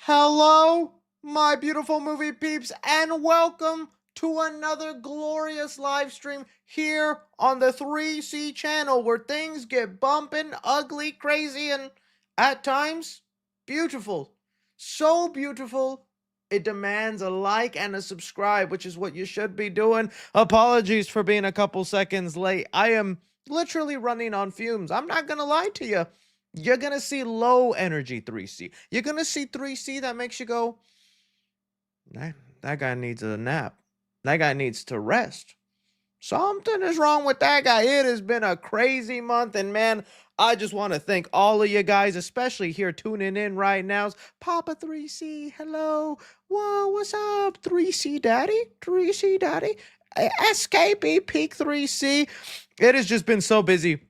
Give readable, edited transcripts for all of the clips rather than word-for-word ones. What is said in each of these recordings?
Hello, my beautiful movie peeps, and welcome to another glorious live stream here on the 3C channel where things get bumpin', ugly, crazy, and at times beautiful. So beautiful, it demands a like and a subscribe, which is what you should be doing. Apologies for being a couple seconds late. I am literally running on fumes. I'm not gonna lie to you. You're gonna see low energy 3C. You're gonna see 3C that makes you go, that guy needs a nap. That guy needs to rest. Something is wrong with that guy. It has been a crazy month, and man, I just want to thank all of you guys, especially here tuning in right now. Papa 3C, hello. Whoa, what's up? 3C Daddy? 3C Daddy? Escapee Peak 3C. It has just been so busy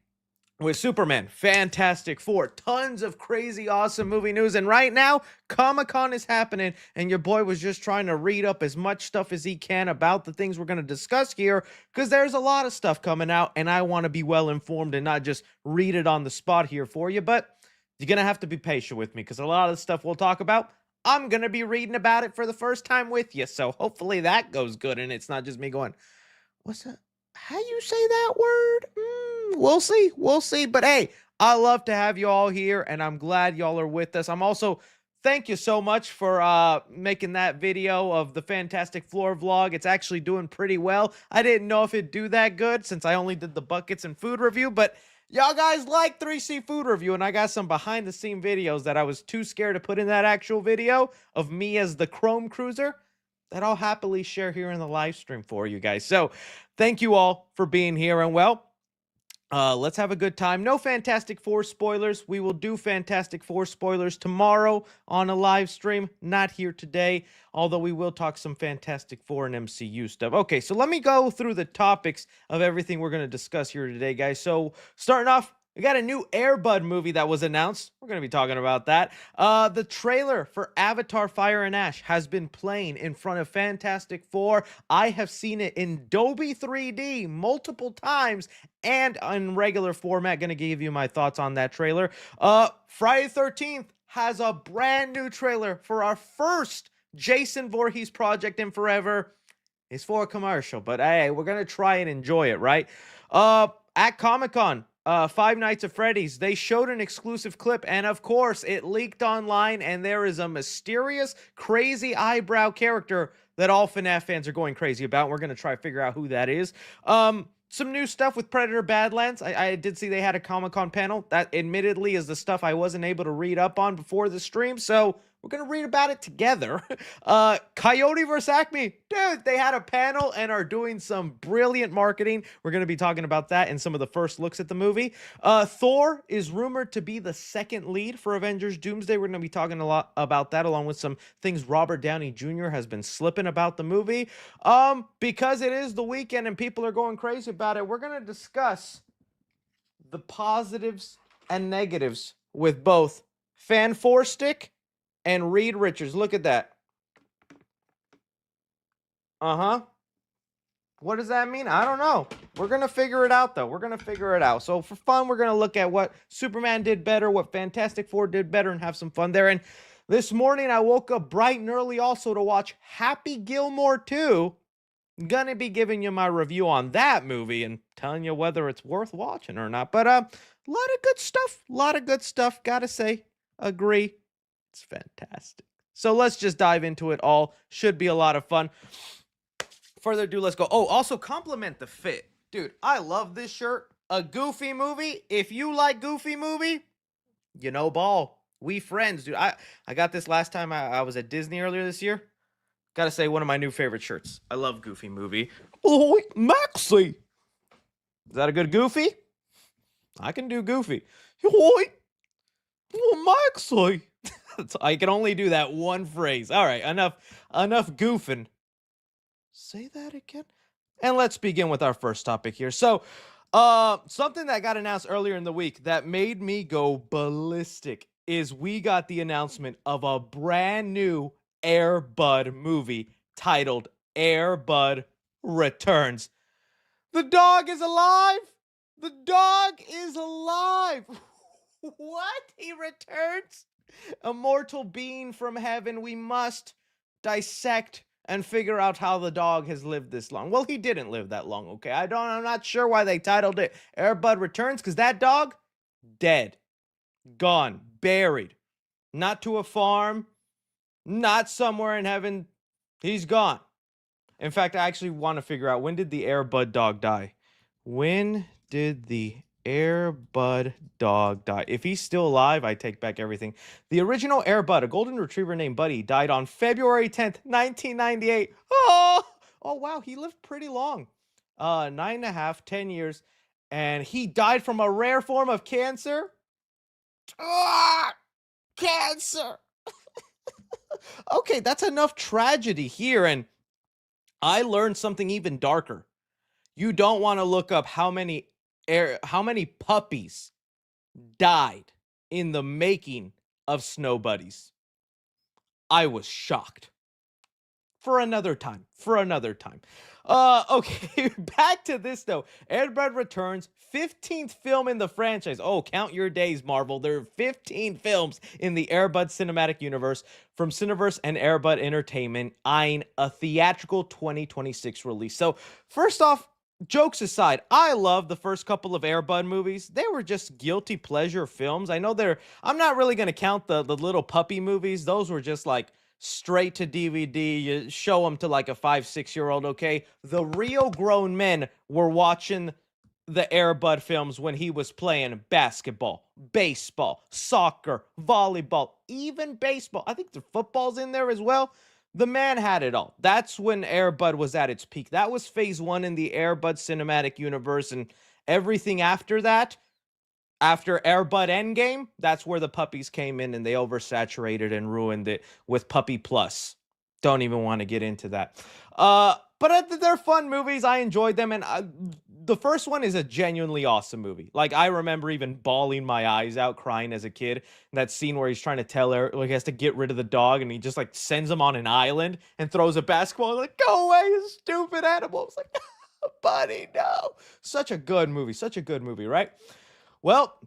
with Superman, Fantastic Four, tons of crazy, awesome movie news. And right now, Comic-Con is happening, and your boy was just trying to read up as much stuff as he can about the things we're going to discuss here, because there's a lot of stuff coming out, and I want to be well informed and not just read it on the spot here for you. But you're going to have to be patient with me, because a lot of the stuff we'll talk about, I'm going to be reading about it for the first time with you. So hopefully that goes good, and it's not just me going, what's that? How you say that word? We'll see. We'll see. But hey, I love to have you all here, and I'm glad y'all are with us. I'm also thank you so much for making that video of the Fantastic Floor vlog. It's actually doing pretty well. I didn't know if it'd do that good since I only did the buckets and food review, but y'all guys like 3C food review, and I got some behind the scene videos that I was too scared to put in that actual video of me as the Chrome Cruiser that I'll happily share here in the live stream for you guys. So thank you all for being here, and well, let's have a good time. No Fantastic Four spoilers. We will do Fantastic Four spoilers tomorrow on a live stream. Not here today, although we will talk some Fantastic Four and MCU stuff. Okay, so let me go through the topics of everything we're going to discuss here today, guys. So starting off, we got a new Air Bud movie that was announced. We're going to be talking about that. The trailer for Avatar Fire and Ash has been playing in front of Fantastic Four. I have seen it in Dolby 3D multiple times and in regular format. Going to give you my thoughts on that trailer. Friday 13th has a brand new trailer for our first Jason Voorhees project in forever. It's for a commercial, but hey, we're going to try and enjoy it, right? At Comic-Con, Five Nights at Freddy's, they showed an exclusive clip, and of course, it leaked online, and there is a mysterious, crazy eyebrow character that all FNAF fans are going crazy about. We're going to try to figure out who that is. Some new stuff with Predator Badlands. I did see they had a Comic-Con panel. That admittedly is the stuff I wasn't able to read up on before the stream, so we're going to read about it together. Coyote versus ACME. Dude, they had a panel and are doing some brilliant marketing. We're going to be talking about that in some of the first looks at the movie. Thor is rumored to be the second lead for Avengers Doomsday. We're going to be talking a lot about that, along with some things Robert Downey Jr. has been slipping about the movie. Because it is the weekend and people are going crazy about it, we're going to discuss the positives and negatives with both Fan Four Stick and Reed Richards. Look at that. What does that mean? I don't know. We're going to figure it out, though. We're going to figure it out. So for fun, we're going to look at what Superman did better, what Fantastic Four did better, and have some fun there. And this morning, I woke up bright and early also to watch Happy Gilmore 2. Gonna be giving you my review on that movie and telling you whether it's worth watching or not. But a lot of good stuff. A lot of good stuff. Gotta say, agree. It's fantastic. So let's just dive into it all. Should be a lot of fun. Further ado, let's go. Oh, also compliment the fit. Dude, I love this shirt. A Goofy movie. If you like Goofy movie, you know ball. We friends, dude. I got this last time I was at Disney earlier this year. Gotta say, one of my new favorite shirts. I love Goofy movie. Oh, Maxie. Is that a good Goofy? I can do Goofy. Oh, Maxie. I can only do that one phrase. All right, enough goofing. Say that again. And let's begin with our first topic here. So, something that got announced earlier in the week that made me go ballistic is we got the announcement of a brand new Air Bud movie titled Air Bud Returns. The dog is alive. The dog is alive. What? He returns? Immortal being from heaven, we must dissect and figure out how the dog has lived this long. Well, he didn't live that long, okay? I'm not sure why they titled it Airbud Returns, because that dog, dead, gone, buried. Not to a farm, not somewhere in heaven. He's gone. In fact, I actually want to figure out, when did the Airbud dog die? When did the Airbud dog die? If he's still alive, I take back everything. The original Airbud, a golden retriever named Buddy, died on February 10th, 1998. Oh wow, he lived pretty long. 9.5, 10 years. And he died from a rare form of cancer. Ah, cancer. Okay, that's enough tragedy here. And I learned something even darker. You don't want to look up how many puppies died in the making of Snow Buddies. I was shocked. For another time. Okay, back to this though. Airbud Returns, 15th film in the franchise. Oh, count your days, Marvel. There are 15 films in the Airbud cinematic universe from Cineverse and Airbud Entertainment, eyeing a theatrical 2026 release. So, first off, jokes aside, I love the first couple of Airbud movies. They were just guilty pleasure films. I'm not really going to count the little puppy movies. Those were just like straight to DVD. You show them to like a 5, 6 year old, okay? The real grown men were watching the Airbud films when he was playing basketball, baseball, soccer, volleyball, even baseball. I think the football's in there as well. The man had it all. That's when Airbud was at its peak. That was phase one in the Airbud cinematic universe, and everything after that, after Airbud Endgame, that's where the puppies came in and they oversaturated and ruined it with Puppy Plus. Don't even want to get into that. But they're fun movies. I enjoyed them, and the first one is a genuinely awesome movie. Like, I remember even bawling my eyes out, crying as a kid. That scene where he's trying to tell her, like, he has to get rid of the dog, and he just like sends him on an island and throws a basketball. Like, go away, you stupid animal. It's like, buddy, no. Such a good movie, right? Well,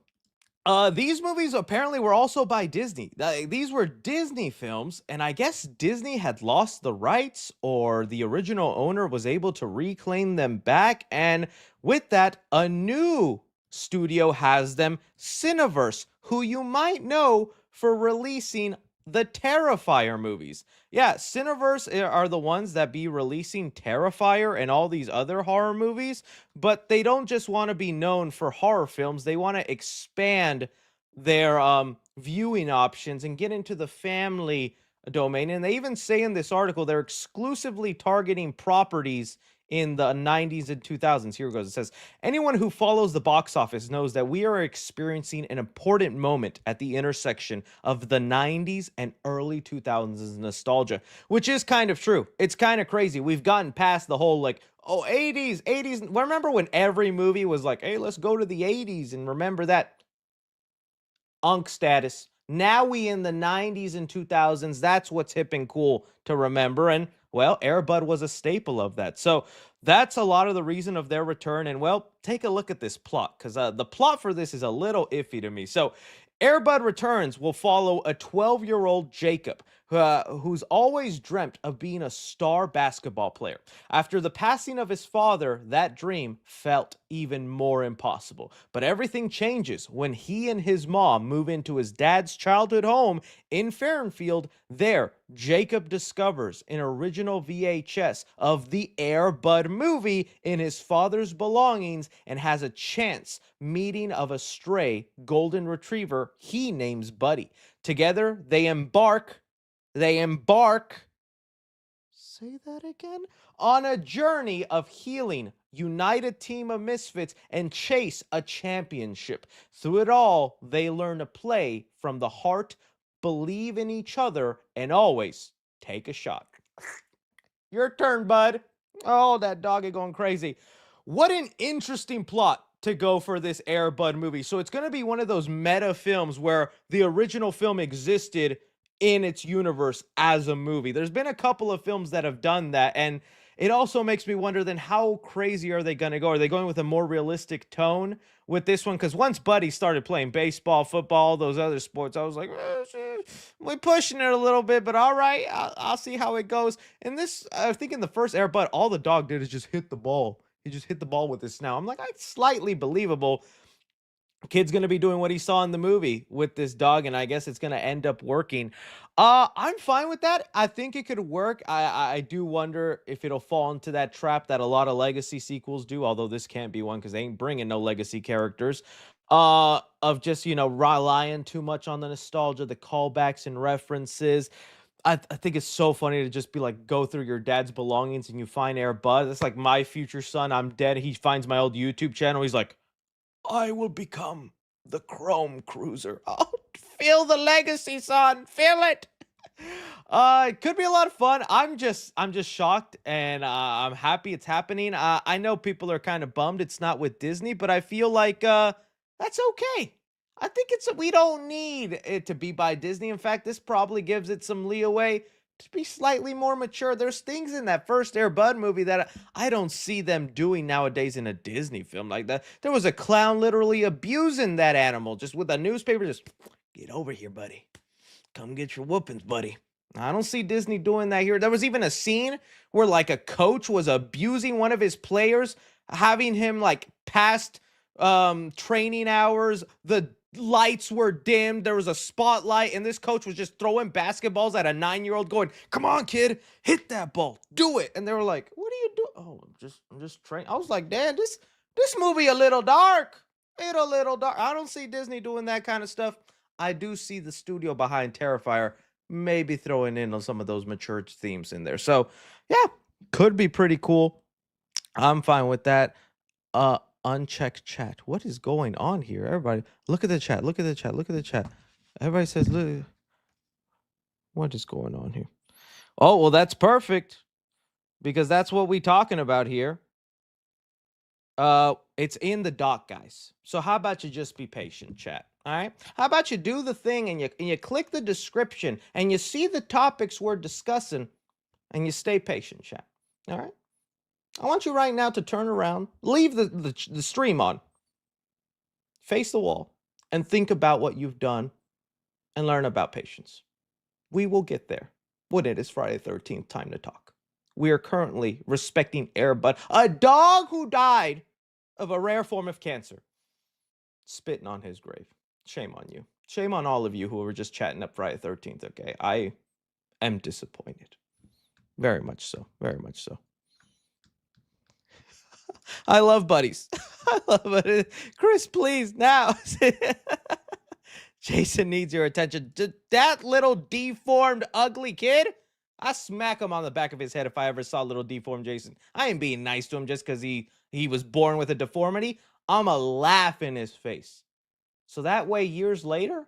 these movies apparently were also by Disney. These were Disney films, and I guess Disney had lost the rights, or the original owner was able to reclaim them back. And with that, a new studio has them, Cineverse, who you might know for releasing the Terrifier movies. Yeah, Cineverse are the ones that be releasing Terrifier and all these other horror movies, but they don't just want to be known for horror films. They want to expand their viewing options and get into the family domain. And they even say in this article they're exclusively targeting properties in the 90s and 2000s. Here it goes. It says, anyone who follows the box office knows that we are experiencing an important moment at the intersection of the 90s and early 2000s nostalgia, which is kind of true. It's kind of crazy. We've gotten past the whole like, oh, 80s. Remember when every movie was like, hey, let's go to the 80s and remember that unk status. Now we in the 90s and 2000s, that's what's hip and cool to remember. And well, Airbud was a staple of that. So that's a lot of the reason of their return. And well, take a look at this plot, because the plot for this is a little iffy to me. So Airbud Returns will follow a 12-year-old Jacob who's always dreamt of being a star basketball player. After the passing of his father, that dream felt even more impossible. But everything changes when he and his mom move into his dad's childhood home in Farrenfield. There, Jacob discovers an original VHS of the Air Bud movie in his father's belongings and has a chance meeting of a stray golden retriever he names Buddy. Together, they embark, say that again, on a journey of healing, unite a team of misfits, and chase a championship. Through it all, they learn to play from the heart, believe in each other, and always take a shot. Your turn, bud. Oh, that dog is going crazy. What an interesting plot to go for this Air Bud movie. So it's going to be one of those meta films where the original film existed in its universe as a movie. There's been a couple of films that have done that, and it also makes me wonder then how crazy are they going to go? Are they going with a more realistic tone with this one? Because once Buddy started playing baseball, football, those other sports, I was like, we're pushing it a little bit, but all right, I'll see how it goes. And this, I think in the first Air Bud, all the dog did is just hit the ball. He just hit the ball with his snout. I'm like, it's slightly believable. Kid's gonna be doing what he saw in the movie with this dog, and I guess it's gonna end up working. I'm fine with that. I think it could work. I do wonder if it'll fall into that trap that a lot of legacy sequels do, although this can't be one because they ain't bringing no legacy characters. Of just relying too much on the nostalgia, the callbacks and references. I think it's so funny to just be like, go through your dad's belongings and you find Air Bud. It's like my future son. I'm dead. He finds my old YouTube channel. He's like, I will become the Chrome Cruiser. Oh, feel the legacy, son. Feel it. It could be a lot of fun. I'm just shocked, and I'm happy it's happening. I know people are kind of bummed it's not with Disney, but I feel like that's okay. I think we don't need it to be by Disney. In fact, this probably gives it some leeway to be slightly more mature. There's things in that first Air Bud movie that I don't see them doing nowadays in a Disney film like that. There was a clown literally abusing that animal just with a newspaper. Just get over here, buddy. Come get your whoopings, buddy. I don't see Disney doing that here. There was even a scene where like a coach was abusing one of his players, having him like past training hours. The lights were dimmed. There was a spotlight, and this coach was just throwing basketballs at a 9-year-old, going, "Come on, kid, hit that ball, do it." And they were like, "What are you doing?" "Oh, I'm just training." I was like, "Damn, this movie a little dark. It a little dark." I don't see Disney doing that kind of stuff. I do see the studio behind Terrifier maybe throwing in on some of those mature themes in there. So yeah, could be pretty cool. I'm fine with that. Unchecked chat. What is going on here? Everybody, look at the chat. Look at the chat. Look at the chat. Everybody says, look, what is going on here? Oh, well, that's perfect because that's what we talking about here. It's in the doc, guys. So how about you just be patient, chat? All right. How about you do the thing and you click the description and you see the topics we're discussing and you stay patient, chat. All right. I want you right now to turn around, leave the stream on, face the wall, and think about what you've done and learn about patience. We will get there when it is Friday the 13th time to talk. We are currently respecting Air Bud, a dog who died of a rare form of cancer, spitting on his grave. Shame on you. Shame on all of you who were just chatting up Friday the 13th, okay? I am disappointed. Very much so. Very much so. I love buddies. I love it. Chris, please, now. Jason needs your attention. That little deformed, ugly kid, I smack him on the back of his head if I ever saw little deformed Jason. I ain't being nice to him just because he was born with a deformity. I'ma laugh in his face. So that way, years later,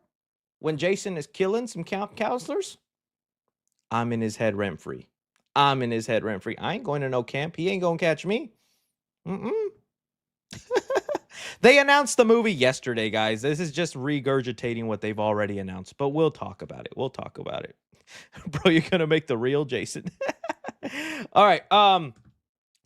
when Jason is killing some counselors, I'm in his head rent-free. I'm in his head rent-free. I ain't going to no camp. He ain't going to catch me. They announced the movie yesterday, guys. This is just regurgitating what they've already announced, but we'll talk about it. We'll talk about it. Bro, you're going to make the real Jason. All right.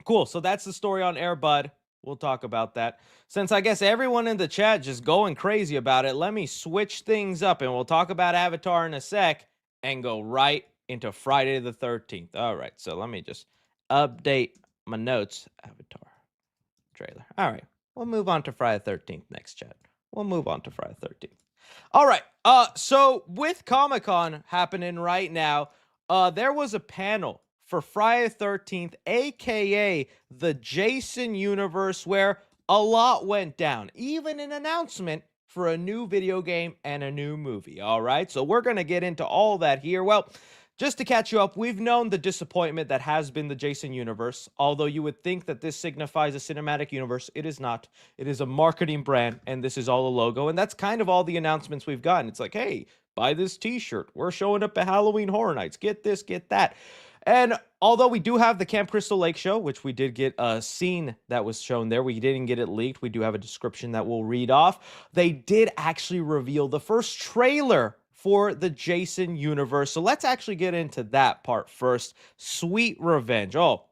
Cool. So that's the story on Air Bud. We'll talk about that. Since I guess everyone in the chat just going crazy about it, let me switch things up and we'll talk about Avatar in a sec and go right into Friday the 13th. All right, so let me just update my notes. Avatar trailer. All right, we'll move on to Friday the 13th next, chat. We'll move on to Friday the 13th. All right, so with Comic-Con happening right now, there was a panel for Friday the 13th, aka the Jason universe, where a lot went down, even an announcement for a new video game and a new movie. All right, so we're going to get into all that here. Well, just to catch you up, we've known the disappointment that has been the Jason universe. Although you would think that this signifies a cinematic universe, it is not. It is a marketing brand, and this is all a logo. And that's kind of all the announcements we've gotten. It's like, hey, buy this t-shirt. We're showing up at Halloween Horror Nights. Get this, get that. And although we do have the Camp Crystal Lake show, which we did get a scene that was shown there, we didn't get it leaked. We do have a description that we'll read off. They did actually reveal the first trailer for the Jason universe. So let's actually get into that part first. Sweet Revenge. Oh,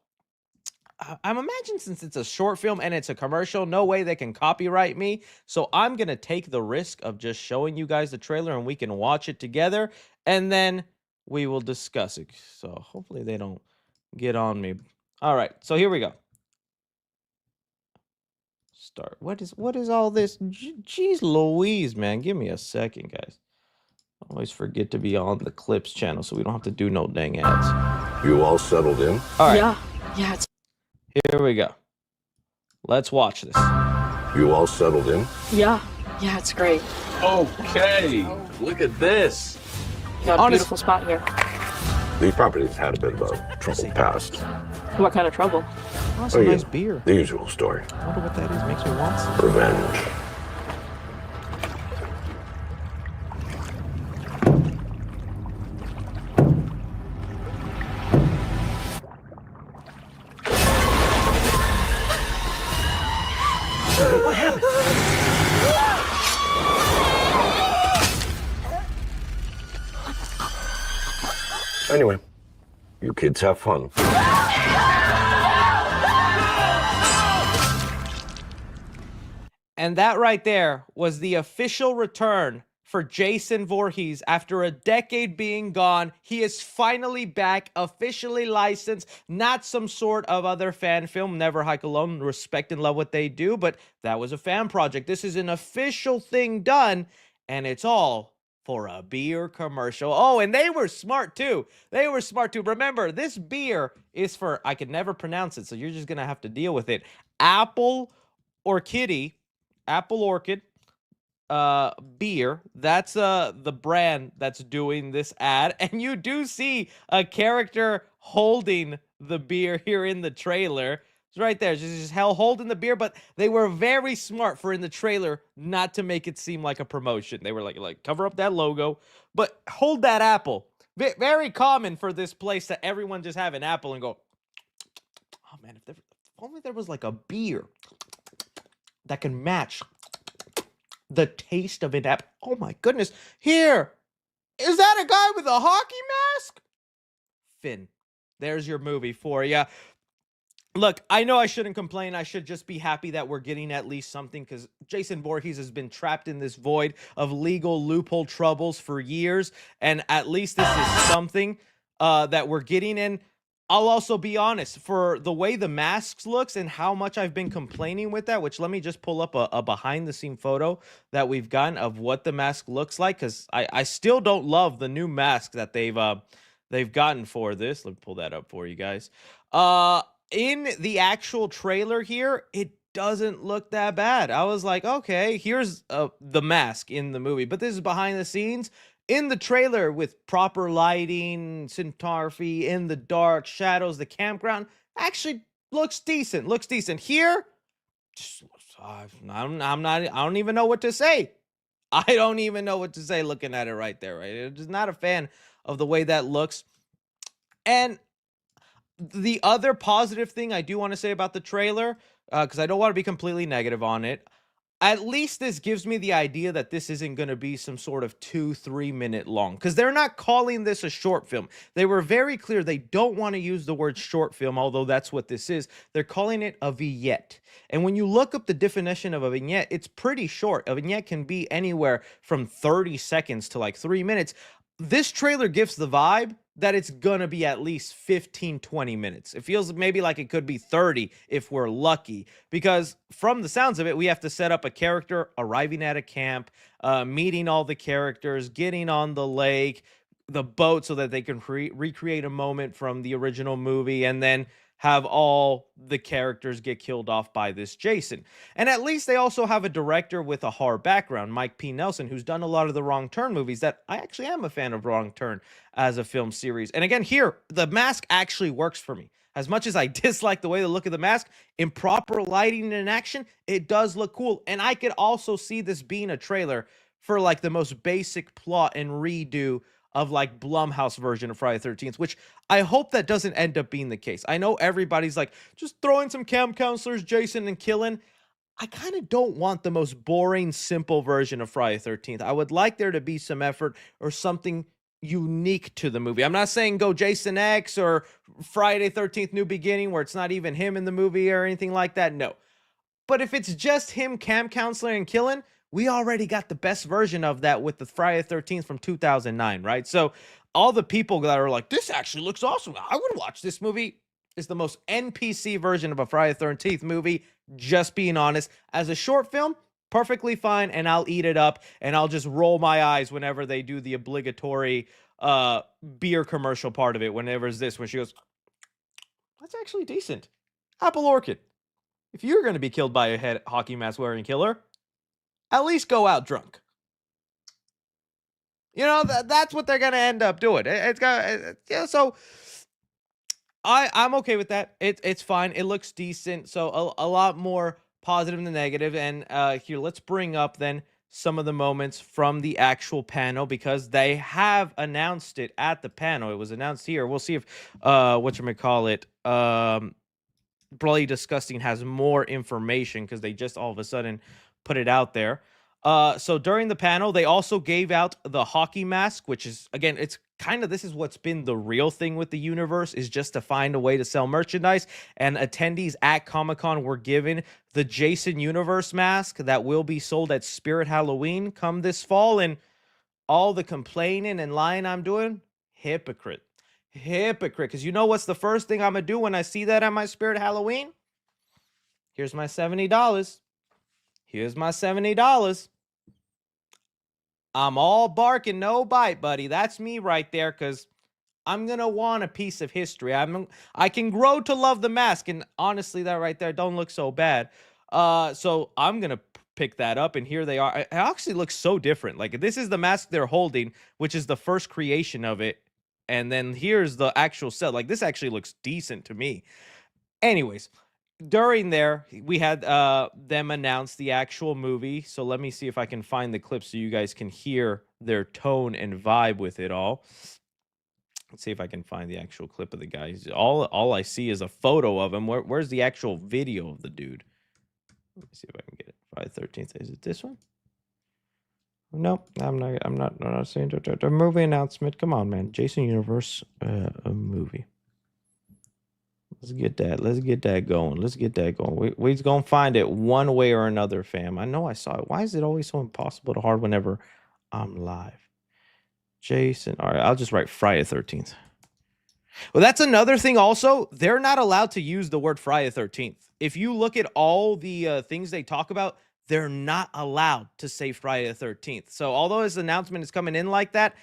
I'm imagining since it's a short film and it's a commercial, no way they can copyright me. So I'm gonna take the risk of just showing you guys the trailer and we can watch it together, and then we will discuss it. So hopefully they don't get on me. All right, so here we go. Start. What is all this? Jeez Louise, man. Give me a second, guys. Always forget to be on the clips channel so we don't have to do no dang ads. You all settled in? All right. Yeah, it's Here we go. Let's watch this. You all settled in? yeah, it's great. Okay, look at this. You got a beautiful spot here. The property's had a bit of a troubled past. What kind of trouble? Oh, that's a nice beer. The usual story. I wonder what that is. Makes me want some. Revenge. What happened? Anyway, you kids have fun. And that right there was the official return for Jason Voorhees. After a decade being gone, he is finally back, officially licensed, not some sort of other fan film. Never Hike Alone, respect and love what they do, but that was a fan project. This is an official thing done, and it's all for a beer commercial. Oh, and they were smart too. They were smart too. Remember, this beer is for, I could never pronounce it, so you're just going to have to deal with it. Apple Orchid beer. That's the brand that's doing this ad, and you do see a character holding the beer here in the trailer. It's right there, just hell holding the beer. But they were very smart for in the trailer not to make it seem like a promotion. They were like cover up that logo, but hold that apple. Very common for this place that everyone just have an apple and go, oh man, if only there was like a beer that can match the taste of an apple. Oh my goodness. Here. Is that a guy with a hockey mask? Finn, there's your movie for you. Look, I know I shouldn't complain. I should just be happy that we're getting at least something, because Jason Voorhees has been trapped in this void of legal loophole troubles for years, and at least this is something that we're getting in. I'll also be honest, for the way the masks looks and how much I've been complaining with that, which let me just pull up a behind the scene photo that we've gotten of what the mask looks like, because I still don't love the new mask that they've gotten for this. Let me pull that up for you guys. In the actual trailer here, it doesn't look that bad. I was like, okay, here's the mask in the movie, but this is behind the scenes. In the trailer with proper lighting, cinematography, in the dark, shadows, the campground actually looks decent. Looks decent. Here, I don't even know what to say. I don't even know what to say looking at it right there, right? I'm just not a fan of the way that looks. And the other positive thing I do want to say about the trailer, because I don't want to be completely negative on it, at least this gives me the idea that this isn't going to be some sort of 2-3 minute long, because they're not calling this a short film. They were very clear they don't want to use the word short film, although that's what this is. They're calling it a vignette. And when you look up the definition of a vignette, it's pretty short. A vignette can be anywhere from 30 seconds to like 3 minutes. This trailer gives the vibe that it's gonna be at least 15-20 minutes. It feels maybe like it could be 30 if we're lucky, because from the sounds of it, we have to set up a character arriving at a camp, meeting all the characters, getting on the lake, the boat, so that they can recreate a moment from the original movie, and then have all the characters get killed off by this Jason. And at least they also have a director with a horror background, Mike P. Nelson, who's done a lot of the Wrong Turn movies that I actually am a fan of Wrong Turn as a film series. And again, here, the mask actually works for me. As much as I dislike the way they look of the mask, in proper lighting and action, it does look cool. And I could also see this being a trailer for like the most basic plot and redo of like Blumhouse version of Friday the 13th, which I hope that doesn't end up being the case. I know everybody's like, just throwing some camp counselors, Jason, and killing. I kind of don't want the most boring, simple version of Friday the 13th. I would like there to be some effort or something, unique to the movie. I'm not saying go Jason X or Friday 13th New Beginning where it's not even him in the movie or anything like that. No. But if it's just him camp counseling and killing, we already got the best version of that with the Friday 13th from 2009, right? So all the people that are like, this actually looks awesome, I would watch this movie, is the most NPC version of a Friday 13th movie, just being honest. As a short film, perfectly fine, and I'll eat it up, and I'll just roll my eyes whenever they do the obligatory beer commercial part of it, whenever it's this, when she goes, that's actually decent. Apple Orchid. If you're going to be killed by a head hockey mask wearing killer, at least go out drunk. You know, that's what they're going to end up doing. So I'm okay with that. It's fine. It looks decent. So a lot more positive than negative. And here, let's bring up then some of the moments from the actual panel, because they have announced it at the panel. It was announced here. We'll see if whatchamacallit, Bloody Disgusting has more information, because they just all of a sudden put it out there. So during the panel, they also gave out the hockey mask, which is, again, it's kind of, this is what's been the real thing with the universe, is just to find a way to sell merchandise. And attendees at Comic-Con were given the Jason Universe mask that will be sold at Spirit Halloween come this fall. And all the complaining and lying I'm doing, hypocrite. Because you know what's the first thing I'm gonna do when I see that at my Spirit Halloween? Here's my $70. Here's my $70. I'm all bark and no bite, buddy. That's me right there, because I'm gonna want a piece of history. I can grow to love the mask, and honestly, that right there don't look so bad. So I'm gonna pick that up, and here they are. It actually looks so different. Like, this is the mask they're holding, which is the first creation of it. And then here's the actual set. Like, this actually looks decent to me. Anyways, during there, we had them announce the actual movie. So let me see if I can find the clip so you guys can hear their tone and vibe with it all. Let's see if I can find the actual clip of the guy. All I see is a photo of him. Where's the actual video of the dude? Let me see if I can get it. Friday 13th. Is it this one? Nope, I'm not saying the movie announcement. Come on, man. Jason Universe, a movie. Let's get that going. We's gonna find it one way or another, fam. I know I saw it. Why is it always so impossible to hard whenever I'm live? Jason. All right, I'll just write Friday 13th. Well, that's another thing also. They're not allowed to use the word Friday 13th. If you look at all the things they talk about, they're not allowed to say Friday the 13th. So although his announcement is coming in like that,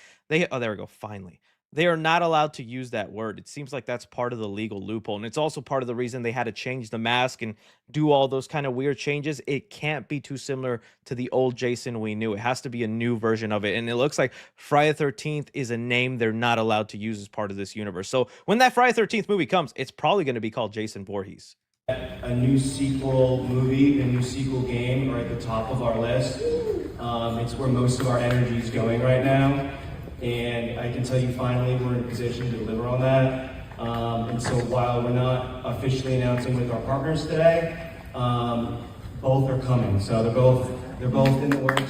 oh, there we go, finally. They are not allowed to use that word. It seems like that's part of the legal loophole. And it's also part of the reason they had to change the mask and do all those kind of weird changes. It can't be too similar to the old Jason we knew. It has to be a new version of it. And it looks like Friday the 13th is a name they're not allowed to use as part of this universe. So when that Friday the 13th movie comes, it's probably going to be called Jason Voorhees. A new sequel movie, a new sequel game are at the top of our list. It's where most of our energy is going right now. And I can tell you finally we're in a position to deliver on that. And so while we're not officially announcing with our partners today, both are coming. So they're both in the works.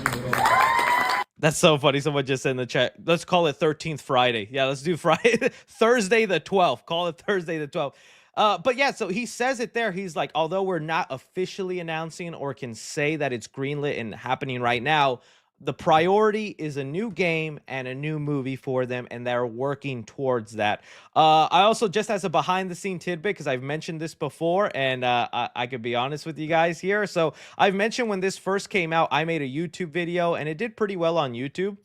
That's so funny. Someone just said in the chat, let's call it 13th Friday. Yeah, let's do Friday, Thursday the 12th. Call it Thursday the 12th. But yeah, so he says it there. He's like, although we're not officially announcing or can say that it's greenlit and happening right now, the priority is a new game and a new movie for them, and they're working towards that. I also, just as a behind-the-scene tidbit, because I've mentioned this before, and I could be honest with you guys here. So I've mentioned when this first came out, I made a YouTube video, and it did pretty well on YouTube.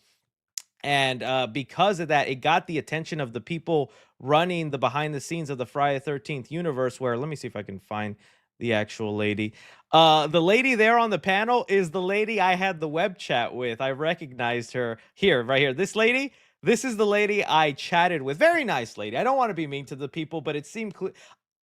And because of that, it got the attention of the people running the behind the scenes of the Friday the 13th universe, where, let me see if I can find the actual lady. The lady there on the panel is the lady I had the web chat with. I recognized her here, right here. This lady, this is the lady I chatted with. Very nice lady. I don't want to be mean to the people, but it seemed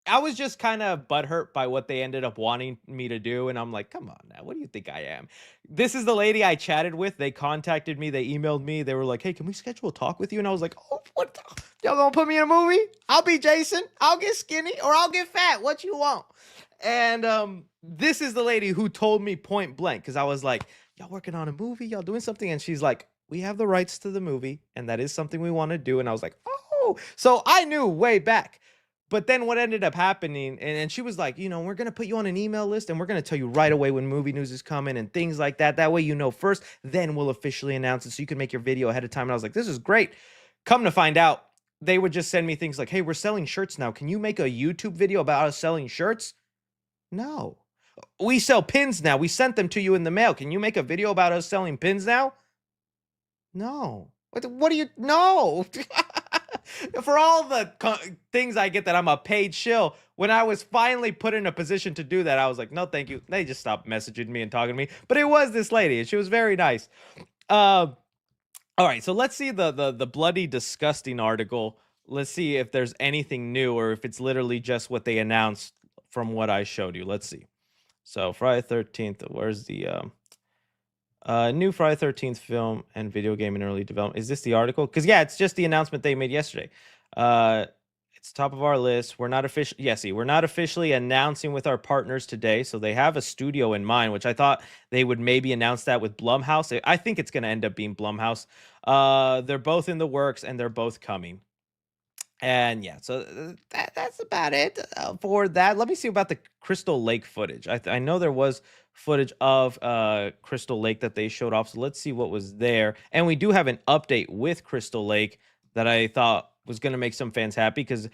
I was just kind of butthurt by what they ended up wanting me to do. And I'm like, come on now, what do you think I am? This is the lady I chatted with. They contacted me. They emailed me. They were like, hey, can we schedule a talk with you? And I was like, oh, what? Y'all gonna put me in a movie? I'll be Jason. I'll get skinny or I'll get fat. What you want? And this is the lady who told me point blank, because I was like, y'all working on a movie? Y'all doing something? And she's like, we have the rights to the movie, and that is something we want to do. And I was like, oh, so I knew way back. But then what ended up happening, and she was like, we're going to put you on an email list and we're going to tell you right away when movie news is coming and things like that. That way you know first, then we'll officially announce it so you can make your video ahead of time. And I was like, this is great. Come to find out, they would just send me things like, hey, we're selling shirts now. Can you make a YouTube video about us selling shirts? No. We sell pins now. We sent them to you in the mail. Can you make a video about us selling pins now? No. What do you... No. For all the things I get that I'm a paid shill, when I was finally put in a position to do that, I was like, no, thank you. They just stopped messaging me and talking to me. But it was this lady, and she was very nice. All right, so let's see the bloody disgusting article. Let's see if there's anything new or if it's literally just what they announced from what I showed you. Let's see. So Friday 13th, where's the new Friday 13th film and video game in early development. Is this the article? Because yeah, it's just the announcement they made yesterday. It's top of our list. We're not officially, we're not officially announcing with our partners today. So they have a studio in mind, which I thought they would maybe announce that with Blumhouse. I think it's going to end up being Blumhouse. They're both in the works and they're both coming. And yeah, so that's about it for that. Let me see about the Crystal Lake footage. I know there was footage of Crystal Lake that they showed off. So let's see what was there. And we do have an update with Crystal Lake that I thought was going to make some fans happy because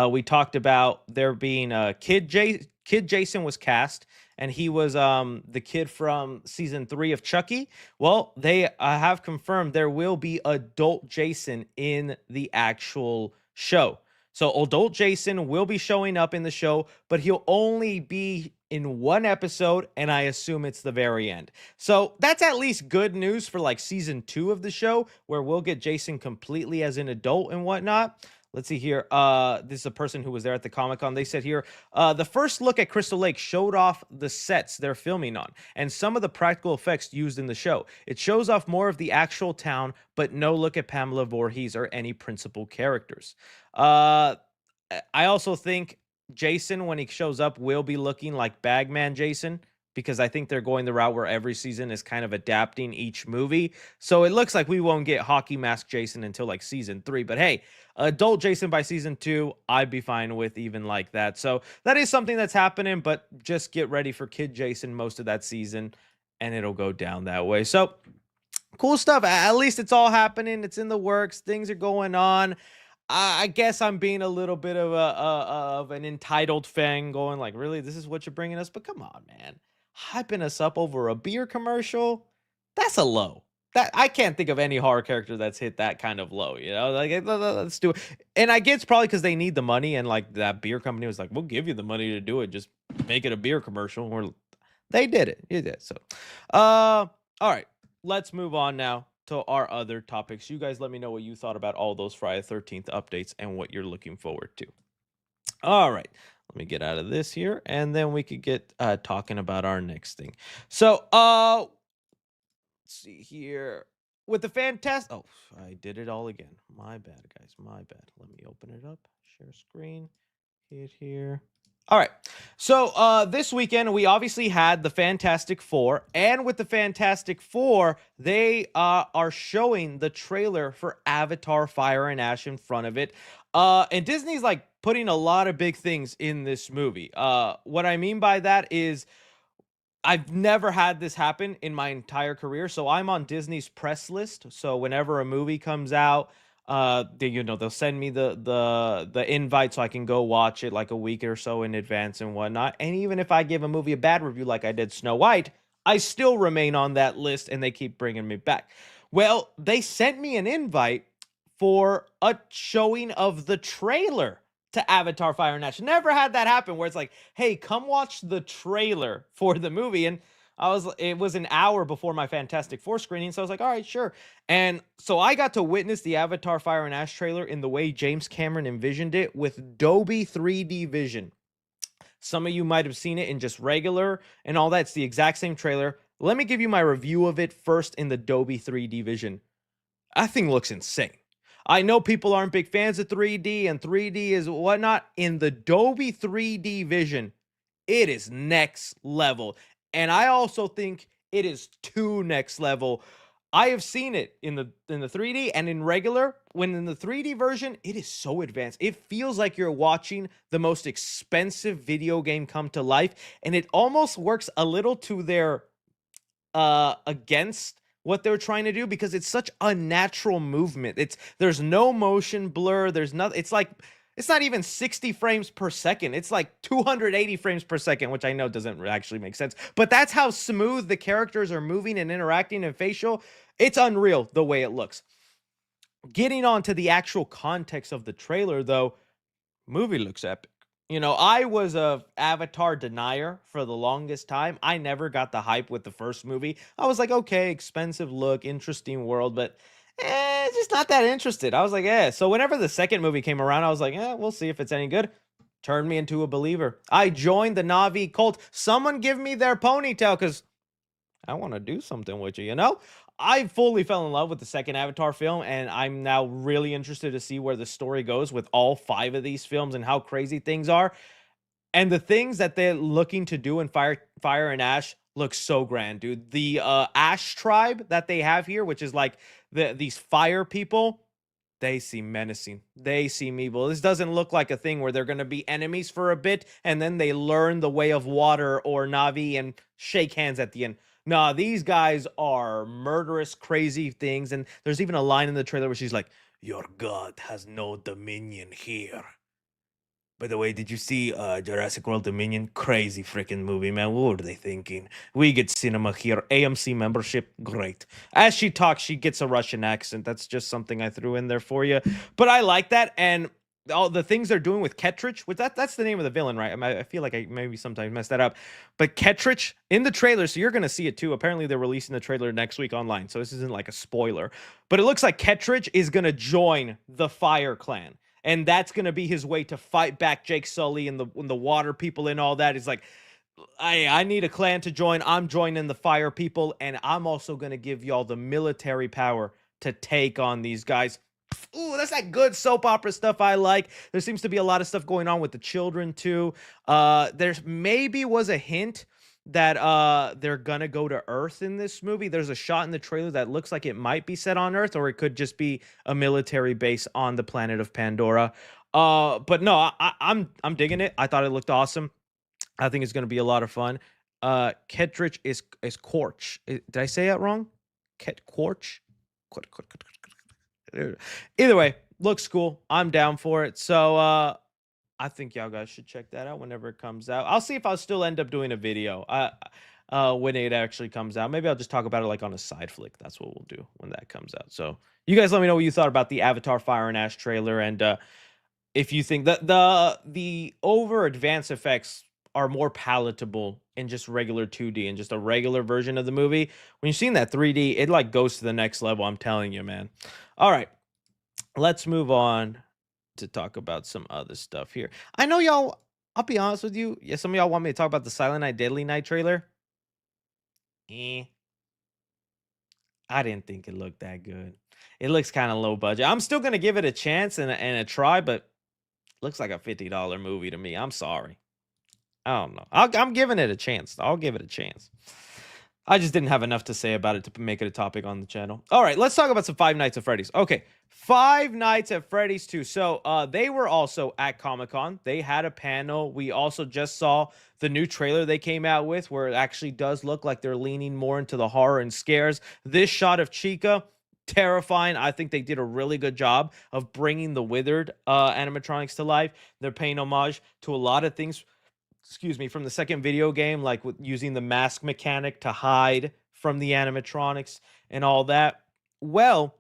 we talked about there being Kid Jason was cast, and he was the kid from season 3 of Chucky. Well, they have confirmed there will be adult Jason in the actual show. So adult Jason will be showing up in the show, but he'll only be in one episode, and I assume it's the very end. So that's at least good news for like season 2 of the show, where we'll get Jason completely as an adult and whatnot. Let's see here. This is a person who was there at the Comic-Con. They said here, the first look at Crystal Lake showed off the sets they're filming on and some of the practical effects used in the show. It shows off more of the actual town, but no look at Pamela Voorhees or any principal characters. I also think Jason, when he shows up, will be looking like Bagman Jason, because I think they're going the route where every season is kind of adapting each movie. So it looks like we won't get hockey mask Jason until like season 3. But hey, adult Jason by season 2, I'd be fine with even like that. So that is something that's happening, but just get ready for Kid Jason most of that season, and it'll go down that way. So cool stuff. At least it's all happening. It's in the works. Things are going on. I guess I'm being a little bit of an entitled fan, going like, really, this is what you're bringing us? But come on, man. Hyping us up over a beer commercial, that's a low. That I can't think of any horror character that's hit that kind of low, like, let's do it. And I get it's probably because they need the money, and like that beer company was like, we'll give you the money to do it, just make it a beer commercial. Or they did it. You did. So all right, let's move on now to our other topics. You guys let me know what you thought about all those Friday 13th updates and what you're looking forward to. All right, let me get out of this here, and then we could get talking about our next thing. So, let's see here. With the fantastic... Oh, I did it all again. My bad, guys. My bad. Let me open it up. Share screen. Hit here. All right. So, this weekend, we obviously had the Fantastic Four. And with the Fantastic Four, they are showing the trailer for Avatar Fire and Ash in front of it. And Disney's like putting a lot of big things in this movie. What I mean by that is I've never had this happen in my entire career. So I'm on Disney's press list. So whenever a movie comes out, they'll send me the invite so I can go watch it like a week or so in advance and whatnot. And even if I give a movie a bad review like I did Snow White, I still remain on that list and they keep bringing me back. Well, they sent me an invite for a showing of the trailer to Avatar Fire and Ash. Never had that happen where it's like, hey, come watch the trailer for the movie. And it was an hour before my Fantastic Four screening, so I was like, all right, sure. And so I got to witness the Avatar Fire and Ash trailer in the way James Cameron envisioned it with Dolby 3D vision. Some of you might have seen it in just regular and all that. It's the exact same trailer. Let me give you my review of it first in the Dolby 3D vision. That thing looks insane. I know people aren't big fans of 3D, and 3D is whatnot. In the Dolby 3D vision, it is next level. And I also think it is too next level. I have seen it in the 3D and in regular. When in the 3D version, it is so advanced. It feels like you're watching the most expensive video game come to life, and it almost works a little to their against what they're trying to do because it's such unnatural movement. There's no motion blur, there's nothing. It's not even 60 frames per second. It's like 280 frames per second, which I know doesn't actually make sense. But that's how smooth the characters are moving and interacting and facial. It's unreal the way it looks. Getting on to the actual context of the trailer, though, movie looks epic. You know, I was a Avatar denier for the longest time. I never got the hype with the first movie. I was like, okay, expensive look, interesting world, but just not that interested. I was like, So whenever the second movie came around, I was like, we'll see if it's any good. Turned me into a believer. I joined the Na'vi cult. Someone give me their ponytail because I want to do something with you, you know? I fully fell in love with the second Avatar film, and I'm now really interested to see where the story goes with all 5 of these films and how crazy things are. And the things that they're looking to do in Fire and Ash look so grand, dude. The Ash tribe that they have here, which is like these fire people, they seem menacing. They seem evil. This doesn't look like a thing where they're going to be enemies for a bit and then they learn the way of water or Na'vi and shake hands at the end. Nah, these guys are murderous, crazy things. And there's even a line in the trailer where she's like, "Your god has no dominion here." By the way, did you see Jurassic World Dominion? Crazy freaking movie, man. What were they thinking? We get cinema here. AMC membership, great. As she talks, she gets a Russian accent. That's just something I threw in there for you. But I like that. And all the things they're doing with Ketrich, which that's the name of the villain, right? I feel like I maybe sometimes mess that up. But Ketrich in the trailer, so you're going to see it too. Apparently, they're releasing the trailer next week online. So this isn't like a spoiler. But it looks like Ketrich is going to join the Fire Clan. And that's going to be his way to fight back Jake Sully and the water people and all that. He's like, I need a clan to join. I'm joining the fire people. And I'm also going to give y'all the military power to take on these guys. Ooh, that's that good soap opera stuff I like. There seems to be a lot of stuff going on with the children too. There's maybe was a hint that they're gonna go to Earth in this movie. There's a shot in the trailer that looks like it might be set on Earth, or it could just be a military base on the planet of Pandora. But no, I'm digging it. I thought it looked awesome. I think it's gonna be a lot of fun. Ketrich is Korch. Did I say that wrong? Korch? Either way, looks cool. I'm down for it. So I think y'all guys should check that out whenever it comes out. I'll see if I'll still end up doing a video when it actually comes out. Maybe I'll just talk about it like on a side flick. That's what we'll do when that comes out. So you guys let me know what you thought about the Avatar Fire and Ash trailer, and if you think that the over advanced effects are more palatable in just regular 2D and just a regular version of the movie. When you've seen that 3D, it like goes to the next level. I'm telling you, man. All right, let's move on to talk about some other stuff here. I know y'all, I'll be honest with you. Yeah, some of y'all want me to talk about the Silent Night, Deadly Night trailer. I didn't think it looked that good. It looks kind of low budget. I'm still going to give it a chance and a try, but it looks like a $50 movie to me. I'm sorry. I don't know. I'm giving it a chance. I'll give it a chance. I just didn't have enough to say about it to make it a topic on the channel. All right, let's talk about some Five Nights at Freddy's. Okay, Five Nights at Freddy's 2. So they were also at Comic-Con. They had a panel. We also just saw the new trailer they came out with where it actually does look like they're leaning more into the horror and scares. This shot of Chica, terrifying. I think they did a really good job of bringing the withered animatronics to life. They're paying homage to a lot of things, from the second video game, like with using the mask mechanic to hide from the animatronics and all that. Well,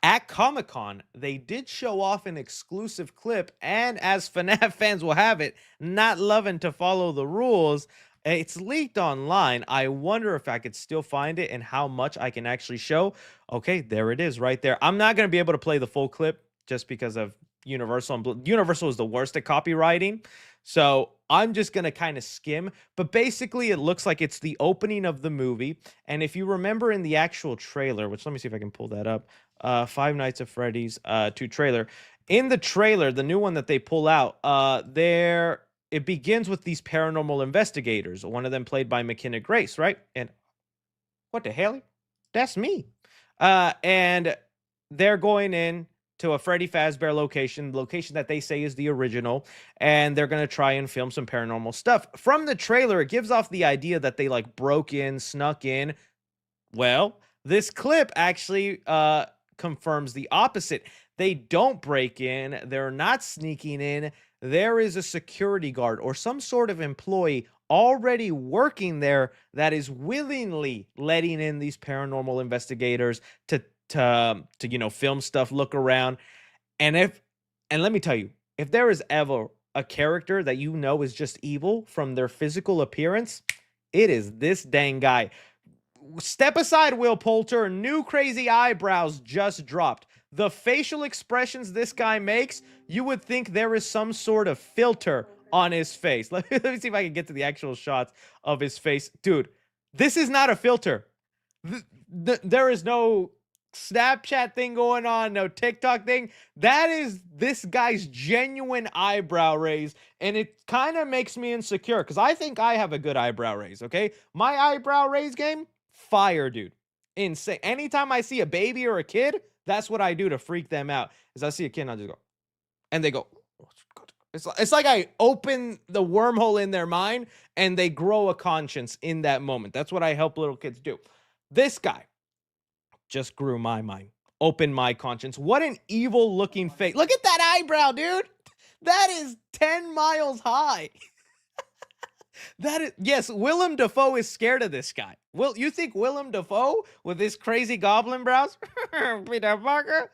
at Comic-Con, they did show off an exclusive clip, and as FNAF fans will have it, not loving to follow the rules, it's leaked online. I wonder if I could still find it and how much I can actually show. Okay, there it is right there. I'm not going to be able to play the full clip just because of Universal. Universal is the worst at copywriting. So I'm just going to kind of skim. But basically, it looks like it's the opening of the movie. And if you remember in the actual trailer, which let me see if I can pull that up, Five Nights at Freddy's 2 trailer. In the trailer, the new one that they pull out, it begins with these paranormal investigators. One of them played by McKenna Grace, right? And what the hell? That's me. And they're going in to a Freddy Fazbear location, that they say is the original, and they're going to try and film some paranormal stuff. From the trailer, it gives off the idea that they like broke in, snuck in. Well, this clip actually confirms the opposite. They don't break in, they're not sneaking in. There is a security guard or some sort of employee already working there that is willingly letting in these paranormal investigators to film stuff, look around. And let me tell you, if there is ever a character that you know is just evil from their physical appearance, it is this dang guy. Step aside, Will Poulter. New crazy eyebrows just dropped. The facial expressions this guy makes, you would think there is some sort of filter on his face. Let me see if I can get to the actual shots of his face. Dude, this is not a filter. There is no Snapchat thing going on, no TikTok thing. That is this guy's genuine eyebrow raise, and it kind of makes me insecure because I think I have a good eyebrow raise, okay? My eyebrow raise game, fire, dude. Insane. Anytime I see a baby or a kid, that's what I do to freak them out. Is I see a kid and I just go, and they go, it's like I open the wormhole in their mind and they grow a conscience in that moment. That's what I help little kids do. This guy just grew my mind, opened my conscience. What an evil looking face. Look at that eyebrow, dude. That is 10 miles high. Yes, Willem Dafoe is scared of this guy. You think Willem Dafoe with his crazy goblin brows? Peter Parker?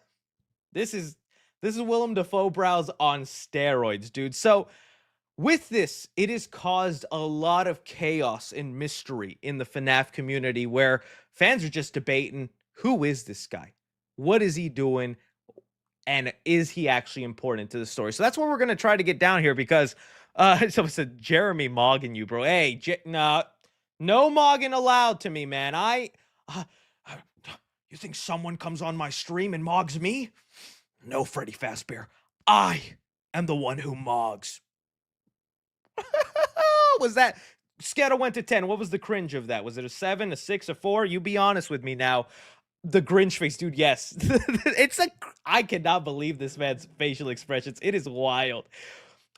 This is Willem Dafoe brows on steroids, dude. So with this, it has caused a lot of chaos and mystery in the FNAF community where fans are just debating, who is this guy? What is he doing? And is he actually important to the story? So that's what we're going to try to get down here because someone said, Jeremy mogging you, bro. Hey, no mogging allowed to me, man. You think someone comes on my stream and mogs me? No, Freddy Fazbear. I am the one who mogs. Was that scale went to 10? What was the cringe of that? Was it a 7, a 6, a 4? You be honest with me now. The Grinch face, dude. Yes. I cannot believe this man's facial expressions. It is wild.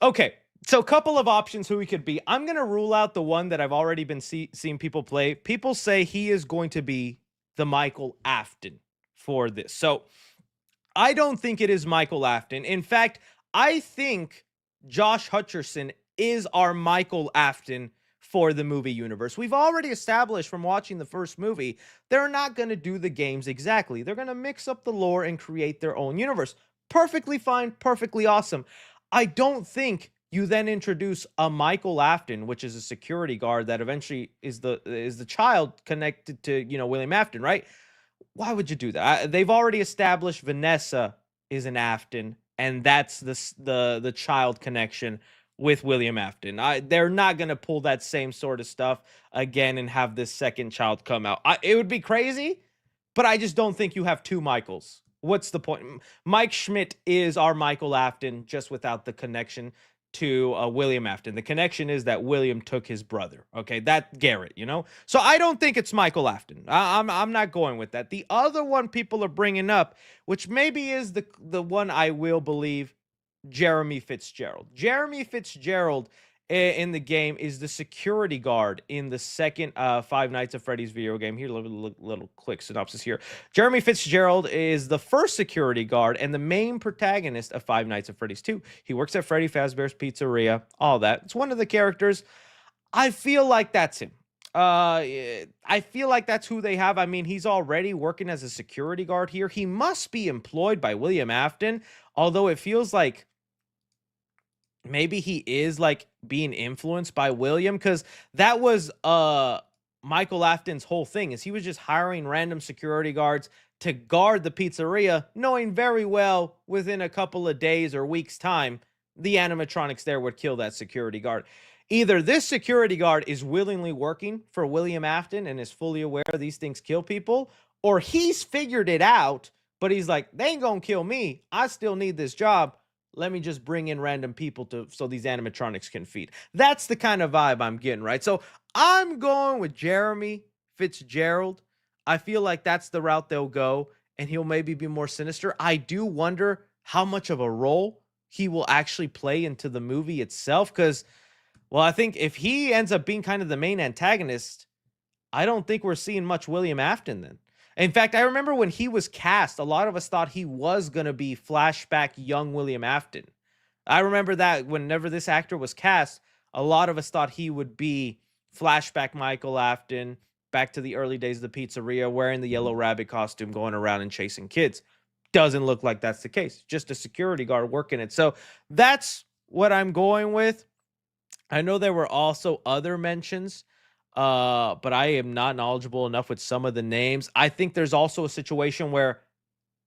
Okay. So a couple of options who he could be. I'm going to rule out the one that I've already been seeing people play. People say he is going to be the Michael Afton for this. So I don't think it is Michael Afton. In fact, I think Josh Hutcherson is our Michael Afton for the movie universe. We've already established from watching the first movie, they're not going to do the games exactly. They're going to mix up the lore and create their own universe. Perfectly fine, perfectly awesome. I don't think you then introduce a Michael Afton, which is a security guard that eventually is the child connected to, William Afton, right? Why would you do that? They've already established Vanessa is an Afton, and that's the child connection with William Afton. They're not going to pull that same sort of stuff again and have this second child come out. It would be crazy, but I just don't think you have two Michaels. What's the point? Mike Schmidt is our Michael Afton, just without the connection to William Afton. The connection is that William took his brother. Okay, that Garrett, So I don't think it's Michael Afton. I'm not going with that. The other one people are bringing up, which maybe is the one I will believe, Jeremy Fitzgerald. Jeremy Fitzgerald in the game is the security guard in the second Five Nights at Freddy's video game. Here, a little quick synopsis here. Jeremy Fitzgerald is the first security guard and the main protagonist of Five Nights at Freddy's 2. He works at Freddy Fazbear's Pizzeria, all that. It's one of the characters. I feel like that's him. I feel like that's who they have. I mean, he's already working as a security guard here. He must be employed by William Afton, although it feels like maybe he is like being influenced by William, because that was Michael Afton's whole thing, is he was just hiring random security guards to guard the pizzeria, knowing very well within a couple of days or weeks time the animatronics there would kill that security guard. Either this security guard is willingly working for William Afton and is fully aware these things kill people, or he's figured it out, but he's like, they ain't gonna kill me, I still need this job, let me just bring in random people so these animatronics can feed. That's the kind of vibe I'm getting, right? So I'm going with Jeremy Fitzgerald. I feel like that's the route they'll go, and he'll maybe be more sinister. I do wonder how much of a role he will actually play into the movie itself, because, well, I think if he ends up being kind of the main antagonist, I don't think we're seeing much William Afton then. In fact, I remember when he was cast, a lot of us thought he was going to be flashback young William Afton. I remember that whenever this actor was cast, a lot of us thought he would be flashback Michael Afton, back to the early days of the pizzeria, wearing the yellow rabbit costume, going around and chasing kids. Doesn't look like that's the case. Just a security guard working it. So that's what I'm going with. I know there were also other mentions, but I am not knowledgeable enough with some of the names. I think there's also a situation where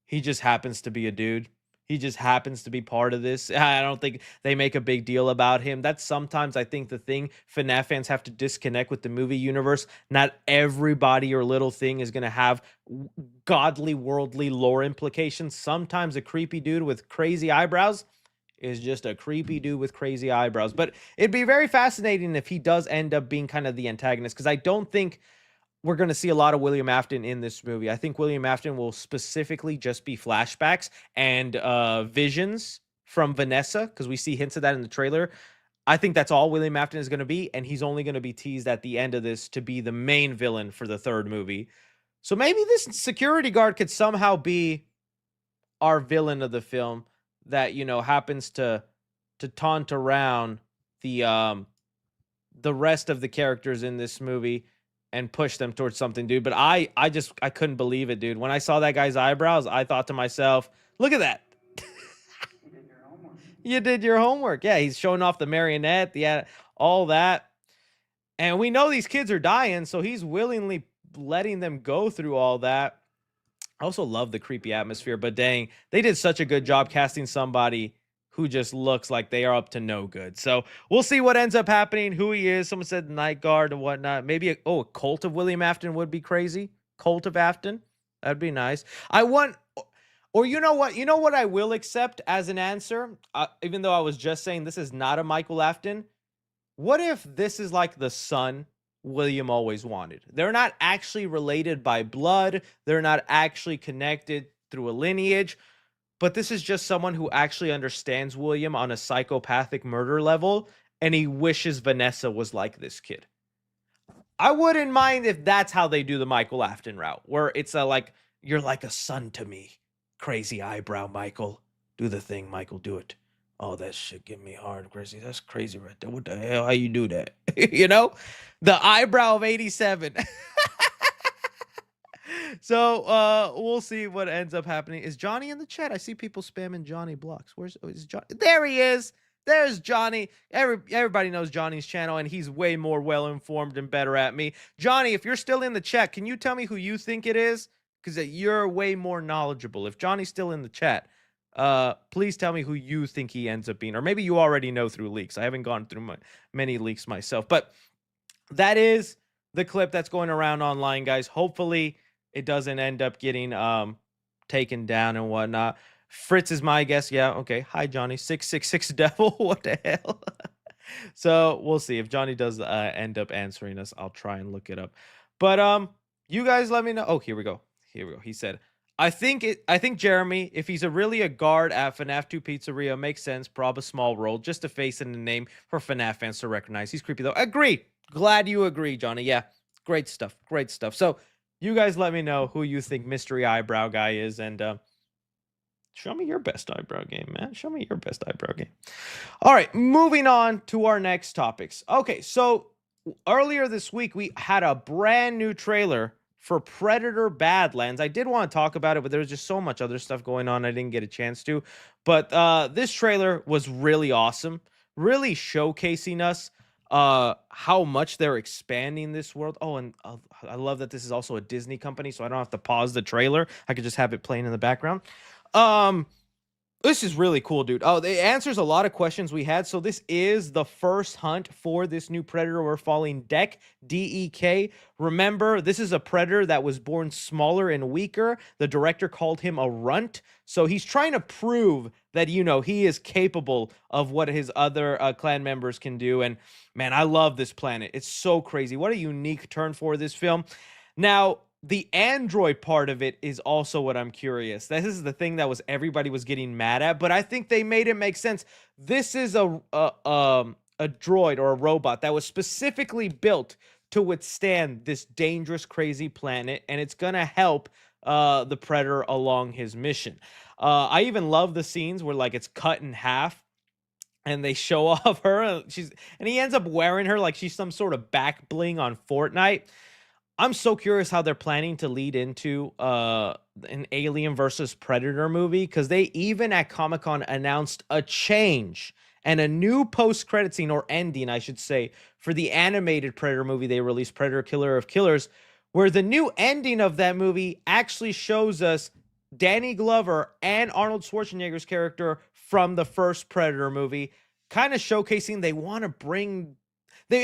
he just happens to be a dude. He just happens to be part of this. I don't think they make a big deal about him. That's sometimes, I think, the thing FNAF fans have to disconnect with the movie universe. Not everybody or little thing is going to have godly, worldly lore implications. Sometimes a creepy dude with crazy eyebrows is just a creepy dude with crazy eyebrows. But it'd be very fascinating if he does end up being kind of the antagonist, because I don't think we're going to see a lot of William Afton in this movie. I think William Afton will specifically just be flashbacks and visions from Vanessa, because we see hints of that in the trailer. I think that's all William Afton is going to be, and he's only going to be teased at the end of this to be the main villain for the third movie. So maybe this security guard could somehow be our villain of the film that, you know, happens to taunt around the rest of the characters in this movie and push them towards something, dude. But I couldn't believe it, dude. When I saw that guy's eyebrows, I thought to myself, look at that. You did your homework. Yeah, he's showing off the marionette, all that. And we know these kids are dying, so he's willingly letting them go through all that. I also love the creepy atmosphere, but dang, they did such a good job casting somebody who just looks like they are up to no good. So we'll see what ends up happening, who he is. Someone said Night Guard and whatnot. Maybe a cult of William Afton would be crazy. Cult of Afton. That'd be nice. Or you know what? You know what I will accept as an answer? Even though I was just saying this is not a Michael Afton. What if this is like the son William always wanted? They're not actually related by blood. They're not actually connected through a lineage. But this is just someone who actually understands William on a psychopathic murder level, and he wishes Vanessa was like this kid. I wouldn't mind if that's how they do the Michael Afton route, where it's like, you're like a son to me. Crazy eyebrow, Michael. Do the thing, Michael. Do it. Oh, that shit get me hard, crazy. That's crazy right there. What the hell? How you do that? You know? The eyebrow of 87. So we'll see what ends up happening. Is Johnny in the chat? I see people spamming Johnny blocks. Is Johnny? There he is. There's Johnny. Everybody knows Johnny's channel, and he's way more well-informed and better at me. Johnny, if you're still in the chat, can you tell me who you think it is? Because you're way more knowledgeable. If Johnny's still in the chat, please tell me who you think he ends up being. Or maybe you already know through leaks. I haven't gone through many leaks myself. But that is the clip that's going around online, guys. Hopefully it doesn't end up getting taken down and whatnot. Fritz is my guess. Yeah, okay. Hi, Johnny. 666 Devil. What the hell? So we'll see. If Johnny does end up answering us, I'll try and look it up. But you guys let me know. Oh, here we go. Here we go. He said, I think Jeremy, if he's really a guard at FNAF 2 Pizzeria, makes sense. Prob a small role, just a face and a name for FNAF fans to recognize. He's creepy though. Agree. Glad you agree, Johnny. Yeah, great stuff. Great stuff. So you guys let me know who you think Mystery Eyebrow Guy is, and show me your best eyebrow game, man. Show me your best eyebrow game. All right, moving on to our next topics. Okay, so earlier this week, we had a brand new trailer for Predator Badlands. I did want to talk about it, but there was just so much other stuff going on I didn't get a chance to. But this trailer was really awesome, really showcasing us how much they're expanding this world. Oh, and I love that this is also a Disney company, so I don't have to pause the trailer. I could just have it playing in the background. This is really cool, dude. Oh, it answers a lot of questions we had. So this is the first hunt for this new Predator we're following, DEK. Remember, this is a Predator that was born smaller and weaker. The director called him a runt. So he's trying to prove that, you know, he is capable of what his other clan members can do. And man, I love this planet. It's so crazy. What a unique turn for this film. Now, the android part of it is also what I'm curious. This is the thing that everybody was getting mad at, but I think they made it make sense. This is a droid or a robot that was specifically built to withstand this dangerous, crazy planet, and it's gonna help the Predator along his mission. I even love the scenes where like it's cut in half and they show off her. And he ends up wearing her like she's some sort of back bling on Fortnite. I'm so curious how they're planning to lead into an Alien versus Predator movie, because they even at Comic-Con announced a change and a new post-credit scene, or ending, I should say, for the animated Predator movie they released, Predator Killer of Killers, where the new ending of that movie actually shows us Danny Glover and Arnold Schwarzenegger's character from the first Predator movie, kind of showcasing they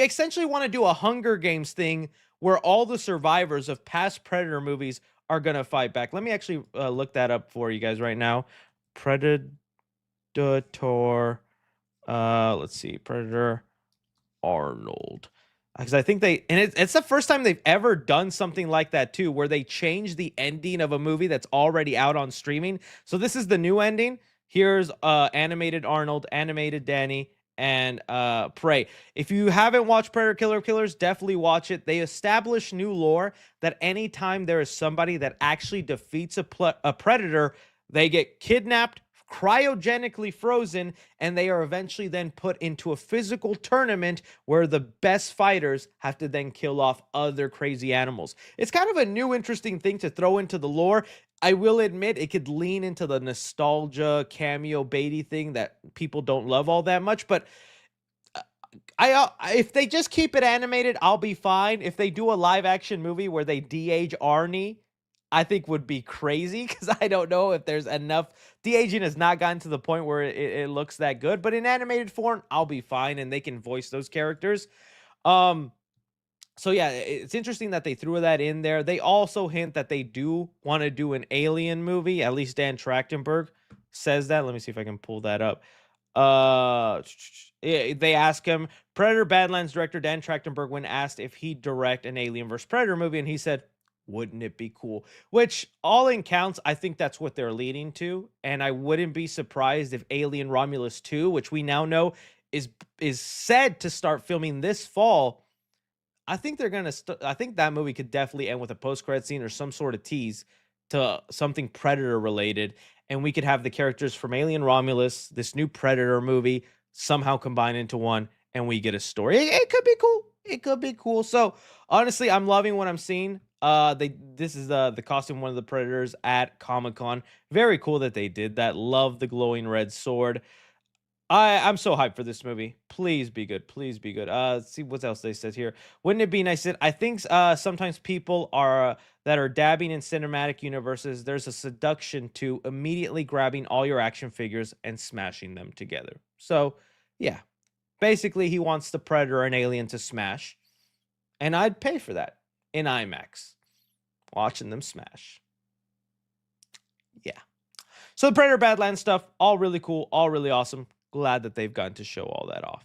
essentially want to do a Hunger Games thing where all the survivors of past Predator movies are going to fight back. Let me actually look that up for you guys right now. Predator, let's see, Predator Arnold. Because I think it's the first time they've ever done something like that too, where they change the ending of a movie that's already out on streaming. So this is the new ending. Here's animated Arnold, animated Danny, and Prey. If you haven't watched Predator Killer of Killers, definitely watch it. They establish new lore that anytime there is somebody that actually defeats a predator, they get kidnapped, cryogenically frozen, and they are eventually then put into a physical tournament where the best fighters have to then kill off other crazy animals. It's kind of a new interesting thing to throw into the lore. I will admit it could lean into the nostalgia cameo Beatty thing that people don't love all that much, but if they just keep it animated, I'll be fine. If they do a live action movie where they de-age Arnie, I think would be crazy, because I don't know if there's enough. De-aging has not gotten to the point where it looks that good, but in animated form, I'll be fine, and they can voice those characters. So yeah, it's interesting that they threw that in there. They also hint that they do want to do an Alien movie. At least Dan Trachtenberg says that. Let me see if I can pull that up. They ask him, Predator Badlands director Dan Trachtenberg, when asked if he'd direct an Alien vs. Predator movie, and he said, wouldn't it be cool? Which, all in counts, I think that's what they're leading to, and I wouldn't be surprised if Alien Romulus 2, which we now know is said to start filming this fall. I think they're gonna. I think that movie could definitely end with a post-credit scene or some sort of tease to something Predator related, and we could have the characters from Alien Romulus, this new Predator movie, somehow combine into one, and we get a story. It could be cool. It could be cool. So honestly, I'm loving what I'm seeing. This is the costume of one of the Predators at Comic-Con. Very cool that they did that. Love the glowing red sword. I'm so hyped for this movie. Please be good. Please be good. Let's see what else they said here. Wouldn't it be nice? I think sometimes people that are dabbing in cinematic universes, there's a seduction to immediately grabbing all your action figures and smashing them together. So yeah, basically he wants the Predator and Alien to smash, and I'd pay for that in IMAX, watching them smash. Yeah. So the Predator Badlands stuff, all really cool, all really awesome. Glad that they've gotten to show all that off.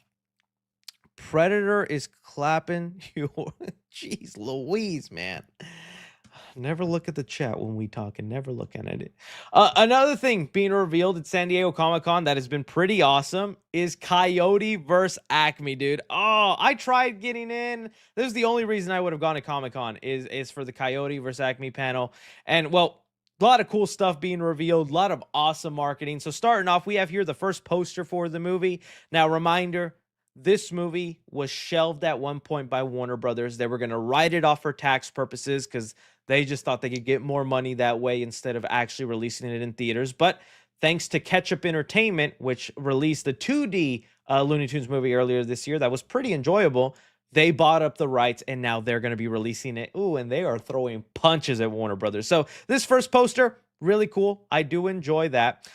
Predator is clapping you. Jeez Louise, man. Never look at the chat when we talk, and never look at it. Another thing being revealed at San Diego Comic-Con that has been pretty awesome is Coyote versus ACME, dude. Oh, I tried getting in. This is the only reason I would have gone to Comic-Con is for the Coyote versus ACME panel. And, well, a lot of cool stuff being revealed, a lot of awesome marketing. So starting off, we have here the first poster for the movie. Now, reminder, this movie was shelved at one point by Warner Brothers. They were going to write it off for tax purposes because they just thought they could get more money that way instead of actually releasing it in theaters. But thanks to Ketchup Entertainment, which released the 2D Looney Tunes movie earlier this year that was pretty enjoyable, they bought up the rights, and now they're going to be releasing it. Ooh, and they are throwing punches at Warner Brothers. So this first poster, really cool. I do enjoy that.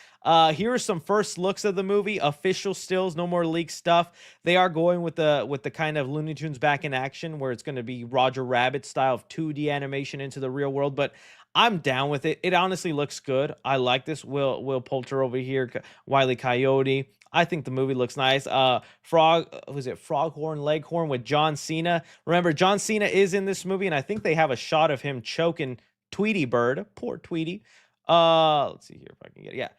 Here are some first looks of the movie, official stills, no more leaked stuff. They are going with the kind of Looney Tunes back in action, where it's going to be Roger Rabbit style of 2D animation into the real world. But I'm down with it. It honestly looks good. I like this. Will Poulter over here, Wiley Coyote. I think the movie looks nice. Was it Froghorn Leghorn with John Cena? Remember, John Cena is in this movie, and I think they have a shot of him choking Tweety Bird. Poor Tweety. Let's see here if I can get it. Yeah,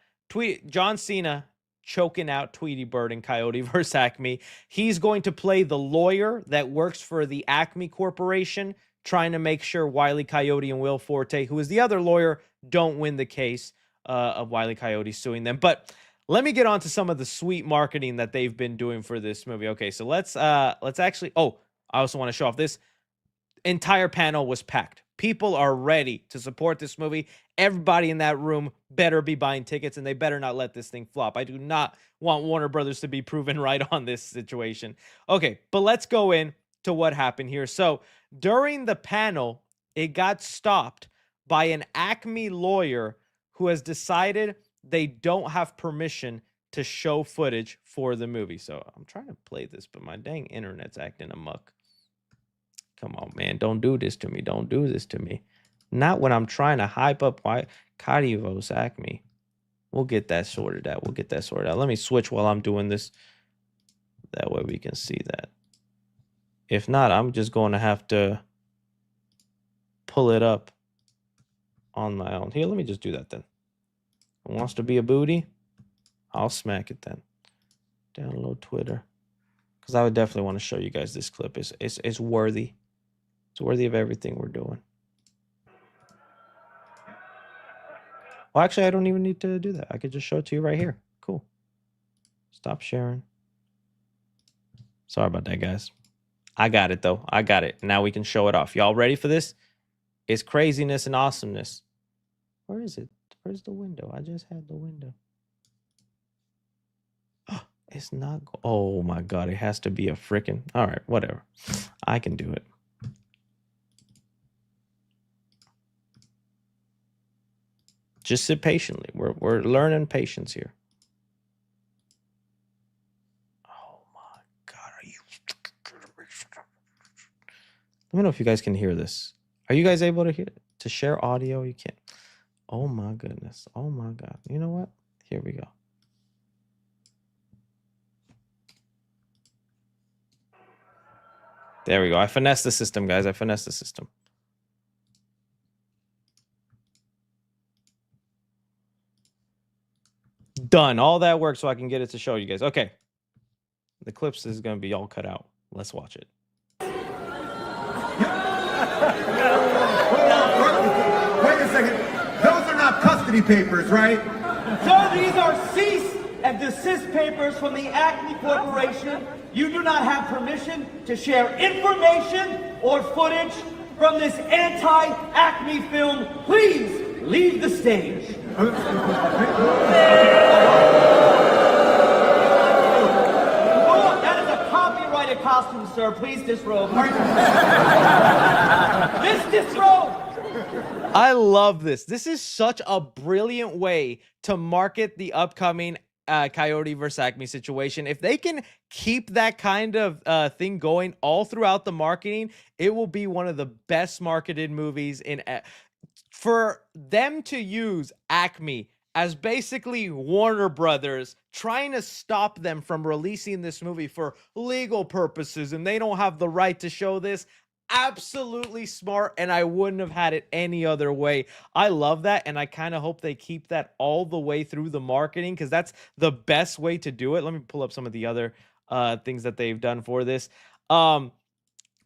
John Cena choking out Tweety Bird in Coyote vs. Acme. He's going to play the lawyer that works for the Acme Corporation, trying to make sure Wile E. Coyote and Will Forte, who is the other lawyer, don't win the case of Wile E. Coyote suing them. But let me get on to some of the sweet marketing that they've been doing for this movie. Okay, so let's actually. Oh, I also want to show off this entire panel was packed. People are ready to support this movie. Everybody in that room better be buying tickets, and they better not let this thing flop. I do not want Warner Brothers to be proven right on this situation. Okay, but let's go in to what happened here. So during the panel, it got stopped by an Acme lawyer who has decided they don't have permission to show footage for the movie. So I'm trying to play this, but my dang internet's acting amok. Come on, man. Don't do this to me. Don't do this to me. Not when I'm trying to hype up Coyote vs. Acme. We'll get that sorted out. We'll get that sorted out. Let me switch while I'm doing this. That way we can see that. If not, I'm just going to have to pull it up on my own. Here, let me just do that then. It wants to be a booty? I'll smack it then. Download Twitter. Because I would definitely want to show you guys this clip. It's worthy. It's worthy of everything we're doing. Well, actually, I don't even need to do that. I could just show it to you right here. Cool. Stop sharing. Sorry about that, guys. I got it, though. I got it. Now we can show it off. Y'all ready for this? It's craziness and awesomeness. Where is it? Where's the window? I just had the window. It's not. Oh, my God. It has to be a freaking. All right, whatever. I can do it. Just sit patiently. We're learning patience here. Oh my God, are you? Let me know if you guys can hear this. Are you guys able to hear it? To share audio? You can't. Oh my goodness. Oh my God. You know what? Here we go. There we go. I finessed the system, guys. I finessed the system. Done. All that work so I can get it to show you guys. Okay. The clips is going to be all cut out. Let's watch it. Wait a second. Those are not custody papers, right? Sir, these are cease and desist papers from the Acme Corporation. You do not have permission to share information or footage from this anti-Acme film. Please leave the stage. That is a copyrighted costume, sir. Please disrobe. Disrobe. I love this. This is such a brilliant way to market the upcoming Coyote vs. Acme situation. If they can keep that kind of thing going all throughout the marketing, it will be one of the best marketed movies in. For them to use Acme as basically Warner Brothers trying to stop them from releasing this movie for legal purposes, and they don't have the right to show this. Absolutely smart, and I wouldn't have had it any other way. I love that, and I kind of hope they keep that all the way through the marketing, because that's the best way to do it. Let me pull up some of the other things that they've done for this.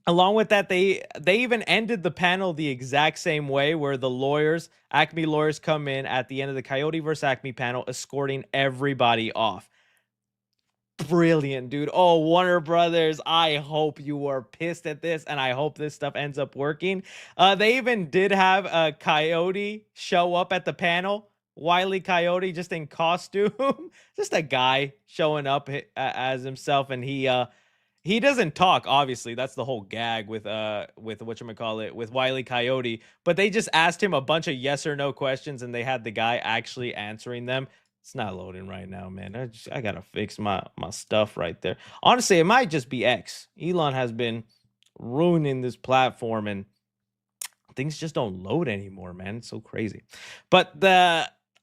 Along with that, they even ended the panel the exact same way, where the lawyers, Acme lawyers, come in at the end of the Coyote vs. Acme panel, escorting everybody off. Brilliant, dude. Oh, Warner Brothers, I hope you were pissed at this, and I hope this stuff ends up working. They even did have a Coyote show up at the panel. Wile E. Coyote, just in costume. Just a guy showing up as himself, and he doesn't talk, obviously. That's the whole gag with whatchamacallit, with Wile E. Coyote. But they just asked him a bunch of yes or no questions, and they had the guy actually answering them. It's not loading right now, man. I gotta fix my stuff right there. Honestly, it might just be X. Elon has been ruining this platform, and things just don't load anymore, man. It's so crazy. But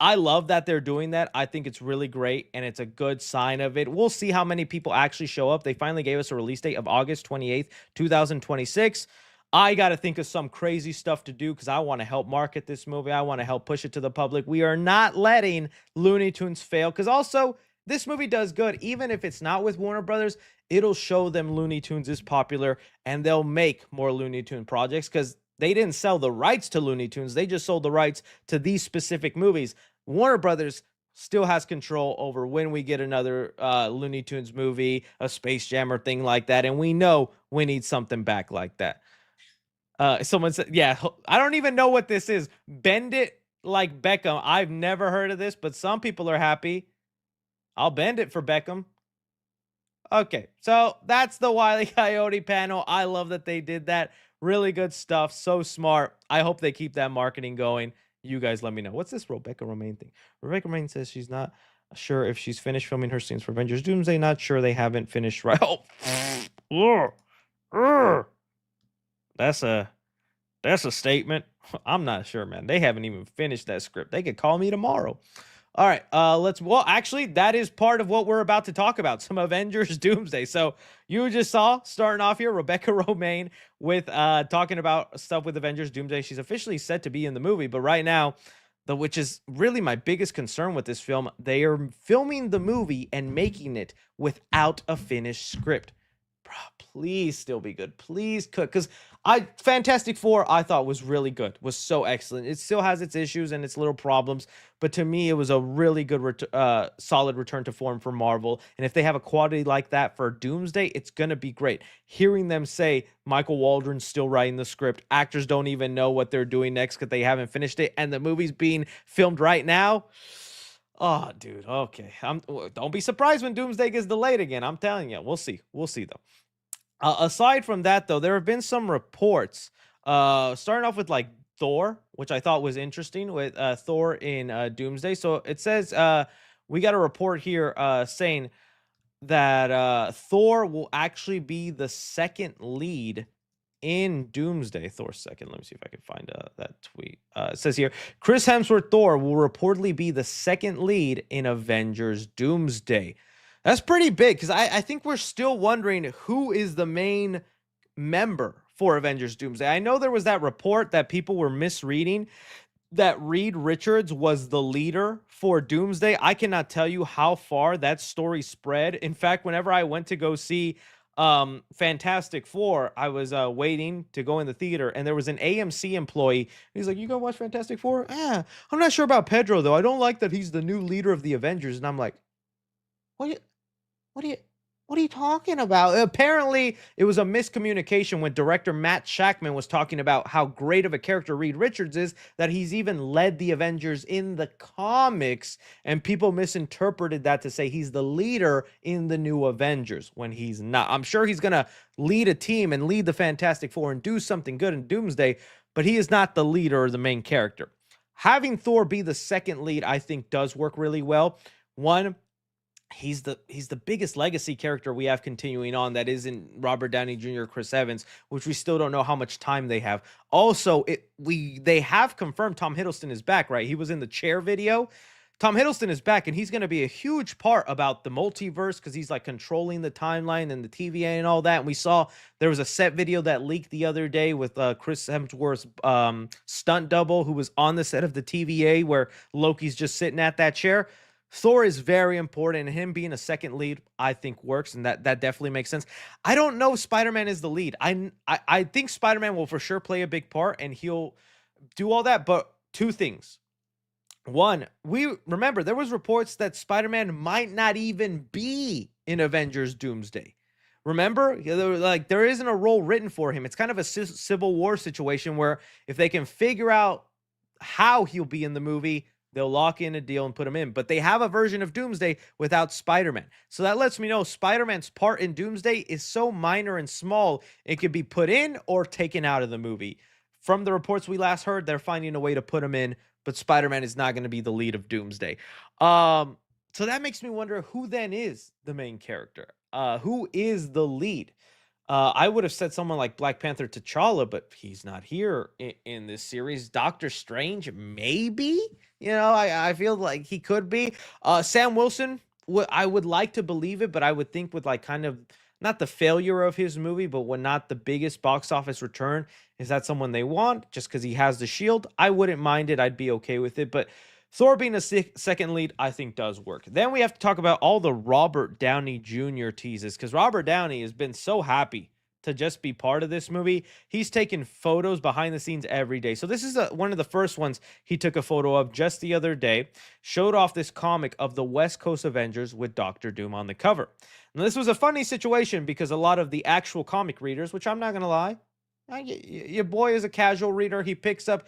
I love that they're doing that. I think it's really great and it's a good sign of it. We'll see how many people actually show up. They finally gave us a release date of August 28th, 2026. I got to think of some crazy stuff to do because I want to help market this movie. I want to help push it to the public. We are not letting Looney Tunes fail because also this movie does good. Even if it's not with Warner Brothers, it'll show them Looney Tunes is popular and they'll make more Looney Tune projects because they didn't sell the rights to Looney Tunes. They just sold the rights to these specific movies. Warner Brothers still has control over when we get another Looney Tunes movie, a Space Jam or thing like that. And we know we need something back like that. Someone said, yeah, I don't even know what this is. Bend it like Beckham. I've never heard of this, but some people are happy. I'll bend it for Beckham. Okay, so that's the Wile E. Coyote panel. I love that they did that. Really good stuff. So smart. I hope they keep that marketing going. You guys let me know. What's this Rebecca Romaine thing? Rebecca Romaine says she's not sure if she's finished filming her scenes for Avengers Doomsday. Not sure they haven't finished right. Oh. That's a statement. I'm not sure, man. They haven't even finished that script. They could call me tomorrow. All right, well, actually, that is part of what we're about to talk about, some Avengers Doomsday. So you just saw, starting off here, Rebecca Romaine with talking about stuff with Avengers Doomsday. She's officially set to be in the movie, but right now, which is really my biggest concern with this film, they are filming the movie and making it without a finished script. Bro, please still be good. Please cook, because Fantastic Four I thought was really good, was so excellent. It still has its issues and its little problems, but to me it was a really good solid return to form for Marvel. And if they have a quality like that for Doomsday, it's gonna be great. Hearing them say Michael Waldron's still writing the script, actors don't even know what they're doing next because they haven't finished it, and the movie's being filmed right now. Oh, dude. Okay. Don't be surprised when Doomsday gets delayed again. I'm telling you. We'll see. We'll see, though. Aside from that, though, there have been some reports, starting off with like Thor, which I thought was interesting with Thor in Doomsday. So it says we got a report here saying that Thor will actually be the second lead in Doomsday. Thor's second. Let me see if I can find that tweet. It says here, Chris Hemsworth Thor will reportedly be the second lead in Avengers Doomsday. That's pretty big because I think we're still wondering who is the main member for Avengers Doomsday. I know there was that report that people were misreading that Reed Richards was the leader for Doomsday. I cannot tell you how far that story spread. In fact, whenever I went to go see Fantastic Four, I was waiting to go in the theater, and there was an AMC employee. He's like, "You gonna watch Fantastic Four?" "Yeah, I'm not sure about Pedro though. I don't like that he's the new leader of the Avengers." And I'm like, what are you talking about? Apparently, it was a miscommunication when director Matt Shackman was talking about how great of a character Reed Richards is, that he's even led the Avengers in the comics, and people misinterpreted that to say he's the leader in the new Avengers when he's not. I'm sure he's going to lead a team and lead the Fantastic Four and do something good in Doomsday, but he is not the leader or the main character. Having Thor be the second lead, I think, does work really well. One, he's the biggest legacy character we have continuing on that isn't Robert Downey Jr. or Chris Evans, which we still don't know how much time they have. Also, they have confirmed Tom Hiddleston is back, right? He was in the Chair video. Tom Hiddleston is back, and he's going to be a huge part about the multiverse because he's like controlling the timeline and the TVA and all that. And we saw there was a set video that leaked the other day with Chris Hemsworth's stunt double who was on the set of the TVA where Loki's just sitting at that chair. Thor is very important, and him being a second lead, I think, works, and that definitely makes sense. I don't know if Spider-Man is the lead. I think Spider-Man will for sure play a big part, and he'll do all that, but two things. One, we remember there was reports that Spider-Man might not even be in Avengers Doomsday. Remember, there isn't a role written for him. It's kind of a Civil War situation where if they can figure out how he'll be in the movie, they'll lock in a deal and put him in. But they have a version of Doomsday without Spider-Man. So that lets me know Spider-Man's part in Doomsday is so minor and small, it could be put in or taken out of the movie. From the reports we last heard, they're finding a way to put him in, but Spider-Man is not going to be the lead of Doomsday. So that makes me wonder who then is the main character? Who is the lead? I would have said someone like Black Panther T'Challa, but he's not here in this series. Doctor Strange, maybe. I feel like he could be. Sam Wilson, I would like to believe it, but I would think with like kind of not the failure of his movie, but when not the biggest box office return, is that someone they want just because he has the shield? I wouldn't mind it. I'd be okay with it. But Thor being a second lead, I think does work. Then we have to talk about all the Robert Downey Jr. teases because Robert Downey has been so happy to just be part of this movie. He's taken photos behind the scenes every day. So this is one of the first ones he took a photo of just the other day, showed off this comic of the West Coast Avengers with Doctor Doom on the cover. Now, this was a funny situation because a lot of the actual comic readers, which I'm not going to lie, your boy is a casual reader. He picks up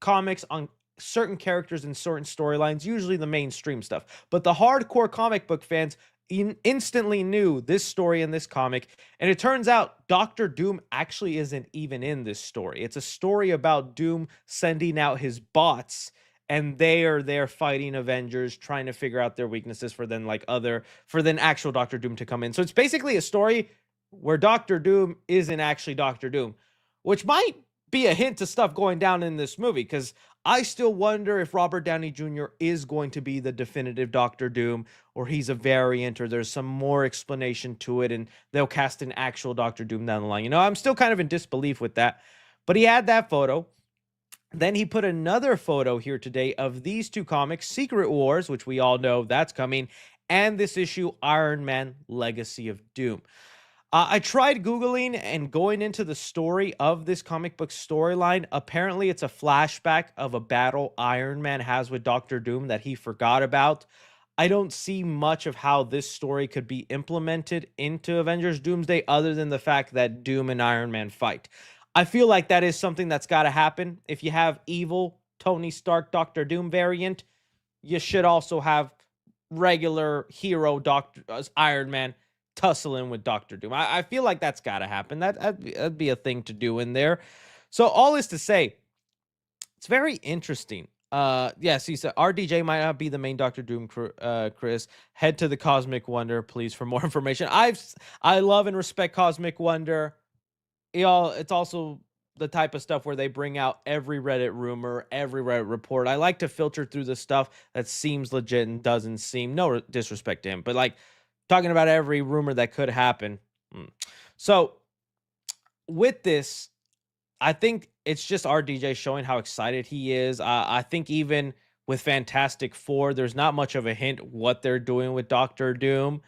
comics on certain characters and certain storylines, usually the mainstream stuff. But the hardcore comic book fans instantly knew this story in this comic. And it turns out Doctor Doom actually isn't even in this story. It's a story about Doom sending out his bots, and they are there fighting Avengers, trying to figure out their weaknesses for then actual Doctor Doom to come in. So it's basically a story where Doctor Doom isn't actually Doctor Doom, which might be a hint to stuff going down in this movie, because I still wonder if Robert Downey Jr. is going to be the definitive Doctor Doom, or he's a variant, or there's some more explanation to it, and they'll cast an actual Doctor Doom down the line. I'm still kind of in disbelief with that. But he had that photo. Then he put another photo here today of these two comics, Secret Wars, which we all know that's coming, and this issue, Iron Man Legacy of Doom. I tried Googling and going into the story of this comic book storyline. Apparently, it's a flashback of a battle Iron Man has with Doctor Doom that he forgot about. I don't see much of how this story could be implemented into Avengers Doomsday other than the fact that Doom and Iron Man fight. I feel like that is something that's got to happen. If you have evil Tony Stark Doctor Doom variant, you should also have regular hero Iron Man tussling with Doctor Doom. I feel like that's got to happen. That'd be a thing to do in there. So all is to say, it's very interesting. Yes, he said RDJ might not be the main Doctor Doom. Chris, head to the Cosmic Wonder, please, for more information. I love and respect Cosmic Wonder. It's also the type of stuff where they bring out every Reddit rumor, every Reddit report. I like to filter through the stuff that seems legit and doesn't seem. No disrespect to him, but like, talking about every rumor that could happen. So with this, I think it's just RDJ showing how excited he is. I think even with Fantastic Four, there's not much of a hint what they're doing with Doctor Doom.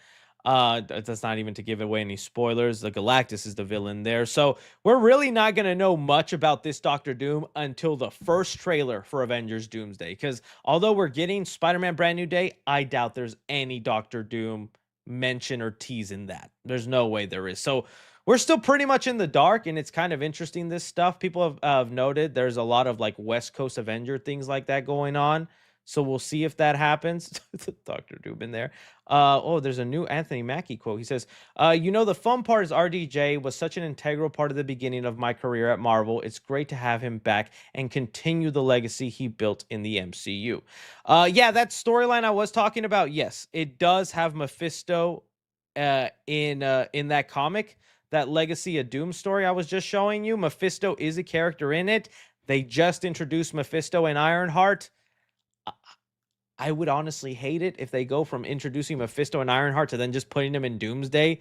That's not even to give away any spoilers. The Galactus is the villain there. So we're really not going to know much about this Doctor Doom until the first trailer for Avengers Doomsday. Because although we're getting Spider-Man Brand New Day, I doubt there's any Doctor Doom mention or tease in that. There's no way there is. So we're still pretty much in the dark, and it's kind of interesting, this stuff. People have noted there's a lot of like West Coast Avenger things like that going on. So we'll see if that happens. Dr. Doom in there. There's a new Anthony Mackie quote. He says, the fun part is RDJ was such an integral part of the beginning of my career at Marvel. It's great to have him back and continue the legacy he built in the MCU. That storyline I was talking about, yes, it does have Mephisto in that comic. That Legacy of Doom story I was just showing you, Mephisto is a character in it. They just introduced Mephisto and Ironheart. I would honestly hate it if they go from introducing Mephisto and Ironheart to then just putting them in Doomsday.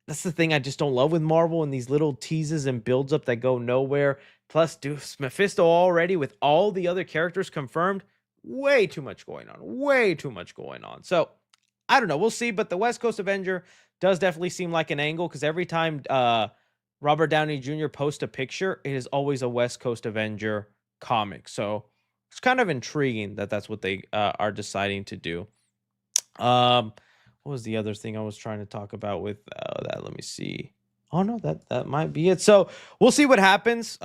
That's the thing I just don't love with Marvel, and these little teases and builds up that go nowhere. Plus, Mephisto already with all the other characters confirmed, way too much going on. So I don't know. We'll see. But the West Coast Avenger does definitely seem like an angle, because every time Robert Downey Jr. posts a picture, it is always a West Coast Avenger comic. So it's kind of intriguing that that's what they are deciding to do. What was the other thing I was trying to talk about with that? Let me see. Oh, no, that might be it. So we'll see what happens.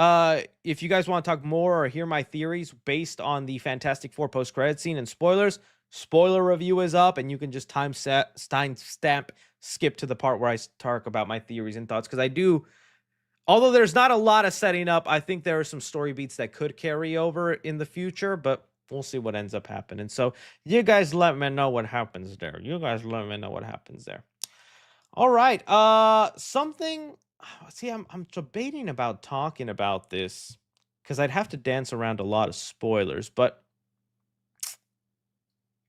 If you guys want to talk more or hear my theories based on the Fantastic Four post-credit scene and spoilers, spoiler review is up, and you can just timestamp skip to the part where I talk about my theories and thoughts, because although there's not a lot of setting up, I think there are some story beats that could carry over in the future, but we'll see what ends up happening. So you guys let me know what happens there. All right. Something See, I'm debating about talking about this because I'd have to dance around a lot of spoilers, but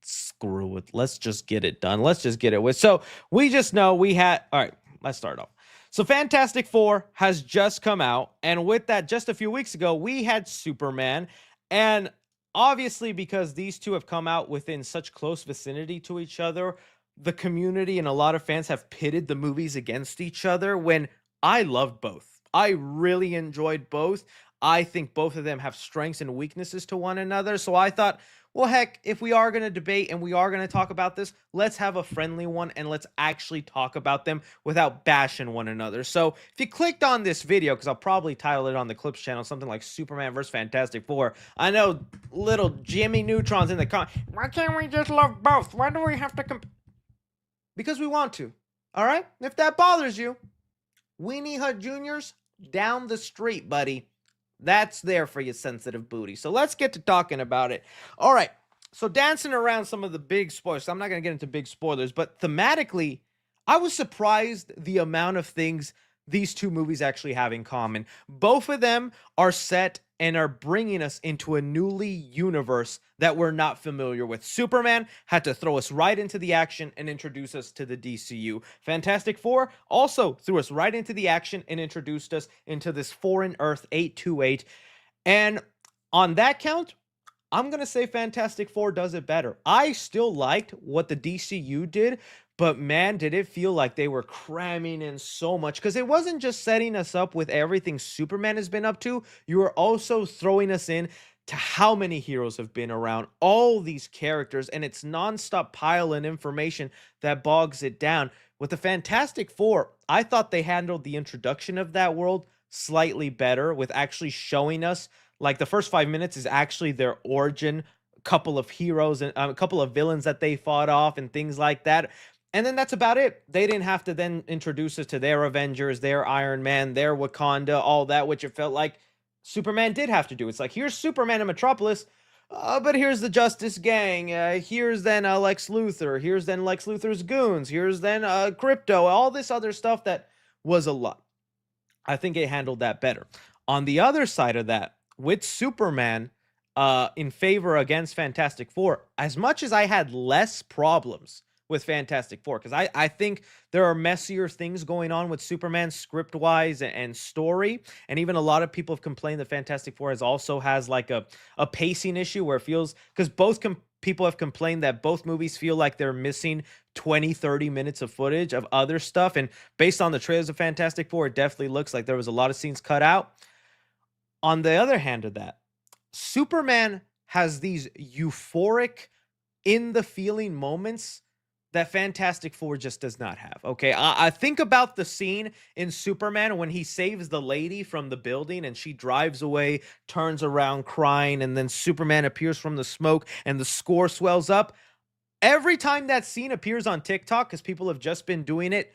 screw it. Let's just get it done. Let's just get it with. So we just know we had. All right, let's start off. So Fantastic Four has just come out, and with that, just a few weeks ago, we had Superman, and obviously because these two have come out within such close vicinity to each other, the community and a lot of fans have pitted the movies against each other when I loved both. I really enjoyed both. I think both of them have strengths and weaknesses to one another. So I thought, well, heck, if we are going to debate and we are going to talk about this, let's have a friendly one and let's actually talk about them without bashing one another. So if you clicked on this video, because I'll probably title it on the Clips channel, something like Superman vs. Fantastic Four. I know little Jimmy Neutron's in the why can't we just love both? Why do we have to because we want to. All right? If that bothers you, Weenie Hut Jr.'s down the street, buddy. That's there for you, sensitive booty. So let's get to talking about it. All right. So dancing around some of the big spoilers. I'm not going to get into big spoilers, but thematically, I was surprised the amount of things these two movies actually have in common. Both of them are set and are bringing us into a newly universe that we're not familiar with. Superman had to throw us right into the action and introduce us to the DCU. Fantastic Four also threw us right into the action and introduced us into this foreign Earth 828. And on that count, I'm going to say Fantastic Four does it better. I still liked what the DCU did, but man, did it feel like they were cramming in so much, because it wasn't just setting us up with everything Superman has been up to. You were also throwing us in to how many heroes have been around, all these characters, and it's nonstop pile and information that bogs it down. With the Fantastic Four, I thought they handled the introduction of that world slightly better with actually showing us, like, the first 5 minutes is actually their origin, a couple of heroes and a couple of villains that they fought off and things like that. And then that's about it. They didn't have to then introduce us to their Avengers, their Iron Man, their Wakanda, all that, which it felt like Superman did have to do. It's like, here's Superman in Metropolis, but here's the Justice Gang. Here's then Lex Luthor. Here's then Lex Luthor's goons. Here's then Crypto. All this other stuff that was a lot. I think it handled that better. On the other side of that, with Superman in favor against Fantastic Four, as much as I had less problems with Fantastic Four, because I think there are messier things going on with Superman script-wise and story, and even a lot of people have complained that Fantastic Four has like a pacing issue where it feels, because people have complained that both movies feel like they're missing 20-30 minutes of footage of other stuff, and based on the trailers of Fantastic Four, it definitely looks like there was a lot of scenes cut out. On the other hand of that, Superman has these euphoric, in-the-feeling moments that Fantastic Four just does not have, okay? I think about the scene in Superman when he saves the lady from the building and she drives away, turns around crying, and then Superman appears from the smoke and the score swells up. Every time that scene appears on TikTok, because people have just been doing it,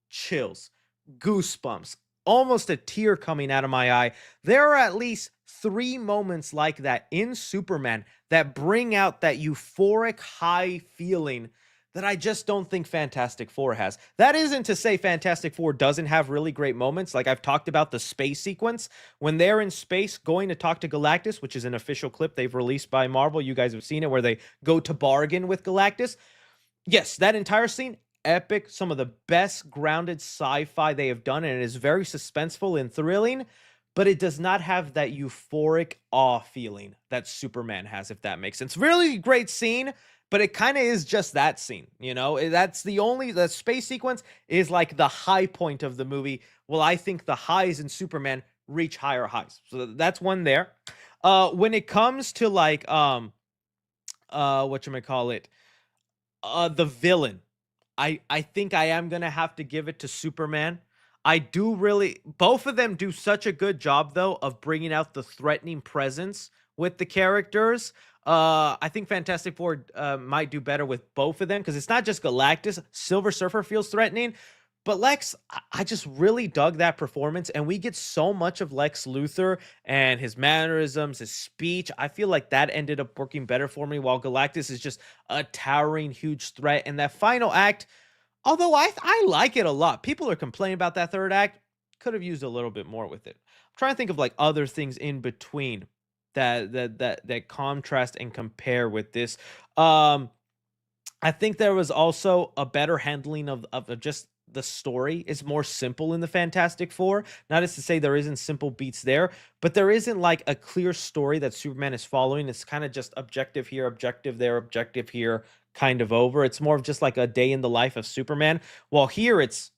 chills, goosebumps, almost a tear coming out of my eye. There are at least 3 moments like that in Superman that bring out that euphoric high feeling that I just don't think Fantastic Four has. That isn't to say Fantastic Four doesn't have really great moments. Like I've talked about the space sequence when they're in space going to talk to Galactus, which is an official clip they've released by Marvel. You guys have seen it, where they go to bargain with Galactus. Yes, that entire scene, epic, some of the best grounded sci-fi they have done, and it is very suspenseful and thrilling, but it does not have that euphoric awe feeling that Superman has, if that makes sense. Really great scene, but it kind of is just that scene, you know? That's the space sequence is like the high point of the movie. Well, I think the highs in Superman reach higher highs. So that's one there. When it comes to like, whatchamacallit, the villain, I think I am going to have to give it to Superman. Both of them do such a good job, though, of bringing out the threatening presence with the characters. I think Fantastic Four might do better with both of them, because it's not just Galactus. Silver Surfer feels threatening, but Lex, I just really dug that performance, and we get so much of Lex Luthor and his mannerisms, his speech. I feel like that ended up working better for me, while Galactus is just a towering, huge threat. And that final act, although I like it a lot. People are complaining about that third act. could have used a little bit more with it. I'm trying to think of like other things in between that contrast and compare with this. Um, I think there was also a better handling of just the story is more simple in the Fantastic Four. Not as to say there isn't simple beats there, but there isn't like a clear story that Superman is following. It's kind of just objective here, objective there, objective here, kind of over. It's more of just like a day in the life of Superman. While here it's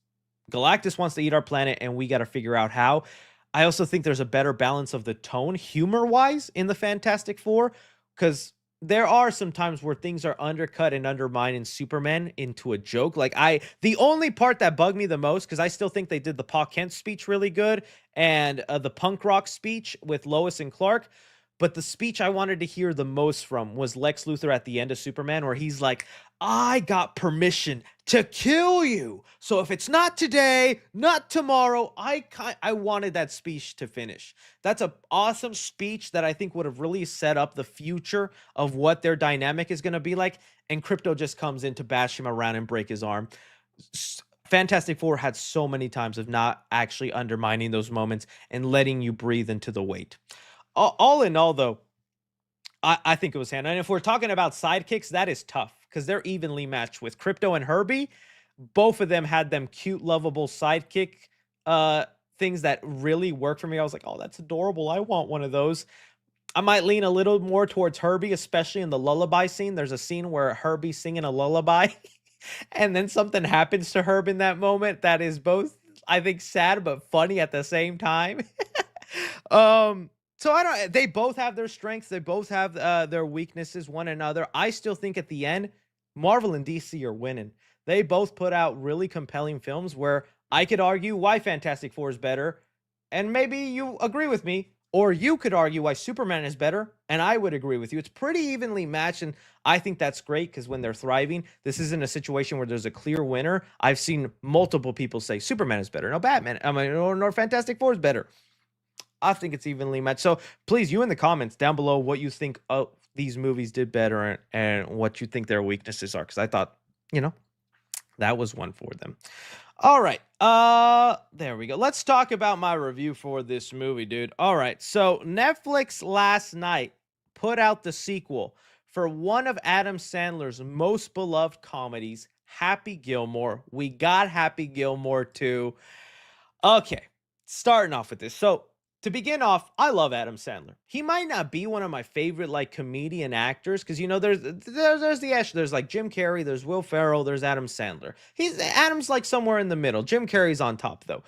Galactus wants to eat our planet and we got to figure out how. I also think there's a better balance of the tone humor wise in the Fantastic Four because there are some times where things are undercut and undermining Superman into a joke. The only part that bugged me the most, because I still think they did the Pa Kent speech really good and the punk rock speech with Lois and Clark. But the speech I wanted to hear the most from was Lex Luthor at the end of Superman, where he's like, I got permission to kill you. So if it's not today, not tomorrow, I wanted that speech to finish. That's an awesome speech that I think would have really set up the future of what their dynamic is going to be like. And Crypto just comes in to bash him around and break his arm. Fantastic Four had so many times of not actually undermining those moments and letting you breathe into the weight. All in all, though, I think it was hand. And if we're talking about sidekicks, that is tough because they're evenly matched with Crypto and Herbie. Both of them had them cute, lovable sidekick things that really worked for me. I was like, oh, that's adorable. I want one of those. I might lean a little more towards Herbie, especially in the lullaby scene. There's a scene where Herbie's singing a lullaby and then something happens to Herb in that moment that is both, I think, sad but funny at the same time. So they both have their strengths. They both have their weaknesses, one another. I still think at the end, Marvel and DC are winning. They both put out really compelling films where I could argue why Fantastic Four is better. And maybe you agree with me, or you could argue why Superman is better. And I would agree with you. It's pretty evenly matched. And I think that's great because when they're thriving, this isn't a situation where there's a clear winner. I've seen multiple people say Superman is better. No, Batman. Or Fantastic Four is better. I think it's evenly matched. So please, you in the comments down below what you think these movies did better and what you think their weaknesses are. Because I thought, that was one for them. All right. There we go. Let's talk about my review for this movie, dude. All right. So Netflix last night put out the sequel for one of Adam Sandler's most beloved comedies, Happy Gilmore. We got Happy Gilmore 2. Okay. Starting off with this. So to begin off, I love Adam Sandler. He might not be one of my favorite comedian actors because there's the Ash. There's Jim Carrey, there's Will Ferrell, there's Adam Sandler. Adam's somewhere in the middle. Jim Carrey's on top though.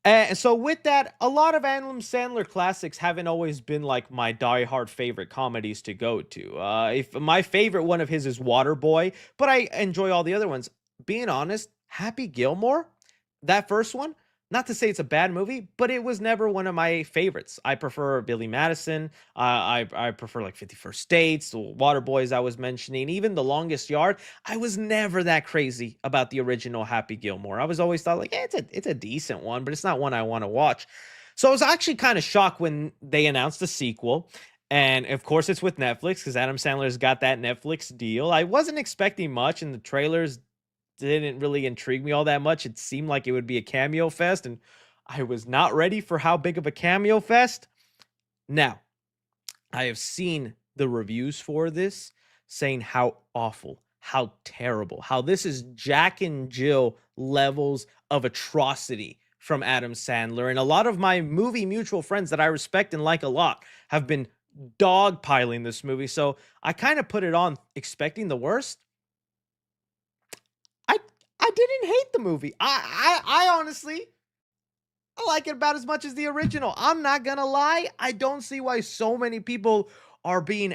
And so with that, a lot of Adam Sandler classics haven't always been my diehard favorite comedies to go to. If my favorite one of his is Waterboy, but I enjoy all the other ones. Being honest, Happy Gilmore, that first one. Not to say it's a bad movie, but it was never one of my favorites. I prefer Billy Madison. I prefer 51st Dates, the Waterboys I was mentioning, even The Longest Yard. I was never that crazy about the original Happy Gilmore. I was always thought it's a decent one, but it's not one I want to watch. So I was actually kind of shocked when they announced the sequel. And of course it's with Netflix because Adam Sandler's got that Netflix deal. I wasn't expecting much, and the trailers didn't really intrigue me all that much. It seemed like it would be a cameo fest, and I was not ready for how big of a cameo fest. Now, I have seen the reviews for this saying how awful, how terrible, how this is Jack and Jill levels of atrocity from Adam Sandler. And a lot of my movie mutual friends that I respect and like a lot have been dogpiling this movie. So I kind of put it on expecting the worst. I didn't hate the movie. I honestly, I like it about as much as the original. I'm not gonna lie. I don't see why so many people are being,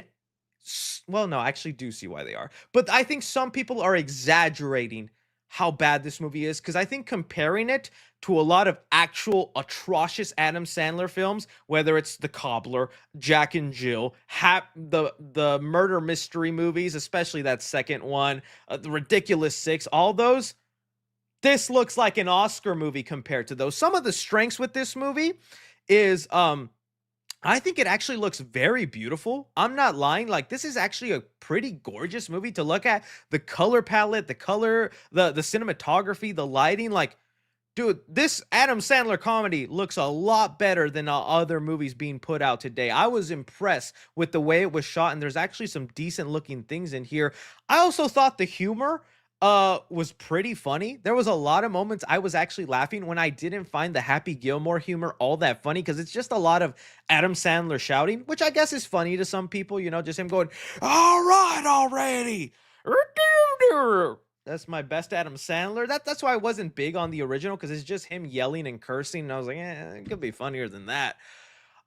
well, no, I actually do see why they are. But I think some people are exaggerating how bad this movie is because I think comparing it to a lot of actual atrocious Adam Sandler films, whether it's The Cobbler, Jack and Jill, the murder mystery movies, especially that second one, The Ridiculous Six, all those, this looks like an Oscar movie compared to those. Some of the strengths with this movie is I think it actually looks very beautiful. I'm not lying. This is actually a pretty gorgeous movie to look at. The color palette, the color, the cinematography, the lighting, Dude, this Adam Sandler comedy looks a lot better than other movies being put out today. I was impressed with the way it was shot, and there's actually some decent looking things in here. I also thought the humor was pretty funny. There was a lot of moments I was actually laughing when I didn't find the Happy Gilmore humor all that funny, because it's just a lot of Adam Sandler shouting, which I guess is funny to some people, you know, just him going, "All right already." That's my best Adam Sandler. That's why I wasn't big on the original, because it's just him yelling and cursing, and I was like, it could be funnier than that.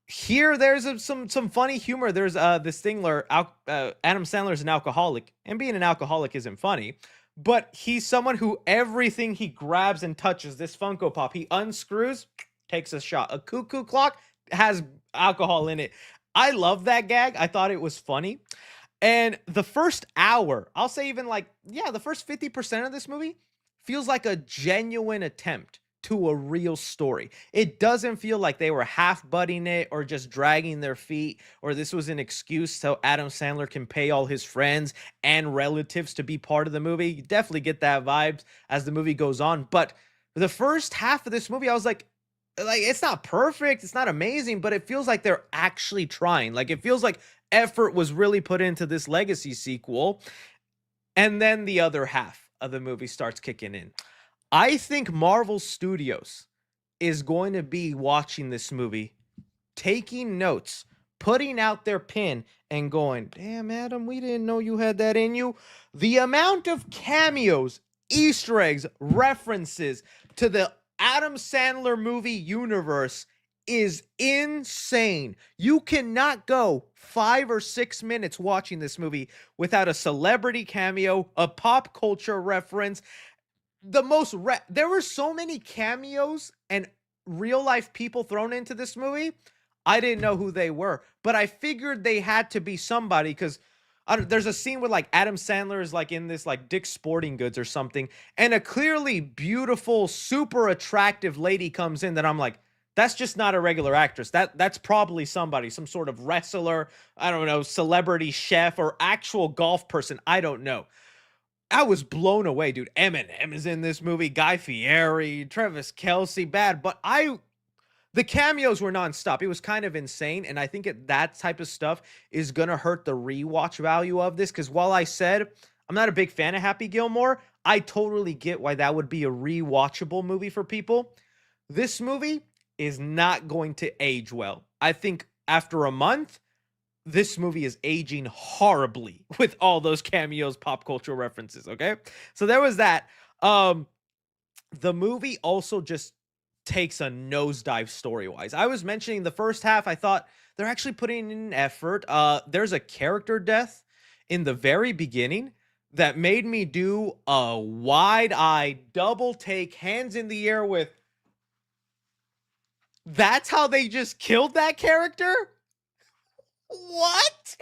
Here, there's some funny humor. There's this thing where Adam Sandler's an alcoholic, and being an alcoholic isn't funny, but he's someone who everything he grabs and touches, this Funko Pop, he unscrews, takes a shot. A cuckoo clock has alcohol in it. I love that gag. I thought it was funny. And the first hour, I'll say even like, yeah, the first 50% of this movie feels like a genuine attempt to a real story. It doesn't feel like they were half butting it or just dragging their feet, or this was an excuse so Adam Sandler can pay all his friends and relatives to be part of the movie. You definitely get that vibes as the movie goes on. But the first half of this movie, I was like, it's not perfect, it's not amazing, but it feels like they're actually trying. Like, it feels like effort was really put into this legacy sequel. And then the other half of the movie starts kicking in. I think Marvel Studios is going to be watching this movie, taking notes, putting out their pin, and going, "Damn, Adam, we didn't know you had that in you." The amount of cameos, Easter eggs, references to the Adam Sandler movie universe is insane. You cannot go 5 or 6 minutes watching this movie without a celebrity cameo, a pop culture reference. There were so many cameos and real life people thrown into this movie. I didn't know who they were, but I figured they had to be somebody, because there's a scene where like Adam Sandler is like in this like Dick's Sporting Goods or something, and a clearly beautiful, super attractive lady comes in that I'm like, that's just not a regular actress. That's probably somebody, some sort of wrestler, I don't know, celebrity chef or actual golf person. I don't know. I was blown away, dude. Eminem is in this movie, Guy Fieri, Travis Kelce, bad, but the cameos were nonstop. It was kind of insane, and I think that type of stuff is gonna hurt the rewatch value of this, because while I said I'm not a big fan of Happy Gilmore, I totally get why that would be a rewatchable movie for people. This movie is not going to age well. I think after a month, this movie is aging horribly with all those cameos, pop culture references, okay? So there was that. The movie also just takes a nosedive story-wise. I was mentioning the first half, I thought they're actually putting in effort. There's a character death in the very beginning that made me do a wide-eyed double take, hands in the air with, that's how they just killed that character? What?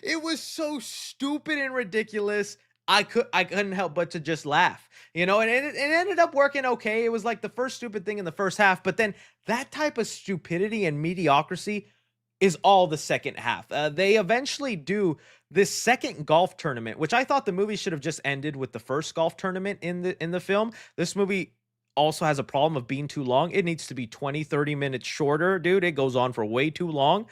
It was so stupid and ridiculous. I couldn't help but to just laugh, you know, and it ended up working okay. It was like the first stupid thing in the first half, but then that type of stupidity and mediocrity is all the second half. They eventually do this second golf tournament, which I thought the movie should have just ended with the first golf tournament in the film. This movie also has a problem of being too long. It needs to be 20-30 minutes shorter, dude. It goes on for way too long.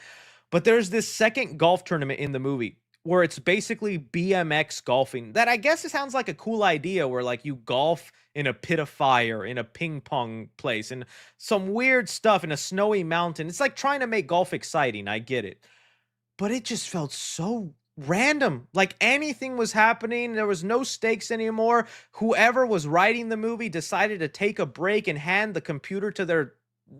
But there's this second golf tournament in the movie where it's basically BMX golfing. That I guess it sounds like a cool idea, where like you golf in a pit of fire, in a ping pong place, and some weird stuff in a snowy mountain. It's like trying to make golf exciting. I get it. But it just felt so random. Like anything was happening. There was no stakes anymore. Whoever was writing the movie decided to take a break and hand the computer to their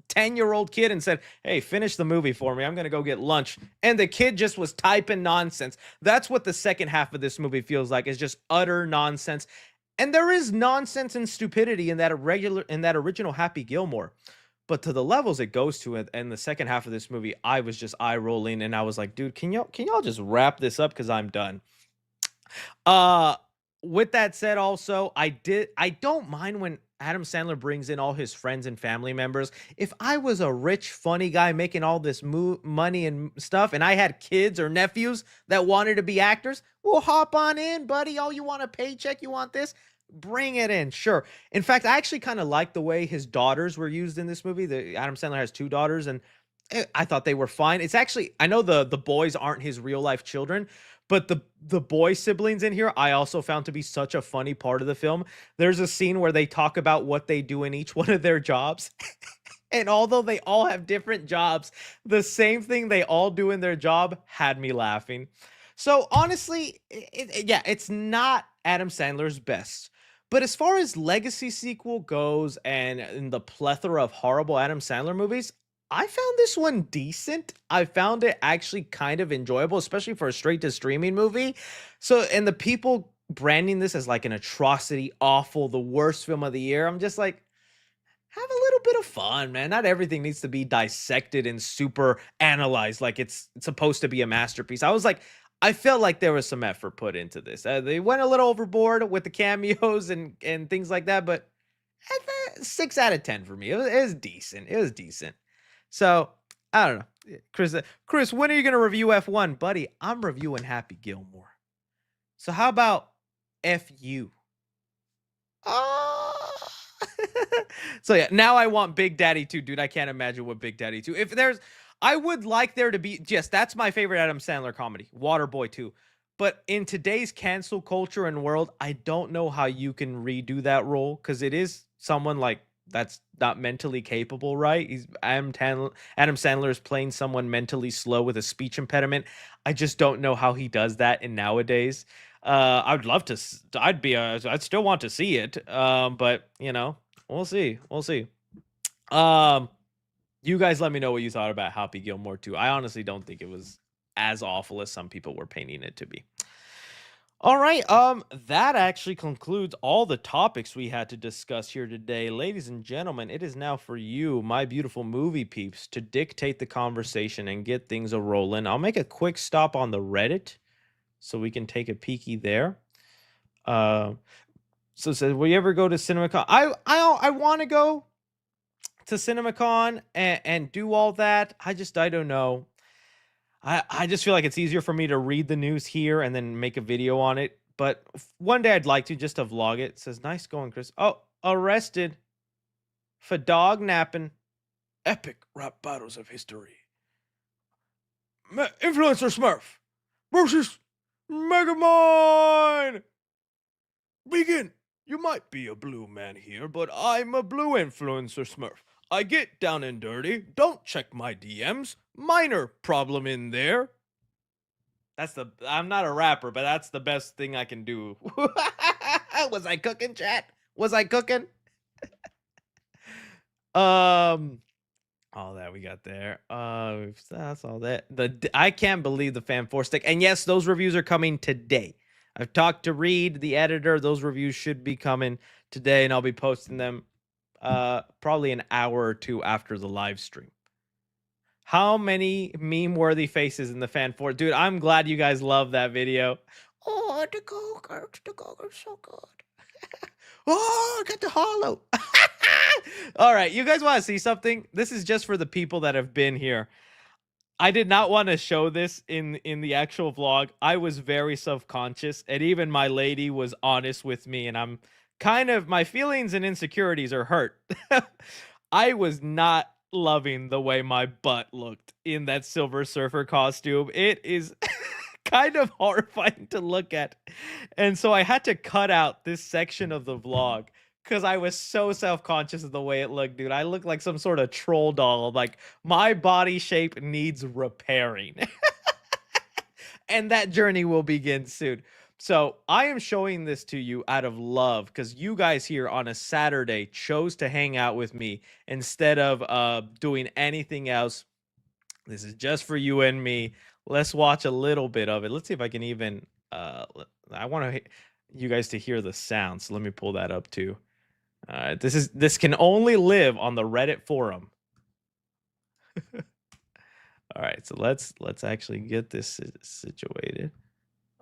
10-year-old kid and said, "Hey, finish the movie for me. I'm going to go get lunch." And the kid just was typing nonsense. That's what the second half of this movie feels like, is just utter nonsense. And there is nonsense and stupidity in that original Happy Gilmore. But to the levels it goes to in the second half of this movie, I was just eye rolling, and I was like, dude, can y'all just wrap this up, cuz I'm done. With that said, also, I don't mind when Adam Sandler brings in all his friends and family members. If I was a rich, funny guy making all this money and stuff, and I had kids or nephews that wanted to be actors, well, hop on in, buddy. Oh, you want a paycheck? You want this? Bring it in, sure. In fact, I actually kind of like the way his daughters were used in this movie. The Adam Sandler has 2 daughters, and I thought they were fine. It's actually, I know the boys aren't his real life children, but the boy siblings in here I also found to be such a funny part of the film. There's a scene where they talk about what they do in each one of their jobs. And although they all have different jobs, the same thing they all do in their job had me laughing. So honestly, yeah, it's not Adam Sandler's best. But as far as legacy sequel goes and in the plethora of horrible Adam Sandler movies, I found this one decent. I found it actually kind of enjoyable, especially for a straight to streaming movie. So, and the people branding this as like an atrocity, awful, the worst film of the year, I'm just like, have a little bit of fun, man. Not everything needs to be dissected and super analyzed like it's supposed to be a masterpiece. I felt like there was some effort put into this. They went a little overboard with the cameos and things like that, but 6 out of 10 for me. It was decent. It was decent. So I don't know, Chris. When are you gonna review F1, buddy? I'm reviewing Happy Gilmore. So how about FU? Oh. So yeah, now I want Big Daddy 2, dude. I can't imagine what Big Daddy 2. If there's, I would like there to be. Yes, that's my favorite Adam Sandler comedy, Waterboy 2. But in today's cancel culture and world, I don't know how you can redo that role because it is someone like that's not mentally capable, right? Adam Sandler is playing someone mentally slow with a speech impediment. I just don't know how he does that in nowadays. I would love to. I'd still want to see it. But you know, we'll see. We'll see. You guys let me know what you thought about Happy Gilmore 2. I honestly don't think it was as awful as some people were painting it to be. All right, that actually concludes all the topics we had to discuss here today. Ladies and gentlemen, it is now for you, my beautiful movie peeps, to dictate the conversation and get things a-rolling. I'll make a quick stop on the Reddit so we can take a peeky there. So it says, will you ever go to CinemaCon? I want to go to CinemaCon and do all that. I don't know. I just feel like it's easier for me to read the news here and then make a video on it. But one day I'd like to just to vlog it. It says, nice going, Chris. Oh, arrested for dog napping. Epic rap battles of history. Influencer Smurf versus Megamind. Begin. You might be a blue man here, but I'm a blue influencer Smurf. I get down and dirty. Don't check my DMs. Minor problem in there. I'm not a rapper, but that's the best thing I can do. Was I cooking, chat? Was I cooking? All that we got there. That's all that. I can't believe the Fan 4 stick. And yes, those reviews are coming today. I've talked to Reed, the editor. Those reviews should be coming today, and I'll be posting them probably an hour or two after the live stream. How many meme-worthy faces in the Fan 4? Dude, I'm glad you guys love that video. Oh, the Go-Gurt's so good. Oh, I got the hollow. All right, you guys want to see something? This is just for the people that have been here. I did not want to show this in the actual vlog. I was very self-conscious, and even my lady was honest with me, and I'm kind of, my feelings and insecurities are hurt. I was not loving the way my butt looked in that Silver Surfer costume. It is kind of horrifying to look at. And so I had to cut out this section of the vlog because I was so self-conscious of the way it looked, dude. I look like some sort of troll doll. Like, my body shape needs repairing. And that journey will begin soon. So I am showing this to you out of love because you guys here on a Saturday chose to hang out with me instead of doing anything else. This is just for you and me. Let's watch a little bit of it. Let's see if I can even I want you guys to hear the sound. So let me pull that up too. This can only live on the Reddit forum. All right, so let's actually get this situated.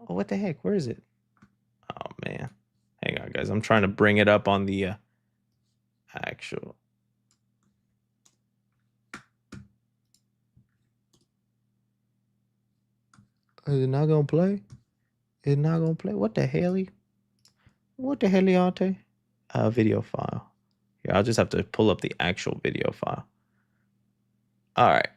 Oh, what the heck? Where is it? Oh, man. Hang on, guys. I'm trying to bring it up on the actual. Is it not going to play? Is it not going to play? What the hell? What the heliate? Video file. Here, I'll just have to pull up the actual video file. All right.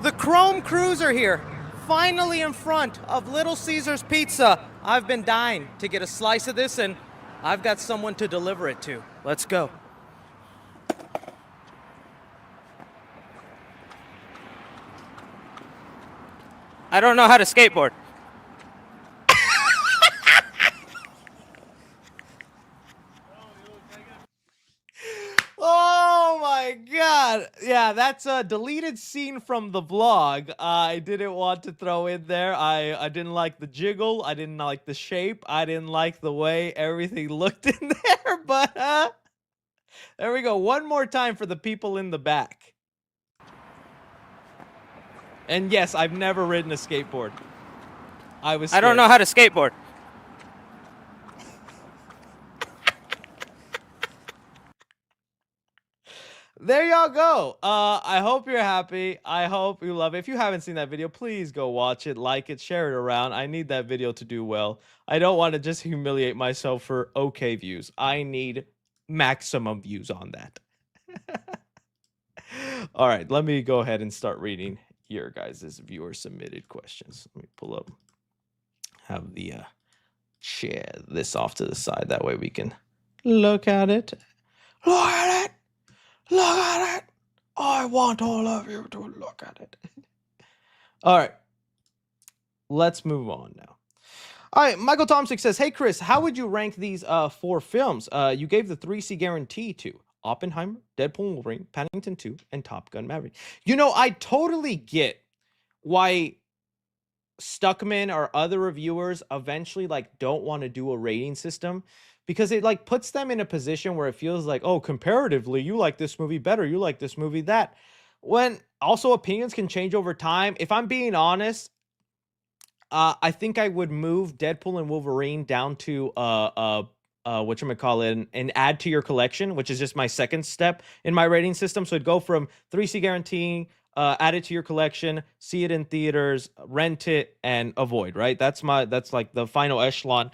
The Chrome Cruiser here, finally in front of Little Caesars Pizza. I've been dying to get a slice of this, and I've got someone to deliver it to. Let's go. I don't know how to skateboard. Oh my god. Yeah, that's a deleted scene from the vlog. I didn't want to throw in there. I didn't like the jiggle. I didn't like the shape. I didn't like the way everything looked in there, but there we go. One more time for the people in the back. And yes, I've never ridden a skateboard. I don't know how to skateboard. There y'all go. I hope you're happy. I hope you love it. If you haven't seen that video, please go watch it, like it, share it around. I need that video to do well. I don't want to just humiliate myself for okay views. I need maximum views on that. All right, let me go ahead and start reading your guys' viewer submitted questions. Let me pull up, have the share this off to the side. That way we can look at it. Look at it. Look at it. I want all of you to look at it. All right. Let's move on now. All right. Michael Thompson says, hey, Chris, how would you rank these 4 films? You gave the 3C guarantee to Oppenheimer, Deadpool and Wolverine, Paddington 2, and Top Gun Maverick. You know, I totally get why Stuckman or other reviewers eventually like don't want to do a rating system, because it like puts them in a position where it feels like, oh, comparatively, you like this movie better, you like this movie that. When also opinions can change over time. If I'm being honest, I think I would move Deadpool and Wolverine down to whatchamacallit, an add to your collection, which is just my second step in my rating system. So it'd go from 3C guarantee, add it to your collection, see it in theaters, rent it, and avoid, right? That's like the final echelon.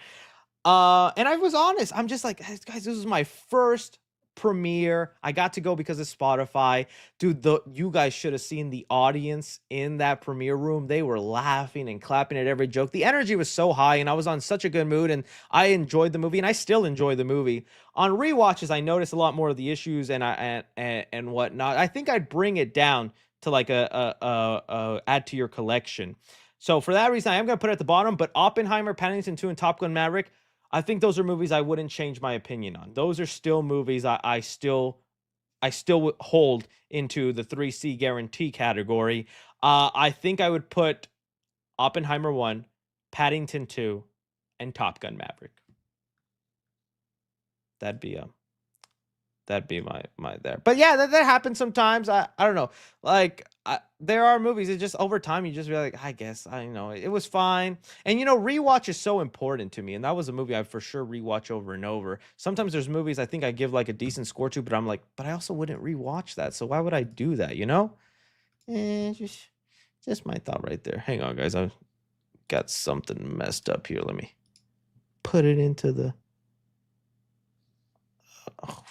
And I was honest. I'm just like, guys, this is my first premiere. I got to go because of Spotify. Dude, you guys should have seen the audience in that premiere room. They were laughing and clapping at every joke. The energy was so high, and I was on such a good mood, and I enjoyed the movie, and I still enjoy the movie. On rewatches, I noticed a lot more of the issues and whatnot. I think I'd bring it down to like a add to your collection. So for that reason, I am going to put it at the bottom, but Oppenheimer, Paddington 2, and Top Gun Maverick, I think those are movies I wouldn't change my opinion on. Those are still movies I still hold into the 3C guarantee category. I think I would put Oppenheimer 1, Paddington 2, and Top Gun Maverick. That'd be my there. But yeah, that happens sometimes. I don't know. Like there are movies that just over time you just be like, I guess I know it was fine. And you know, rewatch is so important to me. And that was a movie I for sure rewatch over and over. Sometimes there's movies I think I give like a decent score to, but I'm like, but I also wouldn't rewatch that. So why would I do that? You know? Just my thought right there. Hang on, guys. I've got something messed up here. Let me put it into the. Oh.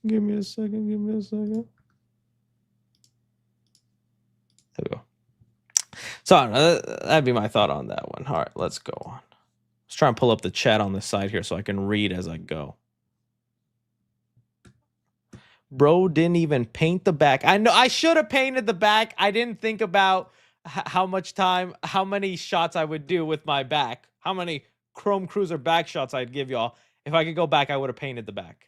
Give me a second. There we go. So I don't know, that'd be my thought on that one. All right, let's go on. Let's try and pull up the chat on the side here so I can read as I go. Bro didn't even paint the back. I know I should have painted the back. I didn't think about how much time, how many shots I would do with my back. How many Chrome Cruiser back shots I'd give y'all. If I could go back, I would have painted the back.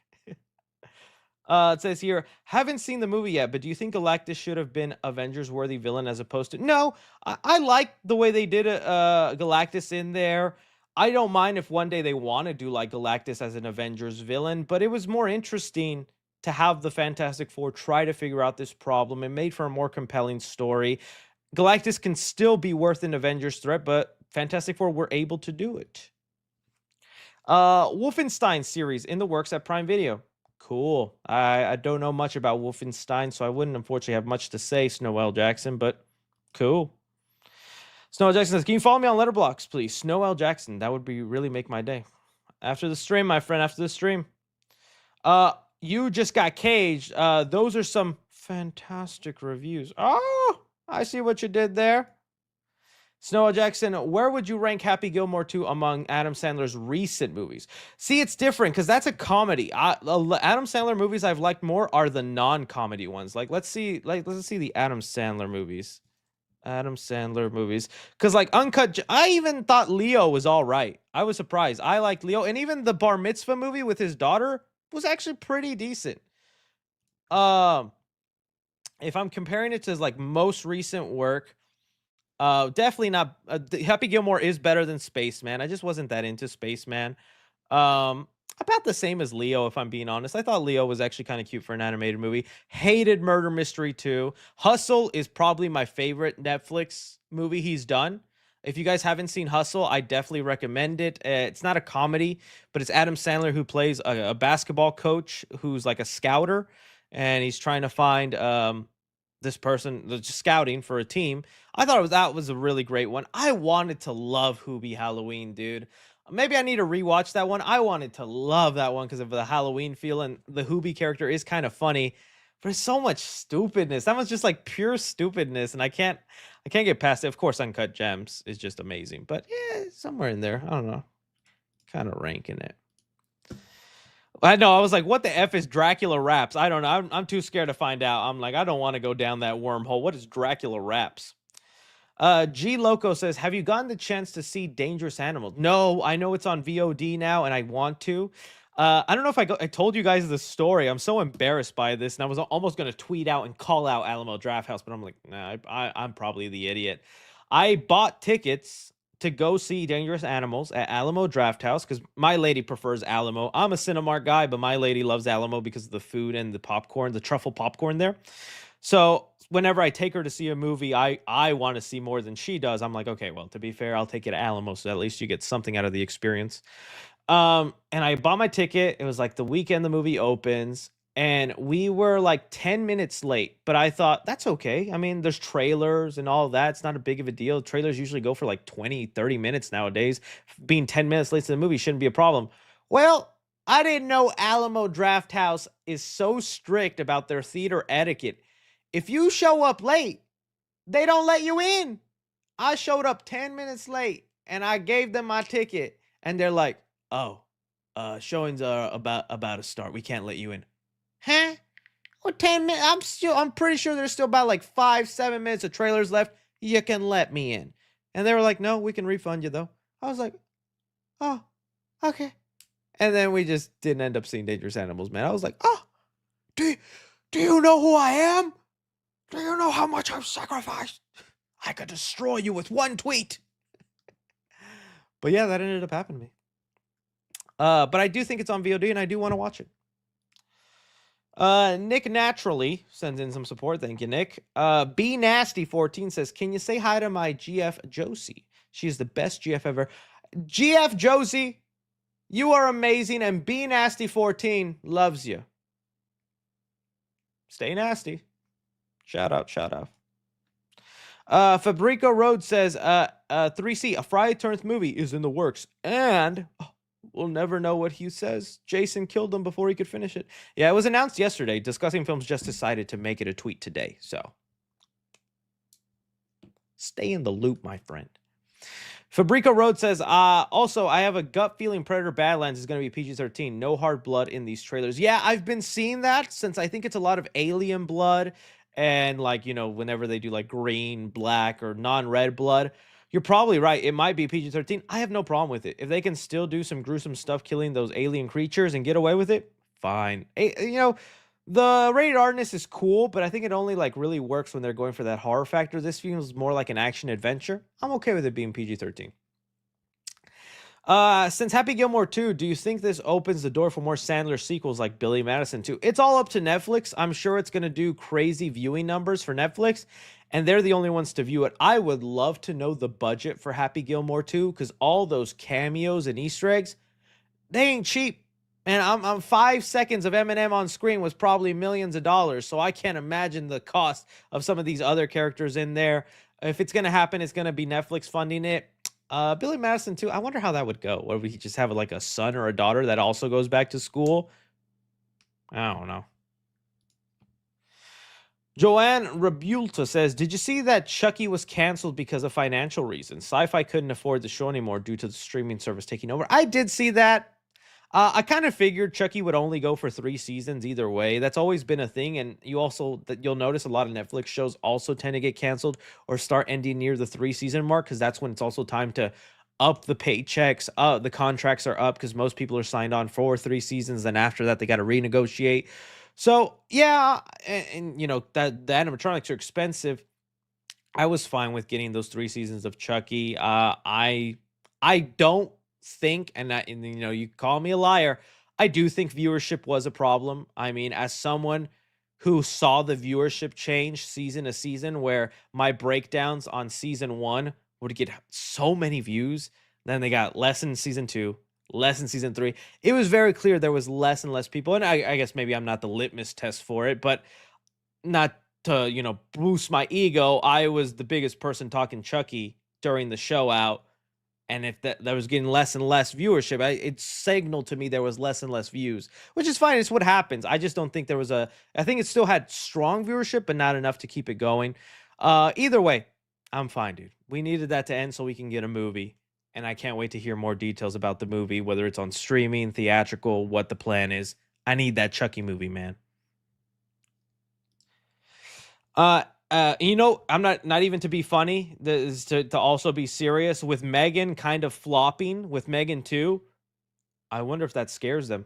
It says here, haven't seen the movie yet, but do you think Galactus should have been Avengers-worthy villain as opposed to... No, I like the way they did Galactus in there. I don't mind if one day they want to do like Galactus as an Avengers villain, but it was more interesting to have the Fantastic Four try to figure out this problem. It made for a more compelling story. Galactus can still be worth an Avengers threat, but Fantastic Four were able to do it. Wolfenstein series in the works at Prime Video. Cool. I don't know much about Wolfenstein, so I wouldn't unfortunately have much to say, Snowell Jackson, but cool. Snow L. Jackson says, can you follow me on Letterboxd, please? Snow L. Jackson. That would be really make my day. After the stream, my friend, after the stream. You just got caged. Those are some fantastic reviews. Oh, I see what you did there. Snow L. Jackson, where would you rank Happy Gilmore 2 among Adam Sandler's recent movies? See, it's different because that's a comedy. Adam Sandler movies I've liked more are the non-comedy ones. Like, let's see the Adam Sandler movies. Adam Sandler movies. Because, like, I even thought Leo was all right. I was surprised. I liked Leo. And even the Bar Mitzvah movie with his daughter was actually pretty decent. If I'm comparing it to his, like, most recent work, definitely not. Happy Gilmore is better than Spaceman. I just wasn't that into Spaceman. About the same as Leo, if I'm being honest. I thought Leo was actually kind of cute for an animated movie. Hated Murder Mystery 2. Hustle is probably my favorite Netflix movie he's done. If you guys haven't seen Hustle, I definitely recommend it. It's not a comedy, but it's Adam Sandler who plays a basketball coach who's like a scouter, and he's trying to find this person that's scouting for a team. I thought that was a really great one. I wanted to love Hubie Halloween, dude. Maybe I need to rewatch that one. I wanted to love that one because of the Halloween feel, and the Hubie character is kind of funny, but it's so much stupidness. That was just like pure stupidness, and I can't get past it. Of course, Uncut Gems is just amazing, but yeah, somewhere in there. I don't know. Kind of ranking it. I know. I was like, what the F is Dracula Raps? I don't know. I'm too scared to find out. I'm like, I don't want to go down that wormhole. What is Dracula Raps? G Loco says, have you gotten the chance to see Dangerous Animals? No, I know it's on VOD now, and I want to. I don't know if I told you guys the story. I'm so embarrassed by this, and I was almost going to tweet out and call out Alamo Drafthouse, but I'm like, nah, I'm probably the idiot. I bought tickets to go see Dangerous Animals at Alamo Drafthouse because my lady prefers Alamo. I'm a Cinemark guy, but my lady loves Alamo because of the food and the popcorn, the truffle popcorn there. So whenever I take her to see a movie, I want to see more than she does. I'm like, okay, well, to be fair, I'll take it to Alamo, so at least you get something out of the experience. And I bought my ticket. It was like the weekend the movie opens, and we were like 10 minutes late, but I thought that's okay. I mean, there's trailers and all that. It's not a big of a deal. Trailers usually go for like 20, 30 minutes nowadays. Being 10 minutes late to the movie shouldn't be a problem. Well, I didn't know Alamo Drafthouse is so strict about their theater etiquette. If you show up late, they don't let you in. I showed up 10 minutes late, and I gave them my ticket, and they're like, oh, showings are about to start. We can't let you in. Huh? Well, 10 minutes. I'm pretty sure there's still about like 5-7 minutes of trailers left. You can let me in. And they were like, no, we can refund you though. I was like, oh, okay. And then we just didn't end up seeing Dangerous Animals, man. I was like, oh, do you know who I am? Do you know how much I've sacrificed? I could destroy you with one tweet. But yeah, that ended up happening to me. But I do think it's on VOD, and I do want to watch it. Nick Naturally sends in some support. Thank you, Nick. B Nasty 14 says, can you say hi to my GF Josie? She's the best GF ever. GF Josie, you are amazing, and B Nasty 14 loves you. Stay nasty. Shout out. Fabrico Road says, 3C, a Friday Turns movie is in the works, and we'll never know what he says. Jason killed him before he could finish it. Yeah, it was announced yesterday. Discussing Films just decided to make it a tweet today, so stay in the loop, my friend. Fabrico Road says, also, I have a gut feeling Predator Badlands is going to be PG-13. No hard blood in these trailers. Yeah, I've been seeing that since I think it's a lot of alien blood. And like, you know, whenever they do like green, black, or non-red blood, you're probably right. It might be PG-13. I have no problem with it. If they can still do some gruesome stuff killing those alien creatures and get away with it, fine. You know, the rated R-ness is cool, but I think it only like really works when they're going for that horror factor. This feels more like an action adventure. I'm okay with it being PG-13. Since Happy Gilmore 2, do you think this opens the door for more Sandler sequels like Billy Madison 2? It's all up to Netflix. I'm sure it's going to do crazy viewing numbers for Netflix, and they're the only ones to view it. I would love to know the budget for Happy Gilmore 2, because all those cameos and Easter eggs, they ain't cheap. And I'm 5 seconds of Eminem on screen was probably millions of dollars, so I can't imagine the cost of some of these other characters in there. If it's gonna happen, it's gonna be Netflix funding it. Billy Madison too. I wonder how that would go. Or would he just have like a son or a daughter that also goes back to school? I don't know. Joanne Rabulta says, did you see that Chucky was canceled because of financial reasons? Sci-Fi couldn't afford the show anymore due to the streaming service taking over. I did see that. I kind of figured Chucky would only go for 3 seasons either way. That's always been a thing. And you'll notice a lot of Netflix shows also tend to get canceled or start ending near the 3-season mark, because that's when it's also time to up the paychecks. The contracts are up because most people are signed on for 3 seasons. Then after that, they got to renegotiate. So yeah, and you know that the animatronics are expensive. I was fine with getting those 3 seasons of Chucky. I don't think, and you know, you call me a liar, I do think viewership was a problem. I mean, as someone who saw the viewership change season to season, where my breakdowns on season 1 would get so many views, then they got less in season 2, less in season 3. It was very clear there was less and less people, and I guess maybe I'm not the litmus test for it, but not to, you know, boost my ego, I was the biggest person talking Chucky during the show out. And if that was getting less and less viewership, it signaled to me there was less and less views, which is fine. It's what happens. I just don't think there was I think it still had strong viewership, but not enough to keep it going. Either way, I'm fine, dude. We needed that to end so we can get a movie. And I can't wait to hear more details about the movie, whether it's on streaming, theatrical, what the plan is. I need that Chucky movie, man. You know, I'm not even to be funny. This is to also be serious. With Megan kind of flopping with Megan 2, I wonder if that scares them.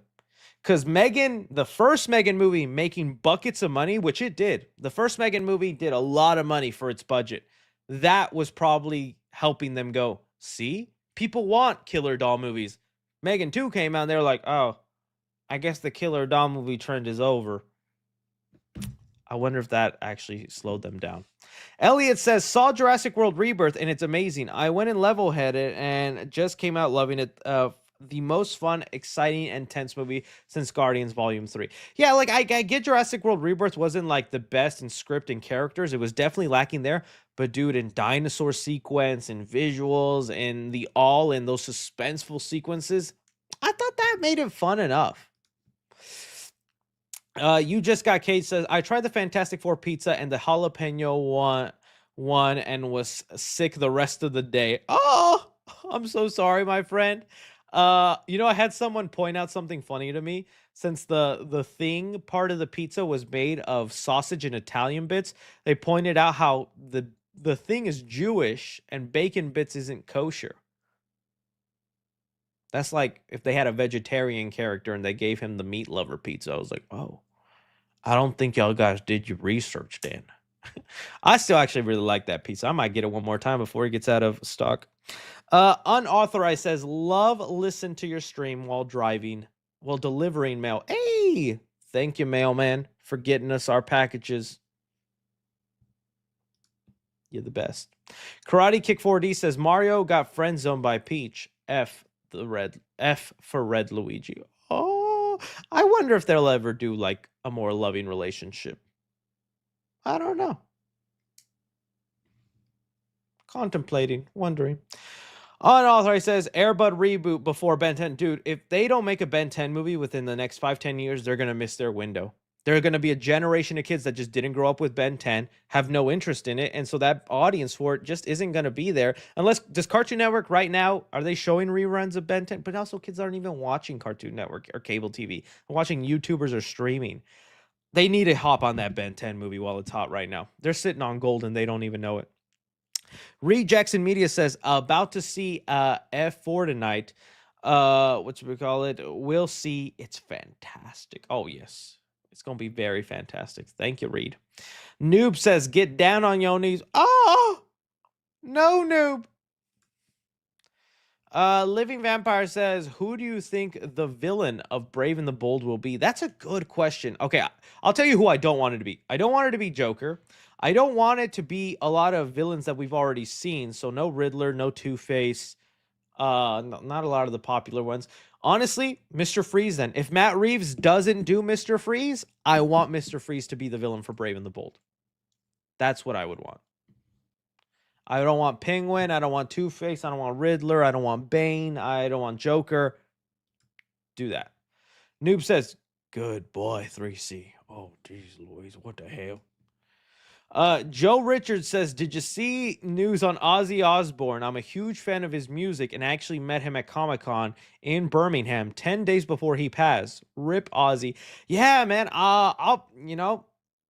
Because Megan, the first Megan movie making buckets of money, which it did. The first Megan movie did a lot of money for its budget. That was probably helping them go, see? People want killer doll movies. Megan 2 came out and they're like, oh, I guess the killer doll movie trend is over. I wonder if that actually slowed them down. Elliot says, saw Jurassic World Rebirth and it's amazing. I went in level-headed and just came out loving it. The most fun, exciting, and tense movie since Guardians Volume 3. Yeah, like I get Jurassic World Rebirth wasn't like the best in script and characters. It was definitely lacking there. But dude, in dinosaur sequence and visuals and in those suspenseful sequences, I thought that made it fun enough. You just got Kate says, I tried the Fantastic Four pizza and the jalapeno one and was sick the rest of the day. Oh, I'm so sorry, my friend. You know, I had someone point out something funny to me. Since the thing part of the pizza was made of sausage and Italian bits, they pointed out how the thing is Jewish and bacon bits isn't kosher. That's like if they had a vegetarian character and they gave him the meat lover pizza. I was like, oh, I don't think y'all guys did your research, Dan. I still actually really like that pizza. I might get it one more time before it gets out of stock. Unauthorized says, listen to your stream while delivering mail. Hey, thank you, mailman, for getting us our packages. You're the best. Karate Kick 4D says, Mario got friend zoned by Peach. F for Red Luigi. Oh, I wonder if they'll ever do like a more loving relationship. I don't know. Contemplating, wondering. Unauthorized says, Airbud reboot before Ben 10. Dude, if they don't make a Ben 10 movie within the next 5-10 years, they're going to miss their window. There are going to be a generation of kids that just didn't grow up with Ben 10, have no interest in it, and so that audience for it just isn't going to be there. Unless, does Cartoon Network right now, are they showing reruns of Ben 10? But also, kids aren't even watching Cartoon Network or cable TV. They're watching YouTubers or streaming. They need to hop on that Ben 10 movie while it's hot right now. They're sitting on gold and they don't even know it. Reed Jackson Media says, about to see F4 tonight. What should we call it? We'll see. It's fantastic. Oh, yes. It's going to be very fantastic. Thank you, Reed. Noob says, get down on your knees. Oh, no, Noob. Living Vampire says, who do you think the villain of Brave and the Bold will be? That's a good question. Okay, I'll tell you who I don't want it to be. I don't want it to be Joker. I don't want it to be a lot of villains that we've already seen. So no Riddler, no Two-Face, not a lot of the popular ones. Honestly, Mr. Freeze then. If Matt Reeves doesn't do Mr. Freeze, I want Mr. Freeze to be the villain for Brave and the Bold. That's what I would want. I don't want Penguin. I don't want Two-Face. I don't want Riddler. I don't want Bane. I don't want Joker. Do that. Noob says, good boy, 3C. Oh, geez, Louise, what the hell? Joe Richards says, did you see news on Ozzy Osbourne? I'm a huge fan of his music and actually met him at Comic-Con in Birmingham 10 days before he passed. Rip Ozzy. Yeah, man.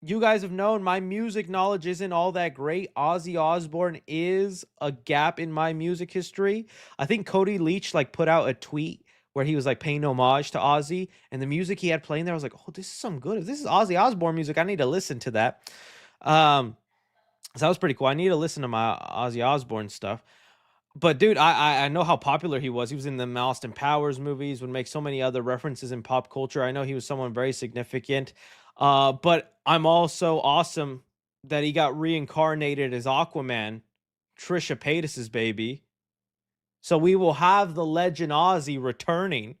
You guys have known my music knowledge isn't all that great. Ozzy Osbourne is a gap in my music history. I think Cody Leach put out a tweet where he was paying homage to Ozzy, and the music he had playing there, I was like, oh, this is some good. If this is Ozzy Osbourne music, I need to listen to that. So that was pretty cool. I need to listen to my Ozzy Osbourne stuff. But dude, I know how popular he was. He was in the Austin Powers movies, would make so many other references in pop culture. I know he was someone very significant. But I'm also awesome that he got reincarnated as Aquaman, Trisha Paytas's baby. So we will have the legend Ozzy returning.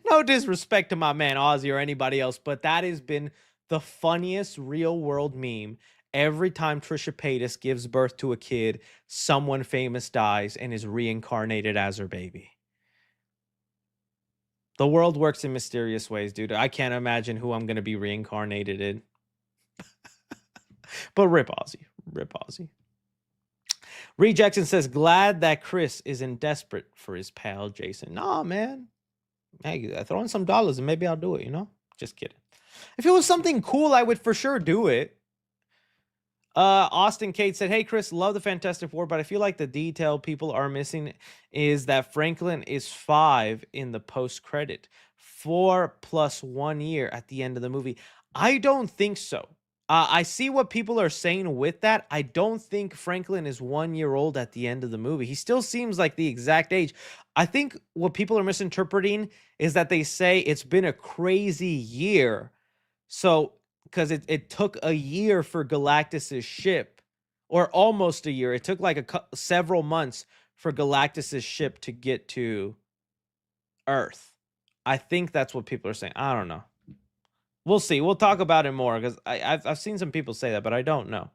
No disrespect to my man Ozzy or anybody else, but that has been the funniest real world meme. Every time Trisha Paytas gives birth to a kid, someone famous dies and is reincarnated as her baby. The world works in mysterious ways, dude. I can't imagine who I'm going to be reincarnated in. But rip Ozzy. Rip Ozzy. Reed Jackson says, glad that Chris isn't desperate for his pal Jason. Nah, man. Hey, throw in some dollars and maybe I'll do it, Just kidding. If it was something cool, I would for sure do it. Austin Kate said, hey, Chris, love the Fantastic Four, but I feel like the detail people are missing is that Franklin is 5 in the post-credit. 4 + 1 year at the end of the movie. I don't think so. I see what people are saying with that. I don't think Franklin is 1 year old at the end of the movie. He still seems like the exact age. I think what people are misinterpreting is that they say it's been a crazy year. So, because it took a year for Galactus's ship, or almost a year. It took several months for Galactus's ship to get to Earth. I think that's what people are saying. I don't know. We'll see. We'll talk about it more because I've seen some people say that, but I don't know.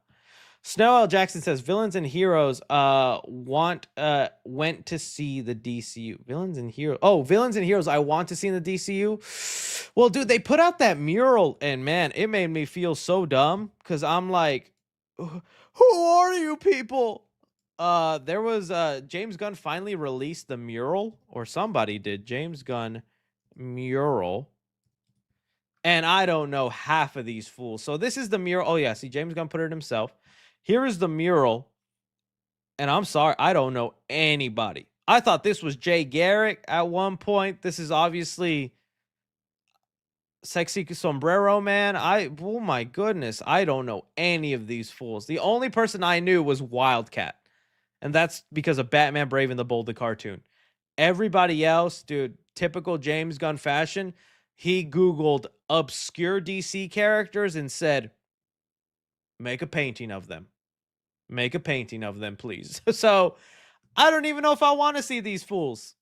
Snow L. Jackson says villains and heroes went to see the DCU. Villains and heroes I want to see in the DCU. Well, dude, they put out that mural and man, it made me feel so dumb because I'm like, who are you people? There was James Gunn finally released the mural, or somebody did. James Gunn mural. And I don't know half of these fools. So this is the mural. Oh, yeah. See, James Gunn put it himself. Here is the mural. And I'm sorry, I don't know anybody. I thought this was Jay Garrick at one point. This is obviously Sexy Sombrero Man. Oh my goodness. I don't know any of these fools. The only person I knew was Wildcat. And that's because of Batman Brave and the Bold, the cartoon. Everybody else, dude, typical James Gunn fashion. He Googled obscure DC characters and said, make a painting of them. Make a painting of them, please. So I don't even know if I want to see these fools.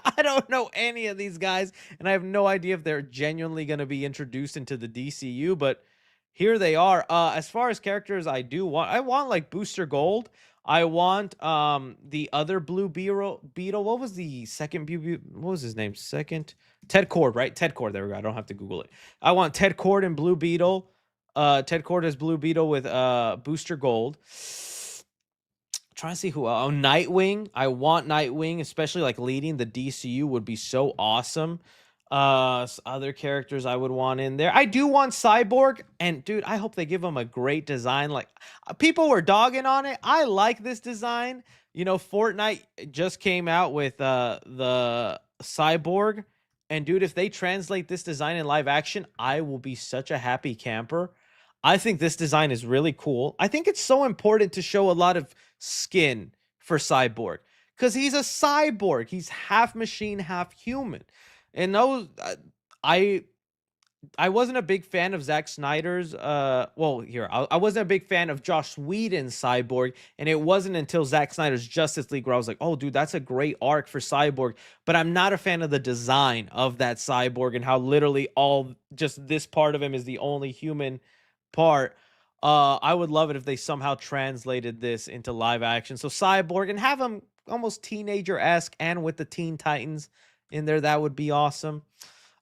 I don't know any of these guys, and I have no idea if they're genuinely going to be introduced into the DCU, but here they are. As far as characters I want Booster Gold. I want the other Blue Beetle. What was the second what was his name? Ted Kord, right? Ted Kord. There we go. I don't have to Google it. I want Ted Kord and Blue Beetle. Ted Kord as Blue Beetle with Booster Gold. Trying to see who else. Oh, Nightwing. I want Nightwing, especially leading the DCU would be so awesome. Other characters I would want in there. I do want Cyborg, and dude, I hope they give him a great design. People were dogging on it. I like this design. Fortnite just came out with the Cyborg, and dude, if they translate this design in live action, I will be such a happy camper. I think this design is really cool. I think it's so important to show a lot of skin for Cyborg because he's a cyborg. He's half machine, half human. And those, I wasn't a big fan of Zack Snyder's. I wasn't a big fan of Joss Whedon's Cyborg, and it wasn't until Zack Snyder's Justice League where I was like, "Oh, dude, that's a great arc for Cyborg." But I'm not a fan of the design of that Cyborg and how literally just this part of him is the only human part. I would love it if they somehow translated this into live action. So Cyborg and have him almost teenager-esque and with the Teen Titans in there. That would be awesome.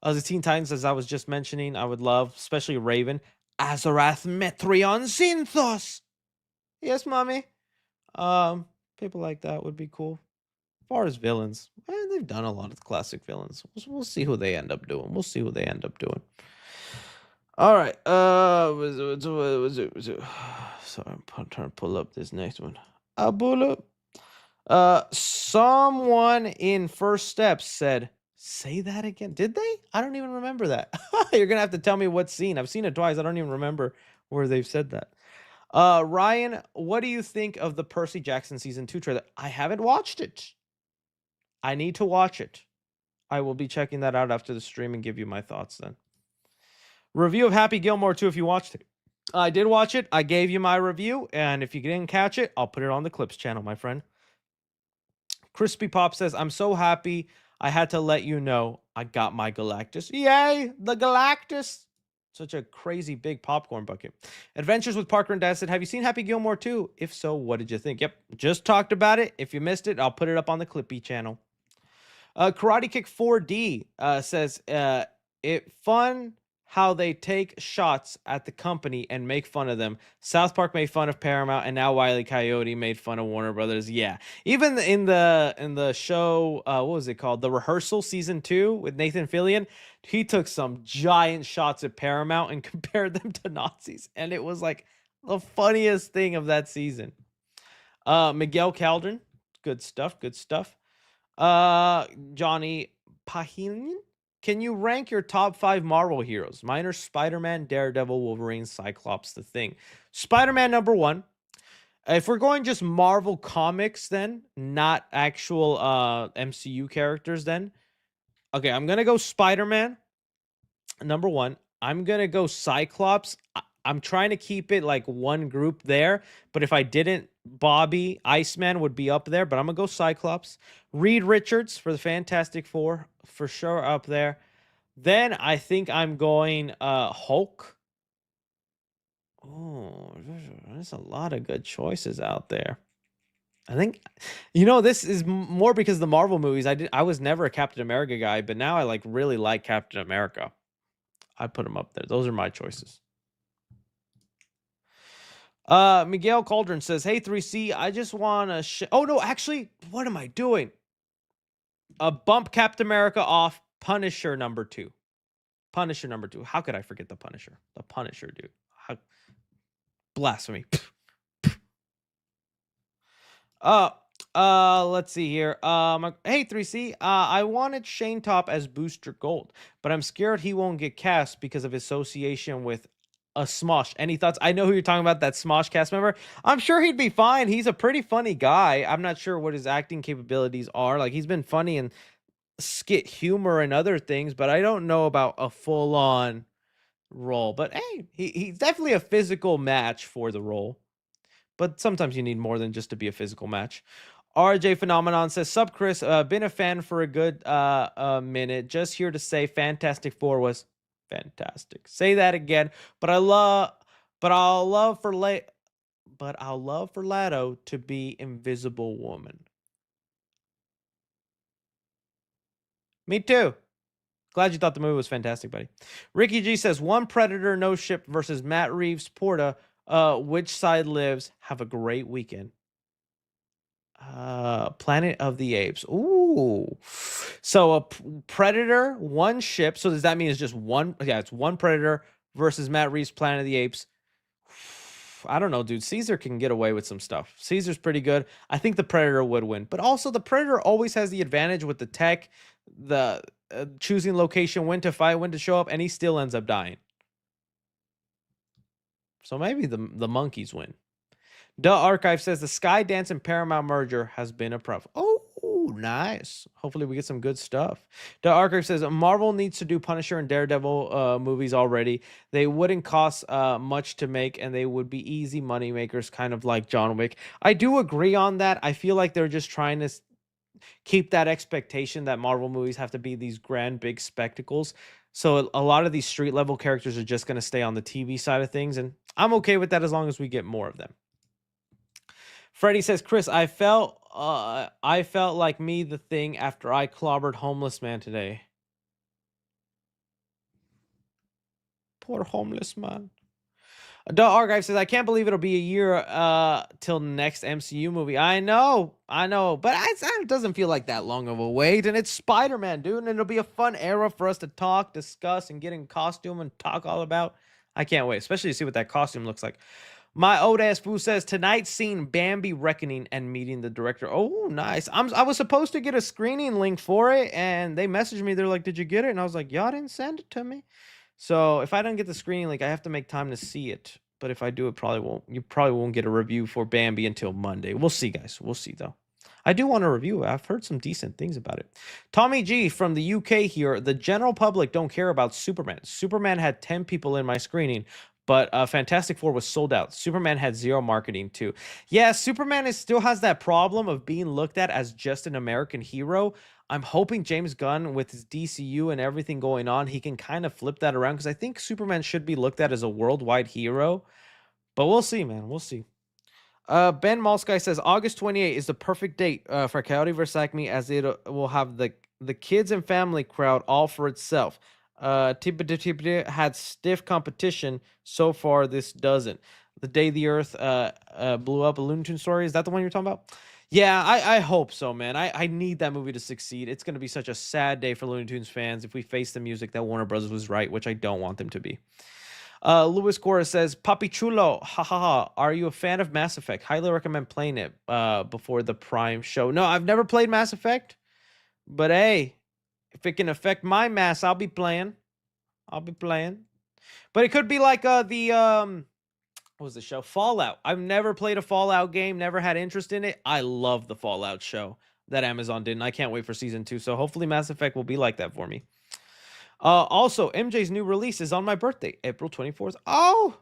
The Teen Titans, as I was just mentioning, I would love, especially Raven. Azarath Metrion Zinthos. Yes, mommy. People like that would be cool. As far as villains, they've done a lot of classic villains. We'll see who they end up doing. All right. Was it? Sorry, I'm trying to pull up this next one. I'll pull up. Someone in First Steps said, "Say that again." Did they? I don't even remember that. You're gonna have to tell me what scene. I've seen it twice. I don't even remember where they've said that. Ryan, what do you think of the Percy Jackson season 2 trailer? I haven't watched it. I need to watch it. I will be checking that out after the stream and give you my thoughts then. Review of Happy Gilmore 2 if you watched it. I did watch it. I gave you my review. And if you didn't catch it, I'll put it on the Clips channel, my friend. Crispy Pop says, I'm so happy. I had to let you know I got my Galactus. Yay, the Galactus. Such a crazy big popcorn bucket. Adventures with Parker and Dad said, have you seen Happy Gilmore 2? If so, what did you think? Yep, just talked about it. If you missed it, I'll put it up on the Clippy channel. Karate Kick 4D says, it fun how they take shots at the company and make fun of them. South Park made fun of Paramount, and now Wile E. Coyote made fun of Warner Brothers. Yeah, even in the show, what was it called? The Rehearsal season 2 with Nathan Fillion. He took some giant shots at Paramount and compared them to Nazis, and it was like the funniest thing of that season. Miguel Caldron, good stuff. Johnny Pahin. Can you rank your top 5 Marvel heroes? Mine are Spider-Man, Daredevil, Wolverine, Cyclops, The Thing. Spider-Man number 1. If we're going just Marvel comics then, not actual MCU characters then. Okay, I'm going to go Spider-Man number 1. I'm going to go Cyclops. I'm trying to keep it like one group there, but if I didn't, Bobby, Iceman would be up there, but I'm going to go Cyclops. Reed Richards for the Fantastic Four, for sure up there. Then I think I'm going Hulk. Oh, there's a lot of good choices out there. I think, this is more because the Marvel movies, I was never a Captain America guy, but now I really like Captain America. I put him up there. Those are my choices. Miguel Cauldron says, hey 3C, I just want to oh no, actually, what am I doing? Bump Captain America off. Punisher number 2. How could I forget the Punisher? The Punisher, dude. Blasphemy. Let's see here. Hey 3C, I wanted Shane Top as Booster Gold, but I'm scared he won't get cast because of association with a Smosh. Any thoughts? I know who you're talking about, that Smosh cast member. I'm sure he'd be fine. He's a pretty funny guy. I'm not sure what his acting capabilities are. He's been funny in skit humor and other things, but I don't know about a full-on role. But hey, he's definitely a physical match for the role. But sometimes you need more than just to be a physical match. RJ Phenomenon says, Sup Chris, been a fan for a good minute. Just here to say Fantastic Four was fantastic. Say that again. But I'll love for Lato to be Invisible Woman. Me too. Glad you thought the movie was fantastic, buddy. Ricky G says, one Predator, no ship versus Matt Reeves, Porta. Which side lives? Have a great weekend. Planet of the Apes. Ooh. So a Predator, one ship. So does that mean it's just one? Yeah, it's one Predator versus Matt Reeves' Planet of the Apes. I don't know, dude. Caesar can get away with some stuff. Caesar's pretty good. I think the Predator would win. But also the Predator always has the advantage with the tech, the choosing location, when to fight, when to show up, and he still ends up dying. So maybe the monkeys win. The Archive says the Skydance and Paramount merger has been a problem. Oh, nice. Hopefully we get some good stuff. The Archive says Marvel needs to do Punisher and Daredevil movies already. They wouldn't cost much to make, and they would be easy money makers, kind of like John Wick. I do agree on that. I feel like they're just trying to keep that expectation that Marvel movies have to be these grand, big spectacles. So a lot of these street level characters are just going to stay on the TV side of things. And I'm okay with that as long as we get more of them. Freddie says, Chris, I felt like me the thing after I clobbered homeless man today. Poor homeless man. The Archive says, I can't believe it'll be a year till next MCU movie. I know, but it doesn't feel like that long of a wait. And it's Spider-Man, dude, and it'll be a fun era for us to talk, discuss, and get in costume and talk all about. I can't wait, especially to see what that costume looks like. My old ass boo says, tonight's scene Bambi Reckoning and meeting the director. Oh, nice. I was supposed to get a screening link for it, and they messaged me. They're like, did you get it? And I was like, y'all didn't send it to me. So if I don't get the screening link, I have to make time to see it. But if I do, you probably won't get a review for Bambi until Monday. We'll see, guys. We'll see, though. I do want to review it. I've heard some decent things about it. Tommy G from the UK here. The general public don't care about Superman. Superman had 10 people in my screening, but Fantastic Four was sold out. Superman had 0 marketing too. Yeah, Superman still has that problem of being looked at as just an American hero. I'm hoping James Gunn, with his DCU and everything going on, he can kind of flip that around, because I think Superman should be looked at as a worldwide hero. But we'll see, man. We'll see. Ben Malsky says August 28th is the perfect date for Coyote vs. ACME, as it will have the kids and family crowd all for itself. Tipa had stiff competition. So far, this doesn't. The day the Earth blew up, a Looney Tunes story. Is that the one you're talking about? Yeah, I hope so, man. I need that movie to succeed. It's going to be such a sad day for Looney Tunes fans if we face the music that Warner Bros. Was right, which I don't want them to be. Luis Cora says, Papi Chulo, ha ha ha. Are you a fan of Mass Effect? Highly recommend playing it before the Prime show. No, I've never played Mass Effect. But hey, if it can affect my mass, I'll be playing. But it could be like what was the show? Fallout. I've never played a Fallout game, never had interest in it. I love the Fallout show that Amazon did, and I can't wait for season 2. So hopefully Mass Effect will be like that for me. Also, MJ's new release is on my birthday, April 24th. Oh,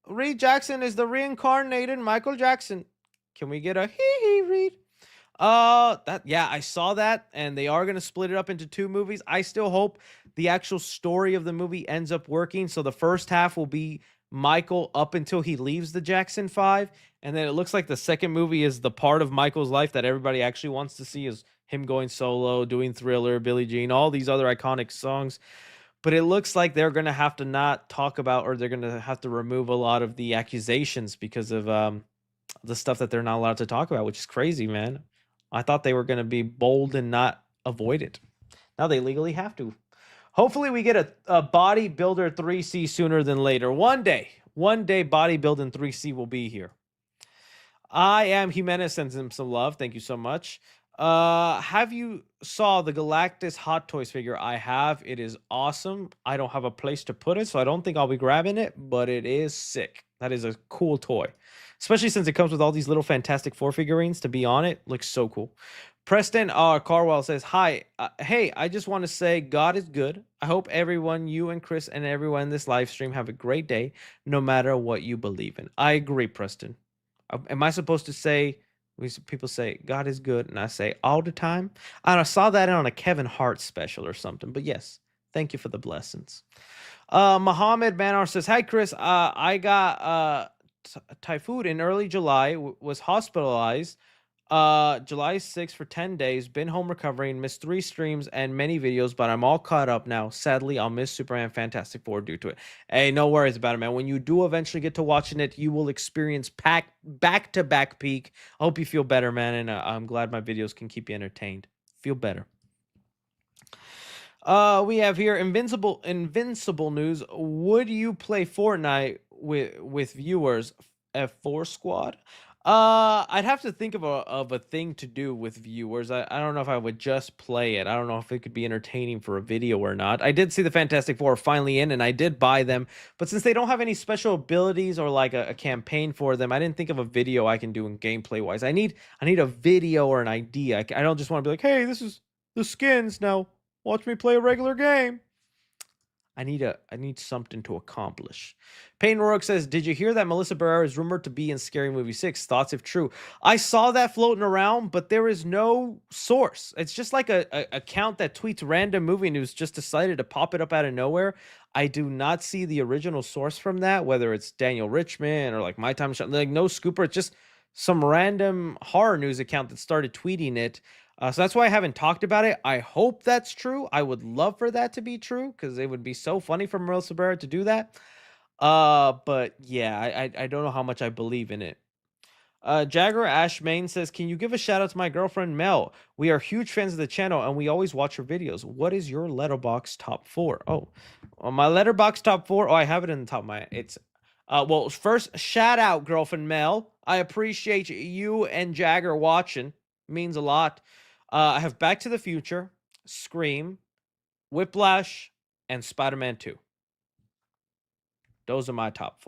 Reed Jackson is the reincarnated Michael Jackson. Can we get a hee-hee, Reed? Yeah, I saw that, and they are going to split it up into 2 movies. I still hope the actual story of the movie ends up working. So the first half will be Michael up until he leaves the Jackson 5, and then it looks like the second movie is the part of Michael's life that everybody actually wants to see, is him going solo, doing Thriller, Billie Jean, all these other iconic songs. But it looks like they're going to have to not talk about, or they're going to have to remove a lot of the accusations because of the stuff that they're not allowed to talk about, which is crazy, man. I thought they were going to be bold and not avoid it. Now they legally have to. Hopefully we get a Bodybuilder 3C sooner than later. One day Bodybuilding 3C will be here. I am Jimenez, sends him some love. Thank you so much. Have you saw the Galactus Hot Toys figure? I have. It is awesome. I don't have a place to put it, so I don't think I'll be grabbing it, but it is sick. That is a cool toy, especially since it comes with all these little Fantastic Four figurines to be on it. Looks so cool. Preston Carwell says, hi, hey, I just want to say God is good. I hope everyone, you and Chris and everyone in this live stream, have a great day, no matter what you believe in. I agree, Preston. Am I supposed to say, people say God is good, and I say all the time? I saw that on a Kevin Hart special or something, but yes, thank you for the blessings. Mohammed Manar says, hi, Chris, I got typhoid in early July, was hospitalized July 6th for 10 days, been home recovering, missed 3 streams and many videos, but I'm all caught up now. Sadly, I'll miss Superman Fantastic Four due to it. Hey, no worries about it, man. When you do eventually get to watching it, you will experience back-to-back peak. I hope you feel better, man, and I'm glad my videos can keep you entertained. Feel better. We have here Invincible news. Would you play Fortnite with viewers? F4 squad? I'd have to think of a thing to do with viewers. I don't know if I would just play it. I don't know if it could be entertaining for a video or not. I did see the Fantastic Four finally in, and I did buy them. But since they don't have any special abilities or like a campaign for them, I didn't think of a video I can do in gameplay wise. I need a video or an idea. I don't just want to be like, hey, this is the skins. Now watch me play a regular game. I need something to accomplish. Payne Rourke says, did you hear that Melissa Barrera is rumored to be in Scary Movie 6? Thoughts if true? I saw that floating around, but there is no source. It's just like a account that tweets random movie news, just decided to pop it up out of nowhere. I do not see the original source from that, whether it's Daniel Richman or like My Time Shot, like no scooper. It's just some random horror news account that started tweeting it. So that's why I haven't talked about it. I hope that's true. I would love for that to be true because it would be so funny for Melissa Barrera to do that. But yeah, I don't know how much I believe in it. Jagger Ash Main says, can you give a shout out to my girlfriend Mel? We are huge fans of the channel and we always watch her videos. What is your letterbox top 4? Oh, my letterbox top 4. Oh, I have it in the top of my. It's well, first shout out girlfriend Mel. I appreciate you and Jagger watching. It means a lot. I have Back to the Future, Scream, Whiplash, and Spider-Man 2. Those are my top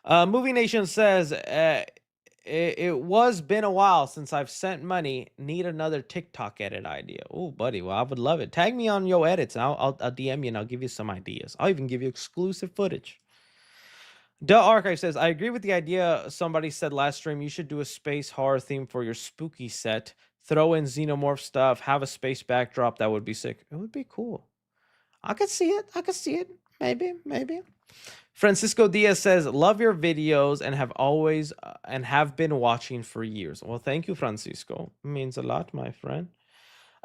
4. Movie Nation says, it was been a while since I've sent money. Need another TikTok edit idea. Oh, buddy, well, I would love it. Tag me on your edits, and I'll DM you, and I'll give you some ideas. I'll even give you exclusive footage. The Archive says, I agree with the idea somebody said last stream. You should do a space horror theme for your spooky set. Throw in xenomorph stuff. Have a space backdrop. That would be sick. It would be cool. I could see it. I could see it. Maybe. Francisco Diaz says, love your videos and have always and have been watching for years. Well, thank you, Francisco. It means a lot, my friend.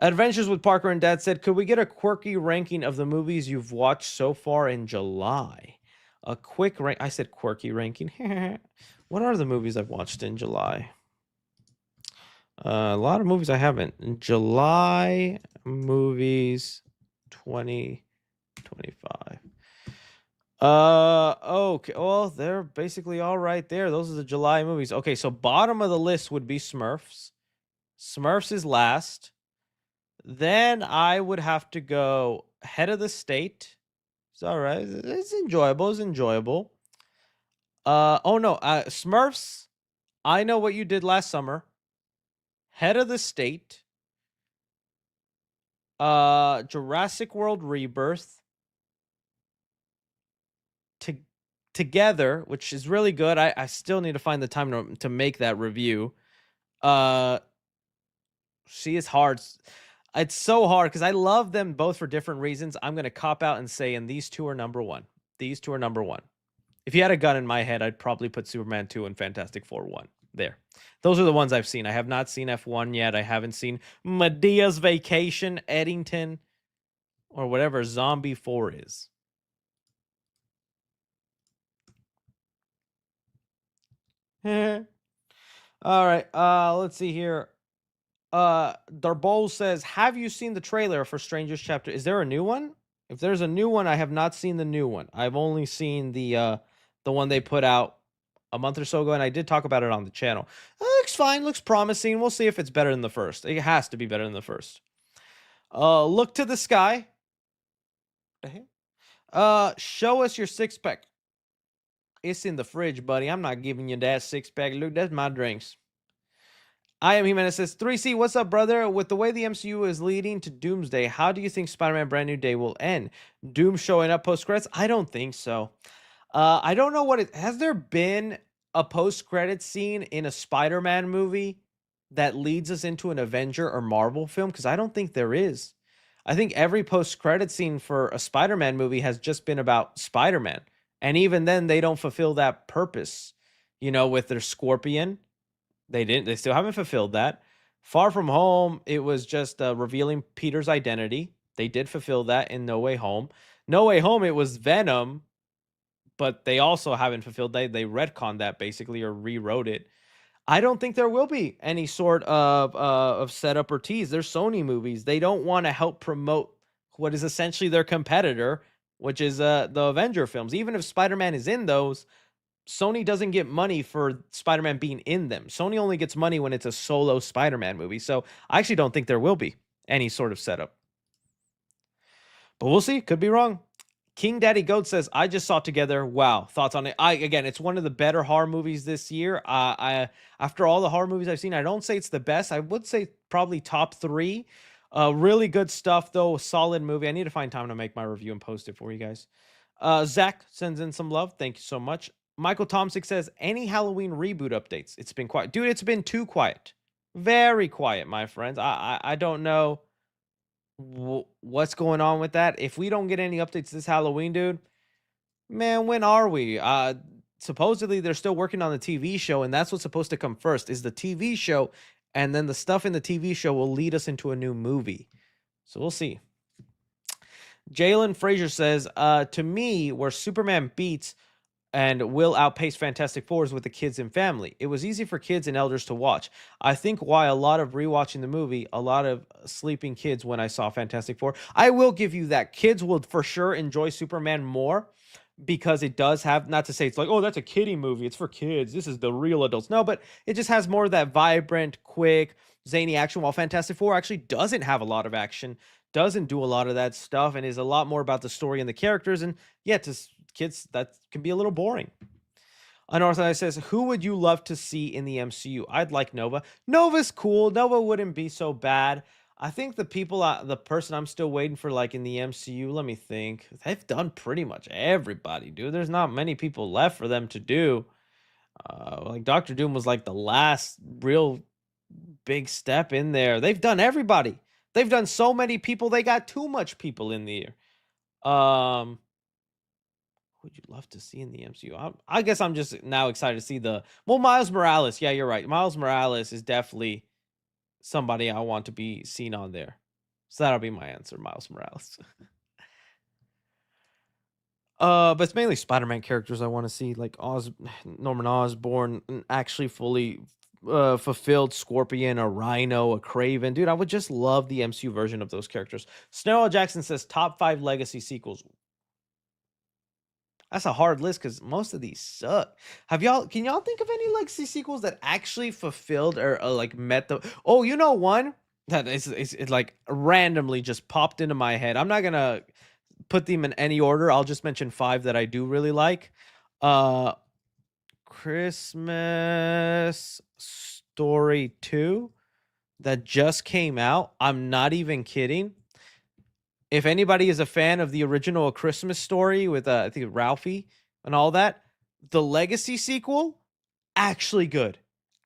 Adventures with Parker and Dad said, could we get a quirky ranking of the movies you've watched so far in July? A quick rank. I said quirky ranking. What are the movies I've watched in July? A lot of movies I haven't. In July movies 2025. Okay. Well, they're basically all right there. Those are the July movies. Okay, so bottom of the list would be Smurfs. Smurfs is last. Then I would have to go Head of the State. It's all right. It's enjoyable. Oh no, Smurfs. I Know What You Did Last Summer. Head of the State. Jurassic World Rebirth. Together, which is really good. I still need to find the time to make that review. See, it's hard. It's so hard because I love them both for different reasons. I'm going to cop out and say, and these two are number one. These two are number one. If you had a gun in my head, I'd probably put Superman 2 and Fantastic Four 1. There. Those are the ones I've seen. I have not seen F1 yet. I haven't seen Medea's Vacation, Eddington, or whatever Zombie 4 is. All right. Let's see here. Darbowl says, have you seen the trailer for Strangers Chapter? Is there a new one? If there's a new one, I have not seen the new one. I've only seen the one they put out a month or so ago, and I did talk about it on the channel. It looks fine, looks promising. We'll see if it's better than the first. It has to be better than the first. Look to the Sky. Show us your six-pack. It's in the fridge, buddy. I'm not giving you that six-pack. Look, that's my drinks. I am Jimenez says, 3C, what's up, brother? With the way the MCU is leading to Doomsday, how do you think Spider-Man Brand New Day will end? Doom showing up post-credits? I don't think so. I don't know what it... Has there been a post-credit scene in a Spider-Man movie that leads us into an Avenger or Marvel film? Because I don't think there is. I think every post-credit scene for a Spider-Man movie has just been about Spider-Man. And even then, they don't fulfill that purpose. You know, with their Scorpion... They still haven't fulfilled that. Far From Home, it was just revealing Peter's identity. They did fulfill that in No Way Home. No Way Home, it was Venom, but they also haven't fulfilled that. They retconned that basically or rewrote it. I don't think there will be any sort of setup or tease. They're Sony movies. They don't want to help promote what is essentially their competitor, which is the Avenger films. Even if Spider-Man is in those, Sony doesn't get money for Spider-Man being in them. Sony only gets money when it's a solo Spider-Man movie. So I actually don't think there will be any sort of setup. But we'll see. Could be wrong. King Daddy Goat says, I just saw Together. Wow. Thoughts on it? Again, it's one of the better horror movies this year. After all the horror movies I've seen, I don't say it's the best. I would say probably top 3. Really good stuff though. Solid movie. I need to find time to make my review and post it for you guys. Zach sends in some love. Thank you so much. Michael Tomsick says, any Halloween reboot updates? It's been quiet. Dude, it's been too quiet. Very quiet, my friends. I don't know what's going on with that. If we don't get any updates this Halloween, dude, man, when are we? Supposedly they're still working on the TV show, and that's what's supposed to come first is the TV show, and then the stuff in the TV show will lead us into a new movie. So we'll see. Jalen Frazier says, to me, where Superman beats and will outpace Fantastic Fours with the kids and family. It was easy for kids and elders to watch. I think why a lot of rewatching the movie, a lot of sleeping kids when I saw Fantastic Four. I will give you that. Kids will for sure enjoy Superman more because it does have, not to say it's like, oh, that's a kiddie movie. It's for kids. This is the real adults. No, but it just has more of that vibrant, quick, zany action, while Fantastic Four actually doesn't have a lot of action, doesn't do a lot of that stuff, and is a lot more about the story and the characters. And yeah, to kids, that can be a little boring. Unorthodox says, who would you love to see in the MCU? I'd like Nova. Nova's cool. Nova wouldn't be so bad. I think the person I'm still waiting for, like in the MCU, let me think. They've done pretty much everybody, dude. There's not many people left for them to do. Like Doctor Doom was like the last real big step in there. They've done everybody. They've done so many people. They got too much people in the air. Would you love to see in the MCU? I guess I'm just now excited to see Miles Morales. Yeah, you're right. Miles Morales is definitely somebody I want to be seen on there. So that'll be my answer, Miles Morales. But it's mainly Spider-Man characters I want to see, like Norman Osborn, actually fully fulfilled Scorpion, a Rhino, a Kraven. Dude, I would just love the MCU version of those characters. Snowball Jackson says top 5 legacy sequels. That's a hard list because most of these suck. Can y'all think of any legacy sequels that actually fulfilled or like met the? Oh, you know one that is like randomly just popped into my head. I'm not gonna put them in any order. I'll just mention 5 that I do really like. Christmas Story 2 that just came out. I'm not even kidding. If anybody is a fan of the original A Christmas Story with I think Ralphie and all that, the Legacy sequel, actually good.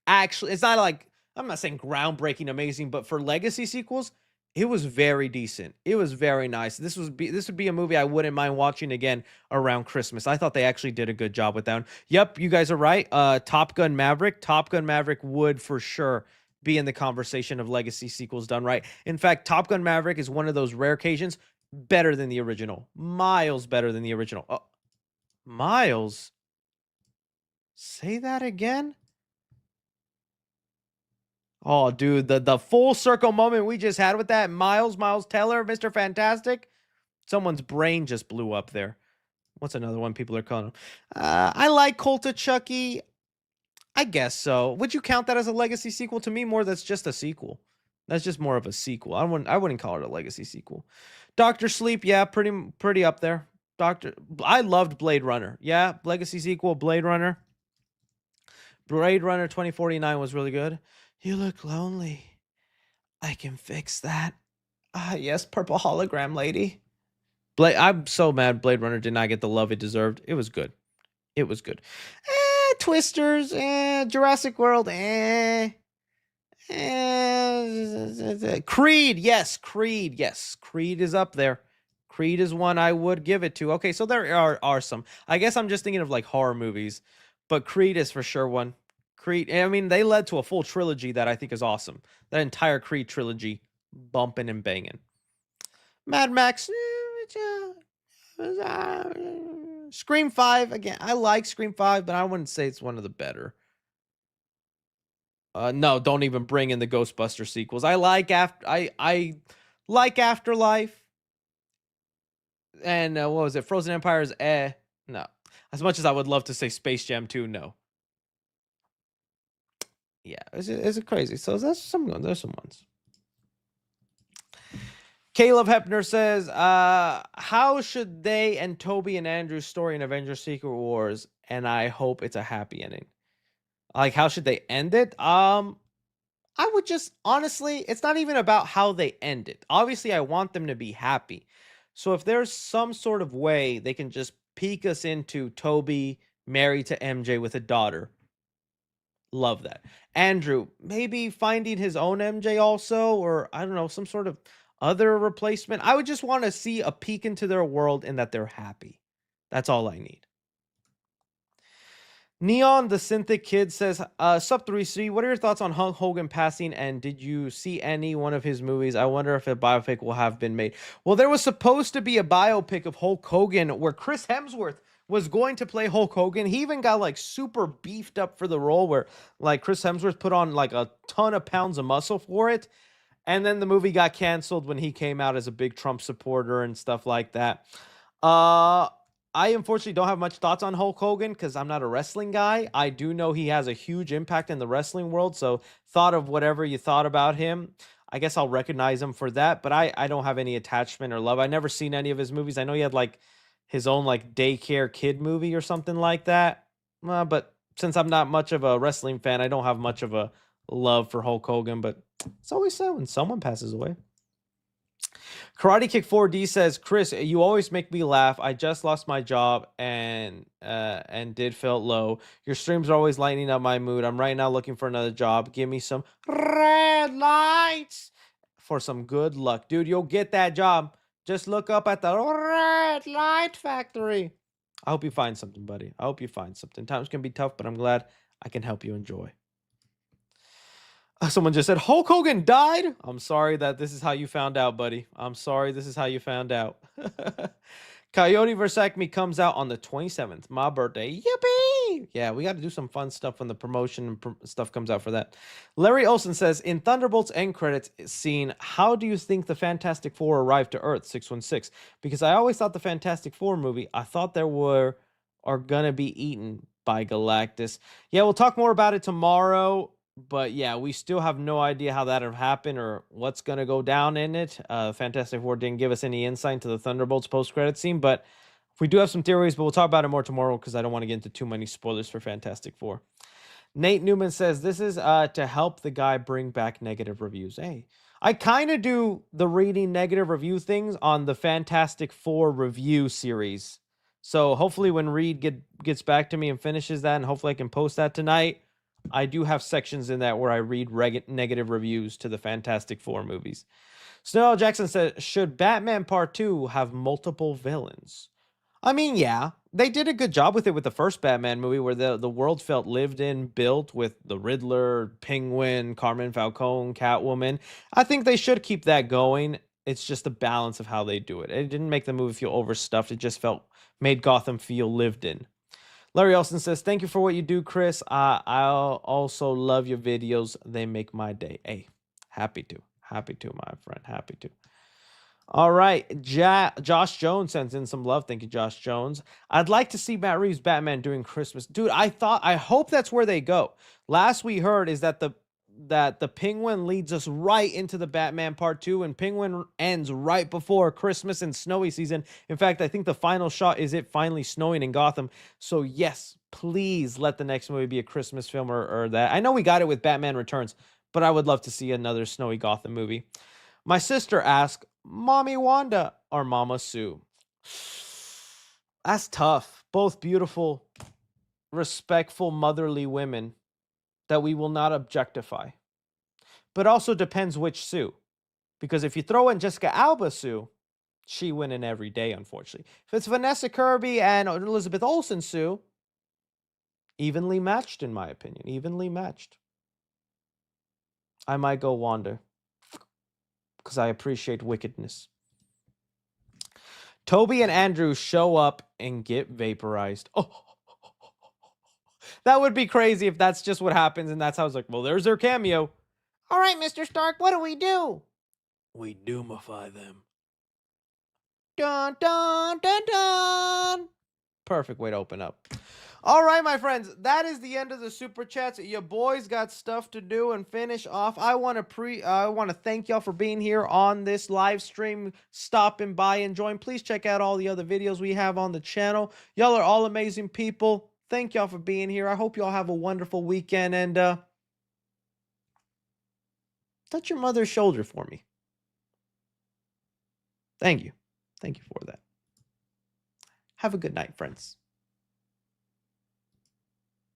Actually, it's not like, I'm not saying groundbreaking, amazing, but for Legacy sequels, it was very decent. It was very nice. This would be a movie I wouldn't mind watching again around Christmas. I thought they actually did a good job with that one. Yep, you guys are right. Top Gun Maverick. Top Gun Maverick would for sure be in the conversation of legacy sequels done right. In fact, Top Gun Maverick is one of those rare occasions better than the original. Miles better than the original. Oh, Miles? Say that again? Oh, dude, the full circle moment we just had with that Miles Teller, Mr. Fantastic. Someone's brain just blew up there. What's another one people are calling him? I like Cult of Chucky. I guess so. Would you count that as a legacy sequel? To me, more that's just a sequel. That's just more of a sequel. I wouldn't call it a legacy sequel. Doctor Sleep, yeah, pretty up there. I loved Blade Runner. Yeah, legacy sequel, Blade Runner. Blade Runner 2049 was really good. You look lonely. I can fix that. Yes, purple hologram lady. I'm so mad Blade Runner did not get the love it deserved. It was good. It was good. Twisters, Jurassic World, Creed, yes, Creed is up there. Creed is one I would give it to. Okay, so there are some. I guess I'm just thinking of like horror movies, but Creed is for sure one. Creed, I mean, they led to a full trilogy that I think is awesome. That entire Creed trilogy, bumping and banging. Mad Max, Scream 5, again, I like Scream 5, but I wouldn't say it's one of the better. No, don't even bring in the Ghostbuster sequels. I like Afterlife. And what was it? Frozen Empires, no. As much as I would love to say Space Jam 2, no. Yeah, it's crazy. So there's some ones. Caleb Hepner says, how should they and Toby and Andrew's story in Avengers Secret Wars? And I hope it's a happy ending. Like, how should they end it? I I would just honestly, it's not even about how they end it. Obviously, I want them to be happy. So if there's some sort of way they can just peek us into Toby married to MJ with a daughter, love that. Andrew, maybe finding his own MJ also, or I don't know, some sort of other replacement. I would just want to see a peek into their world and that they're happy. That's all I need. Neon the Synthic Kid says, Sub 3C, what are your thoughts on Hulk Hogan passing, and did you see any one of his movies? I wonder if a biopic will have been made. Well, there was supposed to be a biopic of Hulk Hogan where Chris Hemsworth was going to play Hulk Hogan. He even got like super beefed up for the role, where like Chris Hemsworth put on like a ton of pounds of muscle for it. And then the movie got canceled when he came out as a big Trump supporter and stuff like that. I unfortunately don't have much thoughts on Hulk Hogan because I'm not a wrestling guy. I do know he has a huge impact in the wrestling world. So thought of whatever you thought about him. I guess I'll recognize him for that. But I don't have any attachment or love. I never seen any of his movies. I know he had like his own like daycare kid movie or something like that. But since I'm not much of a wrestling fan, I don't have much of a love for Hulk Hogan. But it's always sad when someone passes away. Karate Kick 4D says, Chris, you always make me laugh. I just lost my job and did felt low. Your streams are always lightening up my mood. I'm right now looking for another job. Give me some red lights for some good luck. Dude, you'll get that job. Just look up at the red light factory. I hope you find something, buddy. I hope you find something. Times can be tough, but I'm glad I can help you enjoy. Someone just said, Hulk Hogan died? I'm sorry that this is how you found out, buddy. I'm sorry this is how you found out. Coyote vs. ACME comes out on the 27th. My birthday. Yippee! Yeah, we got to do some fun stuff when the promotion and stuff comes out for that. Larry Olsen says, in Thunderbolt's end credits scene, how do you think the Fantastic Four arrived to Earth 616? Because I always thought the Fantastic Four movie, I thought there are going to be eaten by Galactus. Yeah, we'll talk more about it tomorrow. But yeah, we still have no idea how that have happened or what's going to go down in it. Fantastic Four didn't give us any insight into the Thunderbolts post-credit scene, but we do have some theories, but we'll talk about it more tomorrow because I don't want to get into too many spoilers for Fantastic Four. Nate Newman says, this is to help the guy bring back negative reviews. Hey, I kind of do the reading negative review things on the Fantastic Four review series. So hopefully when Reed gets back to me and finishes that, and hopefully I can post that tonight, I do have sections in that where I read negative reviews to the Fantastic Four movies. Snell Jackson says, should Batman Part 2 have multiple villains? I mean, yeah, they did a good job with it with the first Batman movie where the world felt lived in, built with the Riddler, Penguin, Carmen Falcone, Catwoman. I think they should keep that going. It's just the balance of how they do it. It didn't make the movie feel overstuffed. It just made Gotham feel lived in. Larry Olsen says, thank you for what you do, Chris. I also love your videos. They make my day. Hey, happy to, my friend. Happy to. All right. Josh Jones sends in some love. Thank you, Josh Jones. I'd like to see Matt Reeves' Batman doing Christmas. Dude, I hope that's where they go. Last we heard is that the Penguin leads us right into the Batman Part 2, and Penguin ends right before Christmas and snowy season. In fact, I think the final shot is it finally snowing in Gotham. So yes, please let the next movie be a Christmas film or that. I know we got it with Batman Returns, but I would love to see another snowy Gotham movie. My sister asked, Mommy Wanda or Mama Sue? That's tough. Both beautiful, respectful, motherly women that we will not objectify. But also depends which Sue. Because if you throw in Jessica Alba Sue, she winning every day, unfortunately. If it's Vanessa Kirby and Elizabeth Olsen Sue, evenly matched, in my opinion. Evenly matched. I might go Wanda. Because I appreciate wickedness. Toby and Andrew show up and get vaporized. Oh, that would be crazy if that's just what happens and that's how it's like, well, there's their cameo. All right, Mr. Stark, what do? We doomify them. Dun, dun, dun, dun. Perfect way to open up. All right, my friends, that is the end of the super chats. Your boys got stuff to do and finish off. I want to thank y'all for being here on this live stream, stopping by and join. Please check out all the other videos we have on the channel. Y'all are all amazing people. Thank y'all for being here. I hope y'all have a wonderful weekend, and touch your mother's shoulder for me. Thank you. Thank you for that. Have a good night, friends.